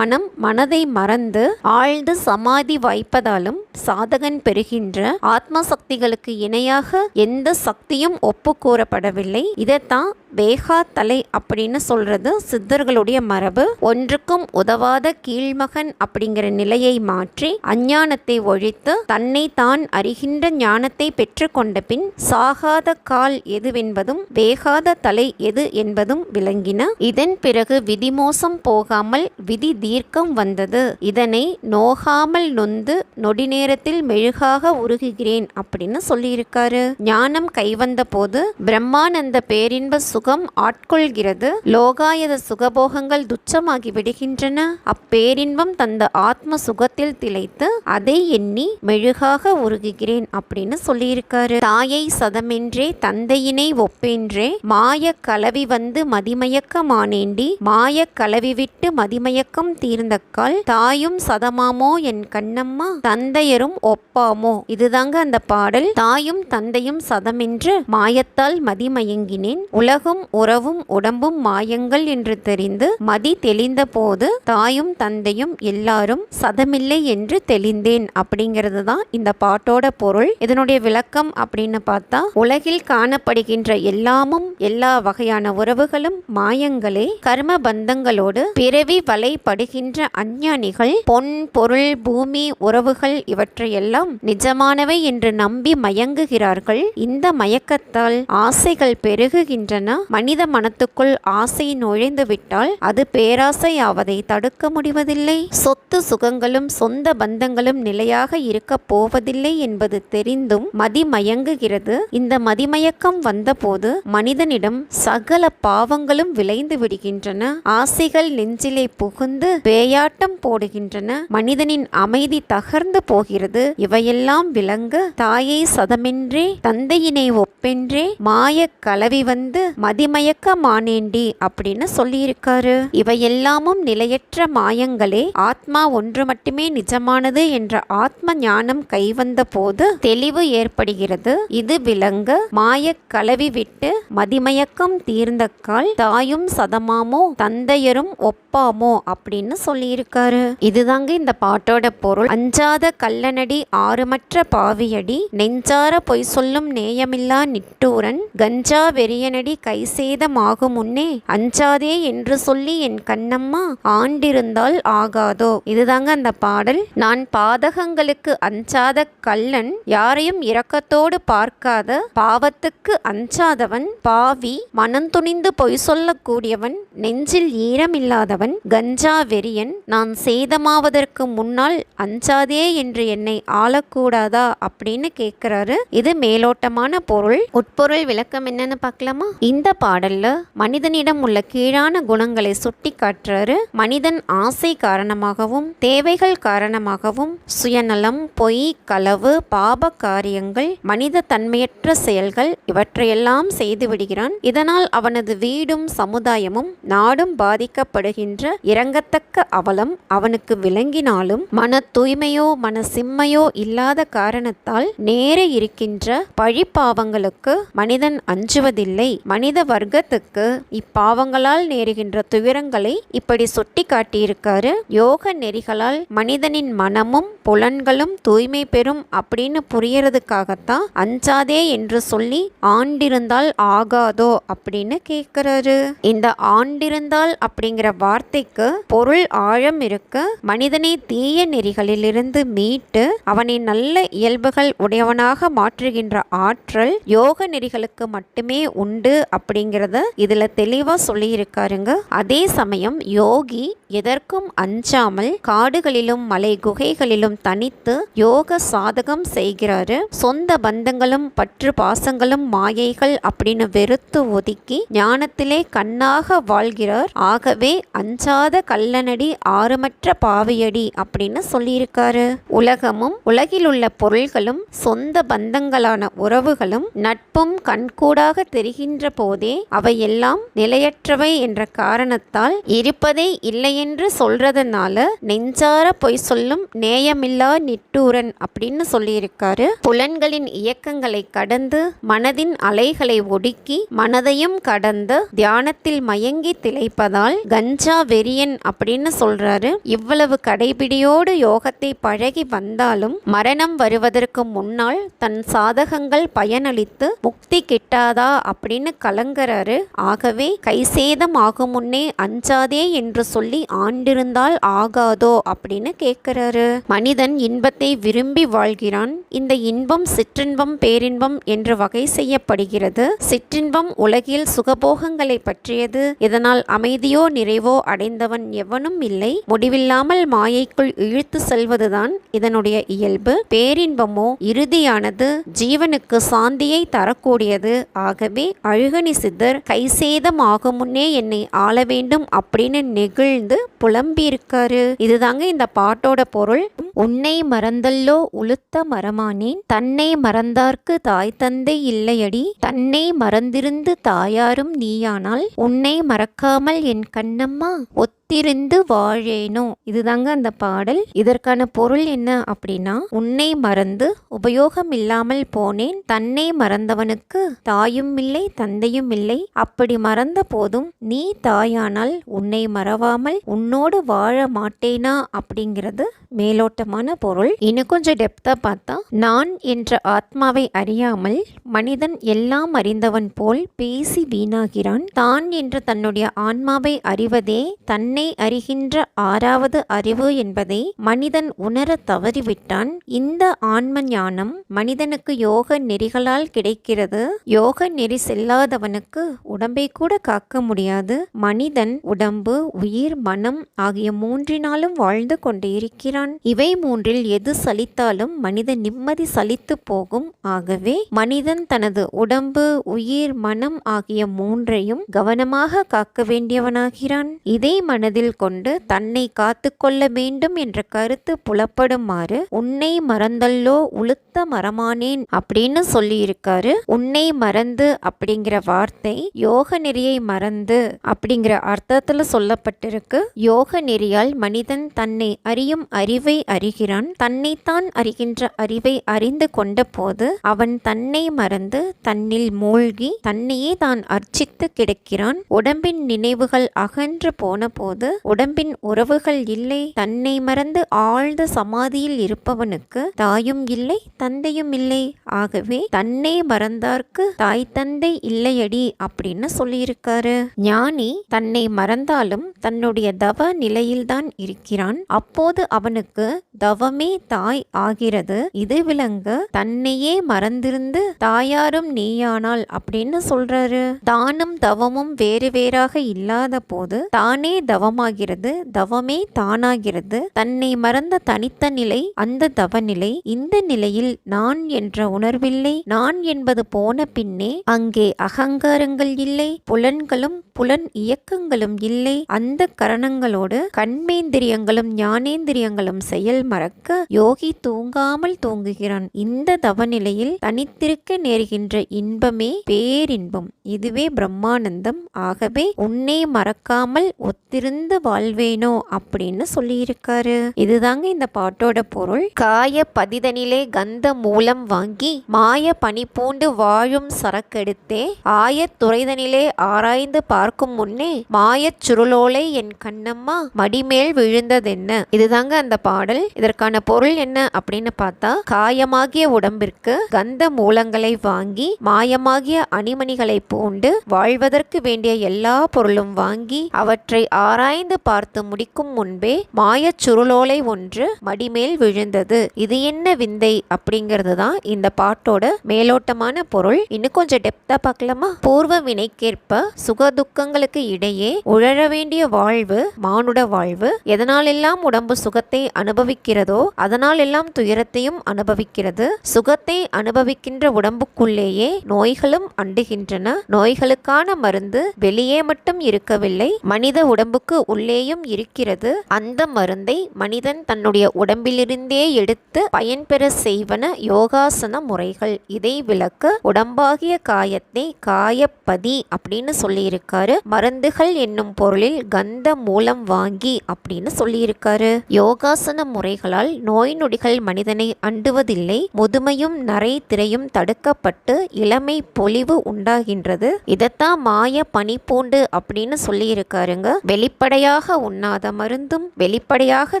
Speaker 1: மனதை மறந்து ஆழ்ந்து சமாதி வாய்ப்பதாலும் சாதகன் பெறுகின்ற ஆத்ம சக்திகளுக்கு இணையாக எந்த சக்தியும் ஒப்பு கூறப்படவில்லை. இதைத்தான் வேகா தலை அப்படின்னு சொல்றது சித்தர்களுடைய மரபு. ஒன்றுக்கும் உதவாத கீழ்மகன் அப்படிங்கிற நிலையை மாற்றி அஞ்ஞானத்தை ஒழித்து தன்னை தான் அறிகின்ற ஞானத்தை பெற்று கொண்ட பின் சாகாத கால் எதுவென்பதும் வேகாத தலை எது என்பதும் விளங்கின. இதன் பிறகு விதிமோசம் போகாமல் விதி தீர்க்கம் வந்தது. இதனை நோகாமல் நொந்து நொடி நேரத்தில் மெழுகாக உருகுகிறேன் அப்படின்னு சொல்லியிருக்காரு. ஞானம் கைவந்த போது பிரம்மானந்த பேரின்ப சுகம் ஆட்கொள்கிறது. லோகாயத சுகபோகங்கள் துச்சமாகி விடுகின்றன. அப்பேரின்பம் தந்த ஆத்ம சுகத்தில் திளைத்து அதை எண்ணி மெழுகாக உருகுகிறேன் அப்படின்னு சொல்லியிருக்காரு. தாயை சதமென்றே தந்தையினை ஒப்பென்றே மாய கலவி வந்து மதிமயக்கமானேண்டி மாய கலவி விட்டு மதிமயக்கம் தீர்ந்தக்கால் தாயும் சதமாமோ என் கண்ணம்மா தந்தையரும் ஒப்பாமோ. இதுதாங்க அந்த பாடல். தாயும் தந்தையும் சதமென்று மாயத்தால் மதிமயங்கினேன். உலகும் உறவும் உடம்பும் மாயங்கள் என்று தெரிந்து மதி தெளிந்த போது தாயும் தந்தையும் எல்லாரும் சதமில்லை என்று தெளிந்தேன் அப்படிங்கிறது தான் இந்த பாட்டோட பொருள். இதனுடைய விளக்கம் அப்படின்னு பார்த்தா, உலகில் காணப்படுகின்ற எல்லாமும் எல்லா வகையான உறவுகளும் மாயங்களே. கர்ம பந்தங்களோடு பிறவி வலைப்படுகின்ற அஞ்ஞானிகள் பொன் பொருள் பூமி உறவுகள் இவற்றையெல்லாம் நிஜமானவை என்று நம்பி மயங்குகிறார்கள். இந்த மயக்கத்தால் ஆசைகள் பெருகுகின்றன. மனித மனத்துக்குள் ஆசை நுழைந்து விட்டால் அது பேராசை ஆவதை தடுக்க முடிவதில்லை. சொத்து சுகங்களும் சொந்த பந்தங்களும் நிலையாக இருக்க போவதில்லை என்பது தெரிந்தும் மதிமயங்குகிறது. இந்த மதிமயக்கம் வந்தபோது மனிதனிடம் சகல பாவங்களும் விளைந்து விடுகின்றன. ஆசைகள் நெஞ்சிலே புகுந்து பேயாட்டம் போடுகின்றன. மனிதனின் அமைதி தகர்ந்து போகிறது. இவையெல்லாம் விளங்க தாயை சதமென்றே தந்தையினை ஒப்பென்றே மாய கலவி வந்து மதிமயக்கமானேண்டி அப்படின்னு சொல்லியிருக்காரு. இவையெல்லாமும் நிலையற்ற மாயங்களே. ஆத்மா ஒன்று மட்டுமே நிஜமானது என்ற ஆத்ம ஞானம் கைவந்த போது தெளிவு ஏற்படுகிறது. இது விளங்க மாய கலவி விட்டு மதிமயக்கம் தீர்ந்த கால் தாயும் சதமாமோ தந்தையரும் ஒப்பாமோ அப்படின்னு சொல்லியிருக்காரு. இதுதாங்க இந்த பாட்டோட பொருள். அஞ்சாத கள்ளனடி ஆறுமற்ற பாவியடி நெஞ்சார பொய் சொல்லும் நேயமில்லா நிட்டூரன் கஞ்சா வெறியனடி கைசேதமாகும் முன்னே அஞ்சாதே என்று சொல்லி என் கண்ணம்மா ஆண்டிருந்தால் ஆகாதோ. இதுதாங்க அந்த பாடல். நான் பாதகங்களுக்கு அஞ்சாத கள்ளன், யாரையும் இரக்கத்தோடு பார்க்காத பாவத்துக்கு அஞ்சாதவன், பாவி, மனந்துணிந்து பொய் சொல்லக்கூடியவன், நெஞ்சில் ஈரமில்லாதவன், கஞ்சா வெறியன், நான் சேதமாவதற்கு முன்னால் அஞ்சாதே என்று என்னை ஆளக்கூடாதா அப்படின்னு கேட்கிறாரு. இது மேலோட்டமான பொருள். உட்பொருள் விளக்கம் என்னன்னு பார்க்கலாமா? இந்த பாடல்ல மனிதனிடம் உள்ள கீழான குணங்களை சுட்டி காட்டுறாரு. மனிதன் ஆசை காரணமாகவும் தேவைகள் காரணமாகவும் சுயநலம், பொய், களவு, பாப காரியங்கள், மனித தன்மையற்ற செயல்கள் இவற்றையெல்லாம் செய்து விடுகிறான். இதனால் அவனது வீடும் சமுதாயமும் நாடும் பாதிக்கப்படுகின்ற இரங்கத்தக்க அவலம் அவனுக்கு விளங்கினாலும் மன தூய்மையோ மன சிம்மையோ இல்லாத காரணத்தால் நேர இருக்கின்ற பழிப்பாவங்களுக்கு மனிதன் அஞ்சுவதில்லை. மனித வர்க்கத்துக்கு இப்பாவங்களால் நேருகின்ற துயரங்களை இப்படி சுட்டி காட்டியிருக்காரு. யோக நெறிகளால் மனிதனின் மனமும் புலன்களும் தூய்மை பெறும் அப்படின்னு புரியறதுக்காகத்தான் அஞ்சாதே என்று சொல்லி ஆண்டிருந்தால் ஆகாதோ அப்படின்னு கேட்கிறாரு. இந்த ஆண்டிருந்தால் அப்படிங்கிற வார்த்தைக்கு பொருள் ஆழம் இருக்க, மனிதனை தீய நெறிகளிலிருந்து மீட்டு அவனை நல்ல இயல்புகள் உடையவனாக மாற்றுகின்ற ஆற்றல் யோக நெறிகளுக்கு மட்டுமே உண்டு அப்படிங்கிறத இதுல தெளிவா சொல்லி இருக்காருங்க. அதே சமயம் யோகி எதற்கும் எதற்கும் அஞ்சாமல் காடுகளிலும் மலை குகைகளிலும் தனித்து யோக சாதகம் செய்கிறாரு. சொந்த பந்தங்களும் பற்று பாசங்களும் மாயைகள் அப்படின்னு வெறுத்து ஒதுக்கி ஞானத்திலே கண்ணாக வாழ்கிறார். ஆகவே அஞ்சாத கள்ளனடி ஆறுமற்ற பாவியடி அப்படின்னு சொல்லியிருக்காரு. உலகமும் உலகில் உள்ள பொருள்களும் சொந்த பந்தங்களான உறவுகளும் நட்பும் கண்கூடாக தெரிகின்ற போதே அவையெல்லாம் நிலையற்றவை என்ற காரணத்தால் இருப்பதே இல்லையென்று சொல்றதுனால நெஞ்சார பொய் சொல்லும் நேயமில்லா நிட்டூரன் அப்படின்னு சொல்லியிருக்காரு. புலன்களின் இயக்கங்களை கடந்து மனதின் அலைகளை ஒடுக்கி மனதையும் கடந்து தியானத்தில் மயங்கி திளைப்பதால் கஞ்சா வெறியன் அப்படின்னு சொல்றாரு. இவ்வளவு கடைபிடியோடு யோகத்தை பழகி வந்தாலும் மரணம் வருவதற்கு முன்னால் தன் சாதகங்கள் பயனளித்து முக்தி கிட்டாதா அப்படின்னு கலங்கறாரு. ஆகவே கைசேதம் ஆகும் முன்னே அஞ்சாதே என்று சொல்லி ஆண்டிருந்தால் ஆகாதோ அப்படின்னு கேட்கிறாரு. மனிதன் இன்பத்தை விரும்பி வாழ்கிறான். இந்த இன்பம் சிற்றின்பம் பேரின்பம் என்று வகை செய்யப்படுகிறது. சிற்றின்பம் உலகில் சுகபோகங்களை பற்றியது. இதனால் அமைதியோ நிறைவோ அடைந்தவன் எவனும் இல்லை. முடிவில்லாமல் மாயைக்குள் இழுத்து செல்வதுதான் இதனுடைய இயல்பு. பேரின்பமோ இறுதியானது, ஜீவனுக்கு சாந்தியை தரக்கூடியது. ஆகவே அழுகணி சித்தர் கைசேதம் ஆகும் முன்னே என்னை ஆள வேண்டும் அப்படின்னு நெகிழ்ந்து புலம்பியிருக்காரு. இதுதாங்க இந்த பாட்டோட பொருள். உன்னை மறந்தல்லோ உளுத்த மரமானேன், தன்னை மறந்தார்க்கு தாய் தந்தை இல்லையடி, தன்னை மறந்திருந்து தாயாரும் நீயானால், உன்னை மறக்காமல் என் கண்ணம்மா ஒத்திருந்து வாழேனோ. இதுதாங்க அந்த பாடல். இதற்கான பொருள் என்ன அப்படின்னா, உன்னை மறந்து உபயோகம் இல்லாமல் போனேன், தன்னை மறந்தவனுக்கு தாயும் இல்லை தந்தையும் இல்லை, அப்படி மறந்த போதும் நீ தாயானால் உன்னை மறவாமல் உன்னோடு வாழ மாட்டேனா அப்படிங்கிறது மேலோட்டமான பொருள். இன்னும் கொஞ்சம் டெப்தா பார்த்தா, நான் என்ற ஆத்மாவை அறியாமல் மனிதன் எல்லாம் அறிந்தவன் போல் பேசி வீணாகிறான். தான் என்று தன்னுடைய ஆன்மாவை அறிவதே தன்னை அறிகின்ற ஆறாவது அறிவு என்பதை மனிதன் உணர தவறிவிட்டான். இந்த ஆன்ம ஞானம் மனிதனுக்கு யோக நெறிகளால் கிடைக்கிறது. யோக நெறி செல்லாதவனுக்கு உடம்பை கூட காக்க முடியாது. மனிதன் உடம்பு, உயிர், மனம் ஆகிய மூன்றினாலும் வாழ்ந்து கொண்டு இருக்கிறான். இவை மூன்றில் எது சலித்தாலும் மனித நிம்மதி சலித்து போகும். ஆகவே மனிதன் தனது உடம்பு, உயிர், மனம் ஆகிய மூன்றையும் கவனமாக காக்க வேண்டியவனாகிறான். இதை மனதில் கொண்டு தன்னை காத்து கொள்ள வேண்டும் என்ற கருத்து புலப்படுமாறு உன்னை மறந்தல்லோ உளுத்த மரமானேன் அப்படின்னு சொல்லி இருக்காரு. உன்னை மறந்து அப்படிங்கிற வார்த்தை யோக நெறியை மறந்து அப்படிங்கிற அர்த்தத்துல சொல்லப்பட்டிருக்கு. யோக நெறியால் மனிதன் தன்னை அறியும் அறிவை அறிகிறான். தன்னைத்தான் அறிகின்ற அறிவை அறிந்து கொண்ட போது அவன் தன்னை மறந்து தன்னில் மூழ்கி தன்னையே தான் அர்ச்சித்து கிடக்கிறான். உடம்பின் நினைவுகள் அகன்று போன போது உடம்பின் உறவுகள் இல்லை. தன்னை மறந்து ஆழ்ந்த சமாதியில் இருப்பவனுக்கு தாயும் இல்லை தந்தையும் இல்லை. ஆகவே தன்னை மறந்தார்க்கு தாய் தந்தை இல்லையடி அப்படின்னு சொல்லியிருக்காரு. ஞானி தன்னை மறந்தாலும் தன்னுடைய தவ நிலையில்தான் இருக்கிறான். அப்போது அவனுக்கு தவமே தாய் ஆகிறது. இது விளங்க தன்னையே மறந்திருந்து தாயாரும் நீயானால் அப்படின்னு சொல்றாரு. தானும் தவமும் வேறு வேறாக இல்லாத போது தானே தவமாகிறது, தவமே தானாகிறது. தன்னை மறந்த தனித்த நிலை அந்த தவநிலை. இந்த நிலையில் நான் என்ற உணர்வில்லை. நான் என்பது போன பின்னே அங்கே அகங்காரங்கள் இல்லை, புலன்களும் புலன் இயக்கங்களும் இல்லை. அந்த கரணங்களோடு கண்மேந்திரியங்களும் ஞானேந்திரியங்களும் செயல் மறக்க யோகி தூங்காமல் தூங்குகிறான். இந்த தவநிலையில் தனித்திருக்க நேர்கின்ற இன்பமே பேரின்பம். இதுவே பிரம்மானந்தம். ஆகவே உன்னை மறக்காமல் ஒத்திருந்து வாழ்வேனோ அப்படின்னு சொல்லியிருக்காரு. இதுதாங்க இந்த பாட்டோட பொருள். காய பதிதனிலே கந்த மூலம் வாங்கி மாய பனி பூண்டு வாழும் சரக்கெடுத்தே ஆயத் துறைதனிலே ஆராய்ந்து பார்க்கும் முன்னே மாயச் சுருளோலை என் கண்ணம்மா மடிமேல் விழுந்ததென்ன. இதுதாங்க அந்த பாடல். இதற்கான பொருள் என்ன அப்படின்னு பார்த்தா, காயமாகிய உடம்பிற்கு கந்த மூலங்களை வாங்கி மாயமாகிய அணிமணிகளை பூண்டு வாழ்வதற்கு வேண்டிய எல்லா பொருளும் வாங்கி அவற்றை ஆராய்ந்து பார்த்து முடிக்கும் முன்பே மாயச் சுருளோலை ஒன்று மடிமேல் விழுந்தது. இது என்ன விந்தை அப்படிங்கிறது தான் இந்த பாட்டோட மேலோட்டமான பொருள். இன்னும் கொஞ்சம் டெப்தா பார்க்கலாமா? பூர்வ வினைக்கேற்ப சுகதுக்கங்களுக்கு இடையே உழற வேண்டிய வாழ்வு மானுட வாழ்வு. எதனாலெல்லாம் உடம்பு சுகத்தை அனுபவிக்கிறதோ அதனால் எல்லாம் துயரத்தையும் அனுபவிக்கிறது. சுகத்தை அனுபவிக்கின்ற உடம்புக்குள்ளேயே நோய்களும் அண்டுகின்றன. நோய்களுக்கான மருந்து வெளியே மட்டும் இருக்கவில்லை, மனித உடம்புக்கு உள்ளேயும் இருக்கிறது. அந்த மருந்தை மனிதன் தன்னுடைய உடம்பிலிருந்தே எடுத்து பயன்பெற செய்வன யோகாசன முறைகள். இதை விளக்க உடம்பாகிய காயத்தை காயப்பதி அப்படின்னு சொல்லியிருக்காரு. மருந்துகள் என்னும் பொருளில் கந்த மூலம் வாங்கி அப்படின்னு சொல்லியிருக்காரு. யோகாசன முறைகளால் நோய் நொடிகள் மனிதனை அண்டுவதில்லை. முதுமையும் நரை திரையும் தடுக்கப்பட்டு இளமை பொலிவு உண்டாகின்றது. இதத்தான் மாய பனி பூண்டு அப்படின்னு சொல்லியிருக்காருங்க. வெளிப்படையாக உண்ணாத மருந்தும் வெளிப்படையாக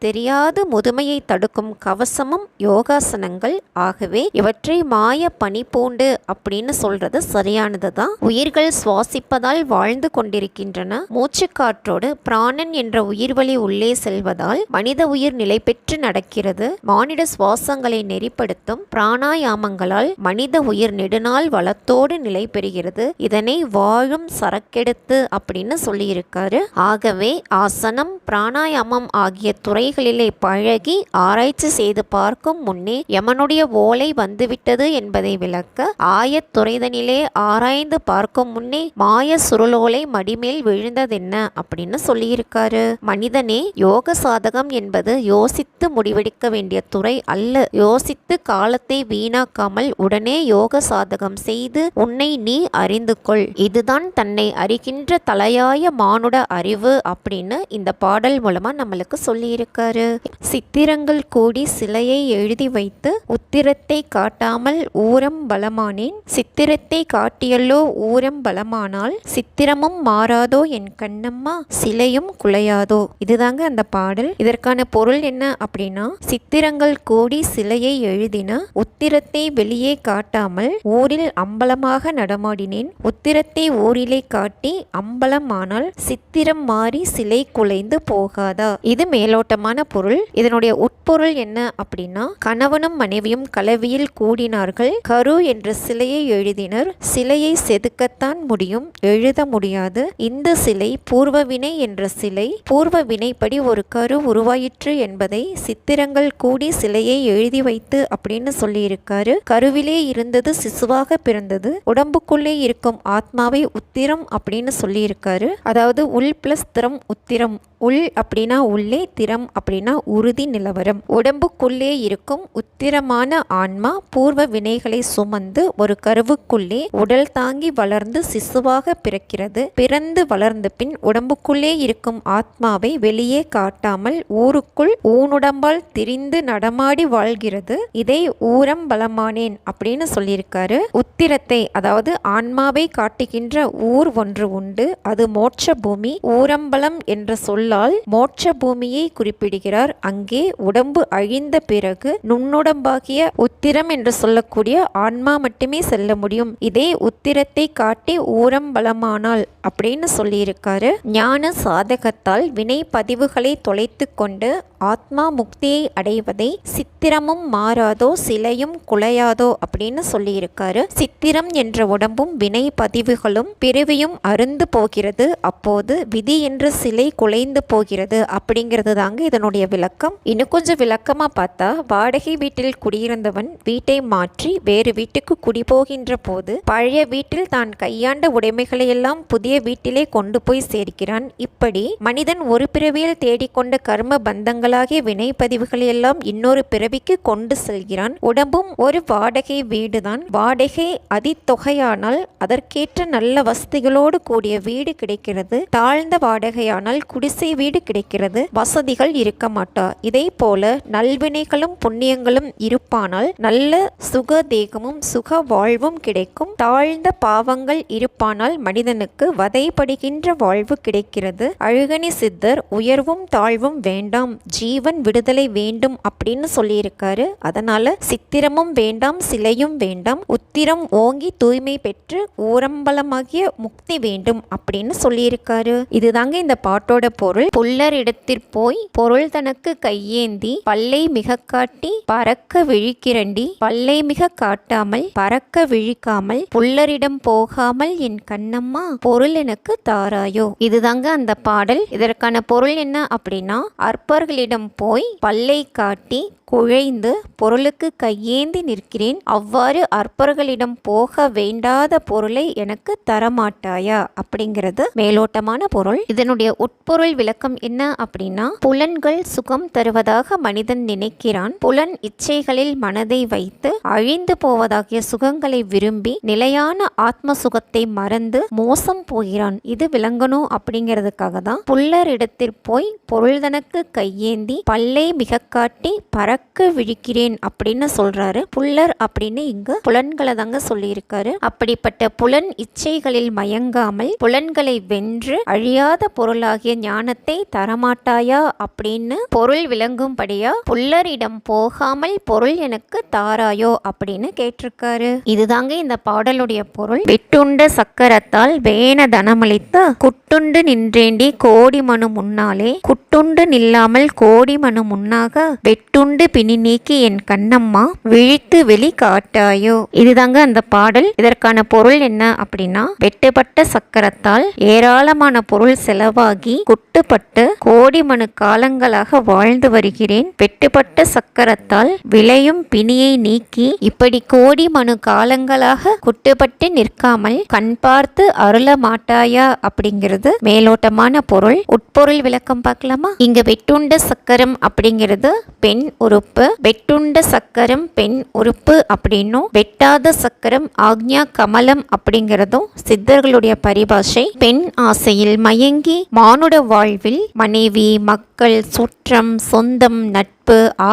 Speaker 1: தெரியாத முதுமையை தடுக்கும் கவசமும் யோகாசனங்கள். ஆகவே இவற்றை மாய பனி பூண்டு அப்படின்னு சொல்றது சரியானது தான். உயிர்கள் சுவாசிப்பதால் வாழ்ந்து கொண்டிருக்கின்றன. மூச்சு காற்றோடு பிராணன் என்ற உயிர்வழி உள்ளே செல்வதால் மனித உயிர் நிலை பெற்று நடக்கிறது. மானிட சுவாசங்களை நெறிப்படுத்தும் பிராணாயாமங்களால் மனித உயிர் நெடுநாள் வளத்தோடு நிலை பெறுகிறது. இதனை வாழும் சரக்கெடுத்து அப்படின்னு சொல்லியிருக்காரு. ஆகவே ஆசனம் பிராணாயாமம் ஆகிய துறைகளிலே பழகி ஆராய்ச்சி செய்து பார்க்கும் முன்னே யமனுடைய ஓலை வந்துவிட்டது என்பதை விளக்க ஆயத்துறைதனிலே ஆராய்ந்து பார்க்கும் முன்னே மாய சுருளோலை மடிமேல் விழுந்ததென்ன அப்படின்னு சொல்லியிருக்காரு. மனிதனே, யோக சாதகம் என்பது யோசித்து முடிவெடுக்க வேண்டிய துறை அல்ல. யோசித்து காலத்தை வீணாக்காமல் உடனே யோக சாதகம் செய்து உன்னை நீ அறிந்து கொள். இதுதான் தன்னை அறிகின்ற தலையாய மானுட அறிவு அப்படின்னு இந்த பாடல் மூலமா நம்மளுக்கு சொல்லியிருக்காரு. சித்திரங்கள் கூடி சிலையை எழுதி வைத்து உத்திரத்தை காட்டாமல் ஊரம் பலமானேன். சித்திரத்தை காட்டியல்லோ ஊரம் பலமானால் சித்திரமும் மாறாதோ என் கண்ணம்மா, சிலையும் குலையாதோ. இதுதாங்க அந்த பாடல். இதற்கான பொருள் என்ன அப்படின்னா, சித்திரங்கள் கூடி சிலையை எழுதின, உத்திரத்தை வெளியே காட்டாமல் ஊரில் அம்பலமாக நடமாடினேன். உத்திரத்தை ஊரிலே காட்டி அம்பலமானால் சித்திரம் மாறி சிலை குலைந்து போகாதா. இது மேலோட்டமான பொருள். இதனுடைய உட்பொருள் என்ன அப்படின்னா, கணவனும் மனைவியும் கலவியில் கூடினார்கள். கரு என்ற சிலையை எழுதினர். சிலையை செதுக்கத்தான் முடியும், எழுத முடியாது. இந்த சிலை பூர்வ வினை என்ற சிலை. பூர்வ வினைப்படி ஒரு கரு உருவாயிற்று என்பதை சித்திரங்கள் கூடி சிலையை எழுதி வைத்து அப்படின்னு சொல்லியிருக்காரு. கருவிலே இருந்தது சிசுவாக பிறந்தது. உடம்புக்குள்ளே இருக்கும் ஆத்மாவை உத்திரம் அப்படின்னு சொல்லியிருக்காரு. அதாவது உள் பிளஸ் திறம் உத்திரம். உள் அப்படின்னா உள்ளே, திறம் அப்படின்னா உறுதி நிலவரம். உடம்புக்குள்ளே இருக்கும் உத்திரமான ஆன்மா பூர்வ வினைகளை சுமந்து ஒரு கருவுக்குள்ளே உடல் தாங்கி வளர்ந்து சிசுவாக பிறக்கிறது. பிறந்து வளர்ந்த பின் உடம்புக்குள்ளே இருக்கும் ஆத்மாவை வெளியே காட்டாமல் ஊருக்குள் ஊனுடம்பால் திரிந்து நடமாடி வாழ்கிறது. இதை ஊரம் பலமானேன் அப்படின்னு சொல்லியிருக்காரு. உத்திரத்தை அதாவது ஆன்மாவை காட்டுகின்ற ஊர் ஒன்று உண்டு. அது மோட்ச பூமி. ஊரம்பலம் என்ற சொல்லால் மோட்ச பூமியை குறிப்பிடுகிறார். அங்கே உடம்பு அழிந்த பிறகு நுண்ணுடம்பாகிய உத்திரம் என்று சொல்லக்கூடிய ஆன்மா மட்டுமே செல்ல முடியும். இதே உத்திரத்தை காட்டி ஊரம் பலமானால் அப்படின்னு சொல்லியிருக்காரு. ஞான சாதகத்தால் வினை பதிவுகளை தொலைத்து கொண்டு ஆத்மா முக்தியை அடைவதை சித்திரமும் மாறாதோ சிலையும் குலையாதோ அப்படின்னு சொல்லியிருக்காரு. சித்திரம் என்ற உடம்பும் வினை பதிவுகளும் பிறவியும் அருந்து போகிறது. அப்போது விதி என்ற சிலை குலைந்து போகிறது அப்படிங்கிறது தாங்க இதனுடைய விளக்கம். இன்னும் கொஞ்சம் விளக்கமா பார்த்தா, வாடகை வீட்டில் குடியிருந்தவன் வீட்டை மாற்றி வேறு வீட்டுக்கு குடி போகின்ற போது பழைய வீட்டில் தான் கையாண்ட உடைமைகளை எல்லாம் புதிய வீட்டிலே கொண்டு போய் சேர்க்கிறான். இப்படி மனிதன் ஒரு பிறவியில் தேடிக்கொண்ட கர்ம பந்தங்களாகிய வினை பதிவுகளை எல்லாம் இன்னொரு பிறவிக்கு கொண்டு செல்கிறான். உடம்பும் ஒரு வாடகை வீடுதான். வாடகை அதித்தொகையானால் அதற்கேற்ற நல்ல வசதிகளோடு கூடிய வீடு கிடைக்கிறது. தாழ்ந்த வாடகையானால் குடிசை வீடு கிடைக்கிறது. வசதிகள் இருக்க மாட்டா. இதே போல நல்வினைகளும் புண்ணியங்களும் இருப்பானால் நல்ல சுக தேகமும் சுக வாழ்வும் கிடைக்கும். தாழ்ந்த பாவங்கள் இருப்பானால் மனிதனுக்கு வதைப்படுகின்ற வாழ்வு கிடைக்கிறது. அழுகணி சித்தர் உயர்வும் தாழ்வும் வேண்டாம், ஜீவன் விடுதலை வேண்டும் அப்படின்னு சொல்லியிருக்காரு. அதனால சித்திரமும் வேண்டாம், சிலையும் வேண்டாம், உத்திரம் ஓங்கி தூய்மை பெற்று ஊரம்பலமாகிய முக்தி வேண்டும் அப்படின்னு சொல்லியிருக்காரு. இதுதாங்க இதுதாங்க இந்த பாட்டோட பொருள். புல்லர் இடத்திற் போய் பொருள் தனக்கு கையேந்தி பல்லை மிக காட்டி பறக்க விழிக்கிறண்டி பல்லை மிக காட்டாமல் பறக்க விழிக்காமல் புல்லரிடம் போகாமல் என் கண்ணம்மா பொருள் எனக்கு தாராயோ. இதுதாங்க அந்த பாடல். இதற்கான பொருள் என்ன அப்படின்னா, அற்பர்களிடம் போய் பல்லை காட்டி குழைந்து பொருளுக்கு கையேந்தி நிற்கிறேன், அவ்வாறு அற்பர்களிடம் போக வேண்டாத பொருளை எனக்கு தரமாட்டாயா அப்படிங்கிறது மேலோட்டமான பொருள். இதனுடைய உட்பொருள் விளக்கம் என்ன அப்படின்னா, புலன்கள் சுகம் தருவதாக மனிதன் நினைக்கிறான். புலன் இச்சைகளில் மனதை வைத்து அழிந்து போவதாகிய சுகங்களை விரும்பி நிலையான ஆத்ம சுகத்தை மறந்து மோசம் போகிறான். இது விளங்கணும் அப்படிங்கிறதுக்காக தான் புல்லர் இடத்தில் போய் பொருள் தனக்கு கையேந்தி பல்லை மிக காட்டி பறக்க விழிக்கிறேன் அப்படின்னு சொல்றாரு. புல்லர் அப்படின்னு இங்கு புலன்களை தாங்க சொல்லியிருக்காரு. அப்படிப்பட்ட புலன் இச்சைகளில் மயங்காமல் புலன்களை வென்று அழியாத பொருளாகிய ஞானத்தை தரமாட்டாயா அப்படின்னு பொருள் விளங்கும்படியா புல்லரிடம் போகாமல் பொருள் எனக்கு தாராயோ அப்படின்னு கேட்டிருக்காரு. இதுதாங்க இந்த பாடலுடைய பொருள். வெட்டுண்ட சக்கரத்தால் வேண தனமளித்த குட்டுண்டு நின்றேண்டி கோடி மனு முன்னாலே குட்டுண்டு நில்லாமல் கோடி மனு முன்னாக வெட்டுண்டு பிணி நீக்கி என் கண்ணம்மா விழித்து வெளி காட்டாயோ. இதுதாங்க அந்த பாடல். இதற்கான பொருள் என்ன அப்படின்னா, வெட்டுப்பட்ட சக்கரத்தால் ஏராளமான பொருள் செலவாகி குட்டுப்பட்டு கோடி மனு காலங்களாக வாழ்ந்து வருகிறேன். வெட்டுப்பட்ட சக்கரத்தால் விளையும் பிணியை நீக்கி இப்படி கோடி மனு காலங்களாக குட்டுப்பட்டு நிற்காமல் கண் பார்த்து அருள மாட்டாயா அப்படிங்கிறது மேலோட்டமான பொருள். உட்பொருள் விளக்கம் பார்க்கலாமா? இங்க வெட்டுண்ட சக்கரம் அப்படிங்கிறது பெண் உறுப்பு. வெட்டுண்ட சக்கரம் பெண் உறுப்பு அப்படின்னும், வெட்டாத சக்கரம் ஆக்ஞா கமலம் அப்படிங்கிறதும் சித்தர்களுடைய பரிபாஷை. பெண் ஆசையில் மயங்கி மானுட வாழ்வில் மனைவி, மக்கள், சுற்றம், சொந்தம், நட்பு,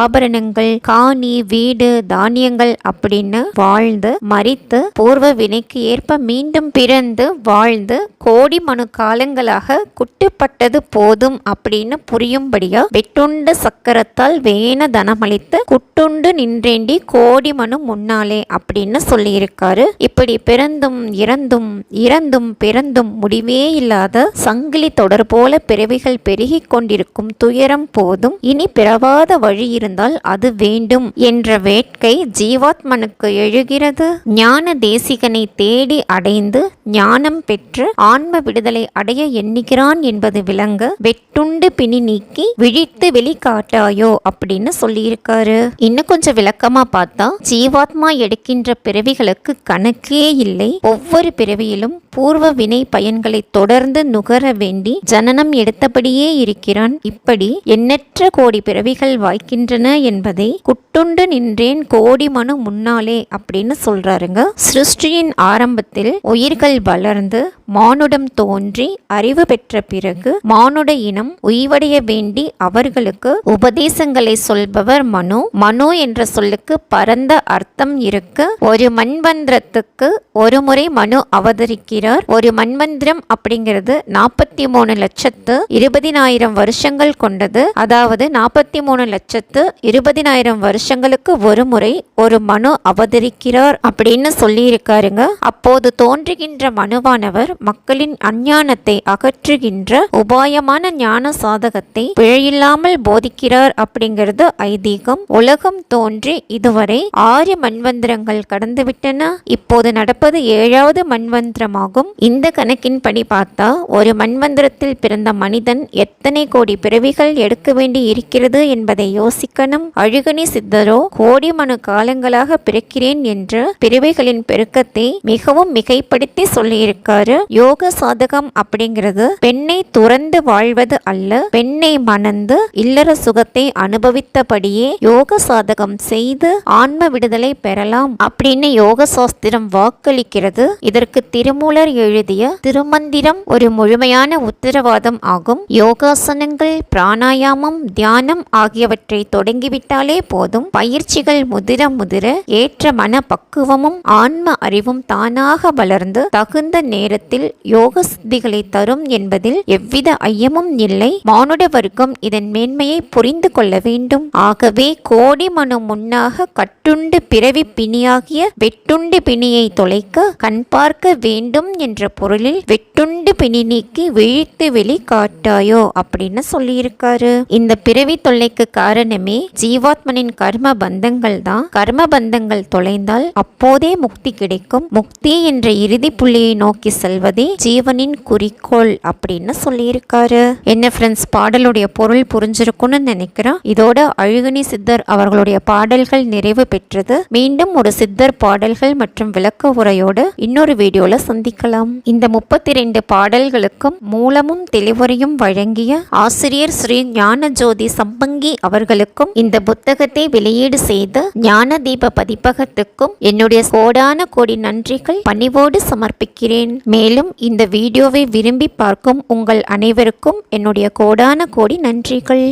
Speaker 1: ஆபரணங்கள், காணி, வீடு, தானியங்கள் அப்படின்னு வாழ்ந்து மரித்து பூர்வ வினைக்கு ஏற்ப மீண்டும் பிறந்து வாழ்ந்து கோடி மனு காலங்களாக குட்டுப்பட்டது போதும் அப்படின்னு புரியும்படியா வெட்டுண்ட சக்கரத்தால் வேண தனமளித்து குட்டுண்டு நின்றேண்டி கோடி மனு முன்னாலே அப்படின்னு சொல்லியிருக்காரு. இப்படி பிறந்தும் இறந்தும் இறந்தும் பிறந்தும் முடிவே இல்லாத சங்கிலி தொடர் போல பிறவிகள் பெருகிக் கொண்டிருக்கும் துயரம் போதும், இனி பிறவாத வழி இருந்தால் அது வேண்டும் என்ற வேட்கை ஜீவாத்மனுக்கு எழுகிறது. ஞான தேசிகனை தேடி அடைந்து ஞானம் பெற்று ஆன்ம விடுதலை அடைய எண்ணுகிறான் என்பது விளங்க வெட்டுண்டு பிணி நீக்கி விழித்து வெளி காட்டாயோ அப்படின்னு சொல்லியிருக்காரு. இன்னும் கொஞ்சம் விளக்கமா பார்த்தா, ஜீவாத்மா எடுக்கின்ற பிறவிகளுக்கு கணக்கே இல்லை. ஒவ்வொரு பிறவியிலும் பூர்வ வினை பயன்களை தொடர்ந்து நுகர வேண்டி ஜனனம் எடுத்தபடியே இருக்கிறான். இப்படி எண்ணற்ற கோடி பிறவிகள் வாய்க்கின்றன என்பதை குட்டுண்டு நின்றேன் கோடி மனு முன்னாலே அப்படின்னு சொல்றாருங்க. சிருஷ்டியின் ஆரம்பத்தில் உயிர்கள் வளர்ந்து மானுடம் தோன்றி அறிவு பெற்ற பிறகு மானுட இனம் உய்வடைய வேண்டி அவர்களுக்கு உபதேசங்களை சொல்பவர் மனு. மனு என்ற சொல்லுக்கு பரந்த அர்த்தம் இருக்கு. ஒரு மண்வந்திரத்துக்கு ஒரு முறை மனு அவதரிக்கிறார். ஒரு மண்வந்திரம் அப்படிங்கிறது 43,20,000 வருஷங்கள் கொண்டது. அதாவது 43,20,000 வருஷங்களுக்கு ஒரு முறை ஒரு மனு அவதரிக்கிறார் அப்படின்னு சொல்லி இருக்காருங்க. அப்போது தோன்றுகின்ற மனுவானவர் மக்களின் அஞ்ஞானத்தை அகற்றுகின்ற உபாயமான ஞான சாதகத்தை பிழையில்லாமல் போதிக்கிறார் அப்படிங்கிறது ஐதீகம். உலகம் தோன்றி இதுவரை 6 மண்வந்திரங்கள் கடந்துவிட்டன. இப்போது நடப்பது 7வது மண்வந்திரமாகும். இந்த கணக்கின்படி பார்த்தா ஒரு மண்வந்திரத்தில் பிறந்த மனிதன் எத்தனை கோடி பிறவிகள் எடுக்க வேண்டி இருக்கிறது என்பதை யோசிக்கணும். அழுகணி சித்தரோ கோடி மனு காலங்களாக பிறக்கிறேன் என்ற பிறவிகளின் பெருக்கத்தை மிகவும் மிகைப்படுத்தி சொல்லியிருக்காரு. யோக சாதகம் அப்படிங்கிறது பெண்ணை துறந்து வாழ்வது அல்ல, பெண்ணை மணந்து இல்லற சுகத்தை அனுபவித்தபடியே யோக சாதகம் செய்து ஆன்ம விடுதலை பெறலாம் அப்படின்னு யோக சாஸ்திரம் வாக்களிக்கிறது. இதற்கு திருமூலர் எழுதிய திருமந்திரம் ஒரு முழுமையான உத்தரவாதம் ஆகும். யோகாசனங்கள், பிராணாயாமம், தியானம் ஆகியவற்றை தொடங்கிவிட்டாலே போதும். பயிற்சிகள் முதிர முதிர ஏற்ற மன பக்குவமும் ஆன்ம அறிவும் தானாக வளர்ந்து தகுந்த நேரத்தில் காலத்தில் யோக சித்திகளை தரும் என்பதில் எவ்வித ஐயமும் இல்லை. மானுட வர்க்கம் இதன் மேன்மையை புரிந்து கொள்ள வேண்டும். ஆகவே கோடி மனு முன்னாக கட்டுண்டு பிறவி பிணியாகிய வெட்டுண்டு பிணியை தொலைக்க கண் பார்க்க வேண்டும் என்ற பொருளில் வெட்டுண்டு பிணி நீக்கி விழித்து வெளி காட்டாயோ அப்படின்னு சொல்லியிருக்காரு. இந்த பிறவி தொல்லைக்கு காரணமே ஜீவாத்மனின் கர்ம பந்தங்கள் தான். கர்ம பந்தங்கள் தொலைந்தால் அப்போதே முக்தி கிடைக்கும். முக்தி என்ற இறுதி புள்ளியை நோக்கி செல்வதே ஜீவனின் குறிக்கோள் அப்படின்னு சொல்லியிருக்காரு. என்ன ஃப்ரெண்ட்ஸ், பாடலுடைய பொருள் புரிஞ்சிருக்கும்னு நினைக்கிறேன். இதோட அழுகுனி சித்தர் அவர்களுடைய பாடல்கள் நிறைவு பெற்றது. மீண்டும் ஒரு சித்தர் பாடல்கள் மற்றும் விளக்க உரையோடு இன்னொரு வீடியோல சந்திக்கலாம். இந்த 32 பாடல்களுக்கும் மூலமும் தெளிவுரையும் வழங்கிய ஆசிரியர் ஸ்ரீ ஞானஜோதி சம்பங்கி அவர்களுக்கும் இந்த புத்தகத்தை வெளியீடு செய்த ஞான தீப பதிப்பகத்துக்கும் என்னுடைய கோடான கோடி நன்றிகள் பணிவோடு சமர்ப்பிக்கிறேன். மேலும் இந்த வீடியோவை விரும்பி பார்க்கும் உங்கள் அனைவருக்கும் என்னுடைய கோடான கோடி நன்றிகள்.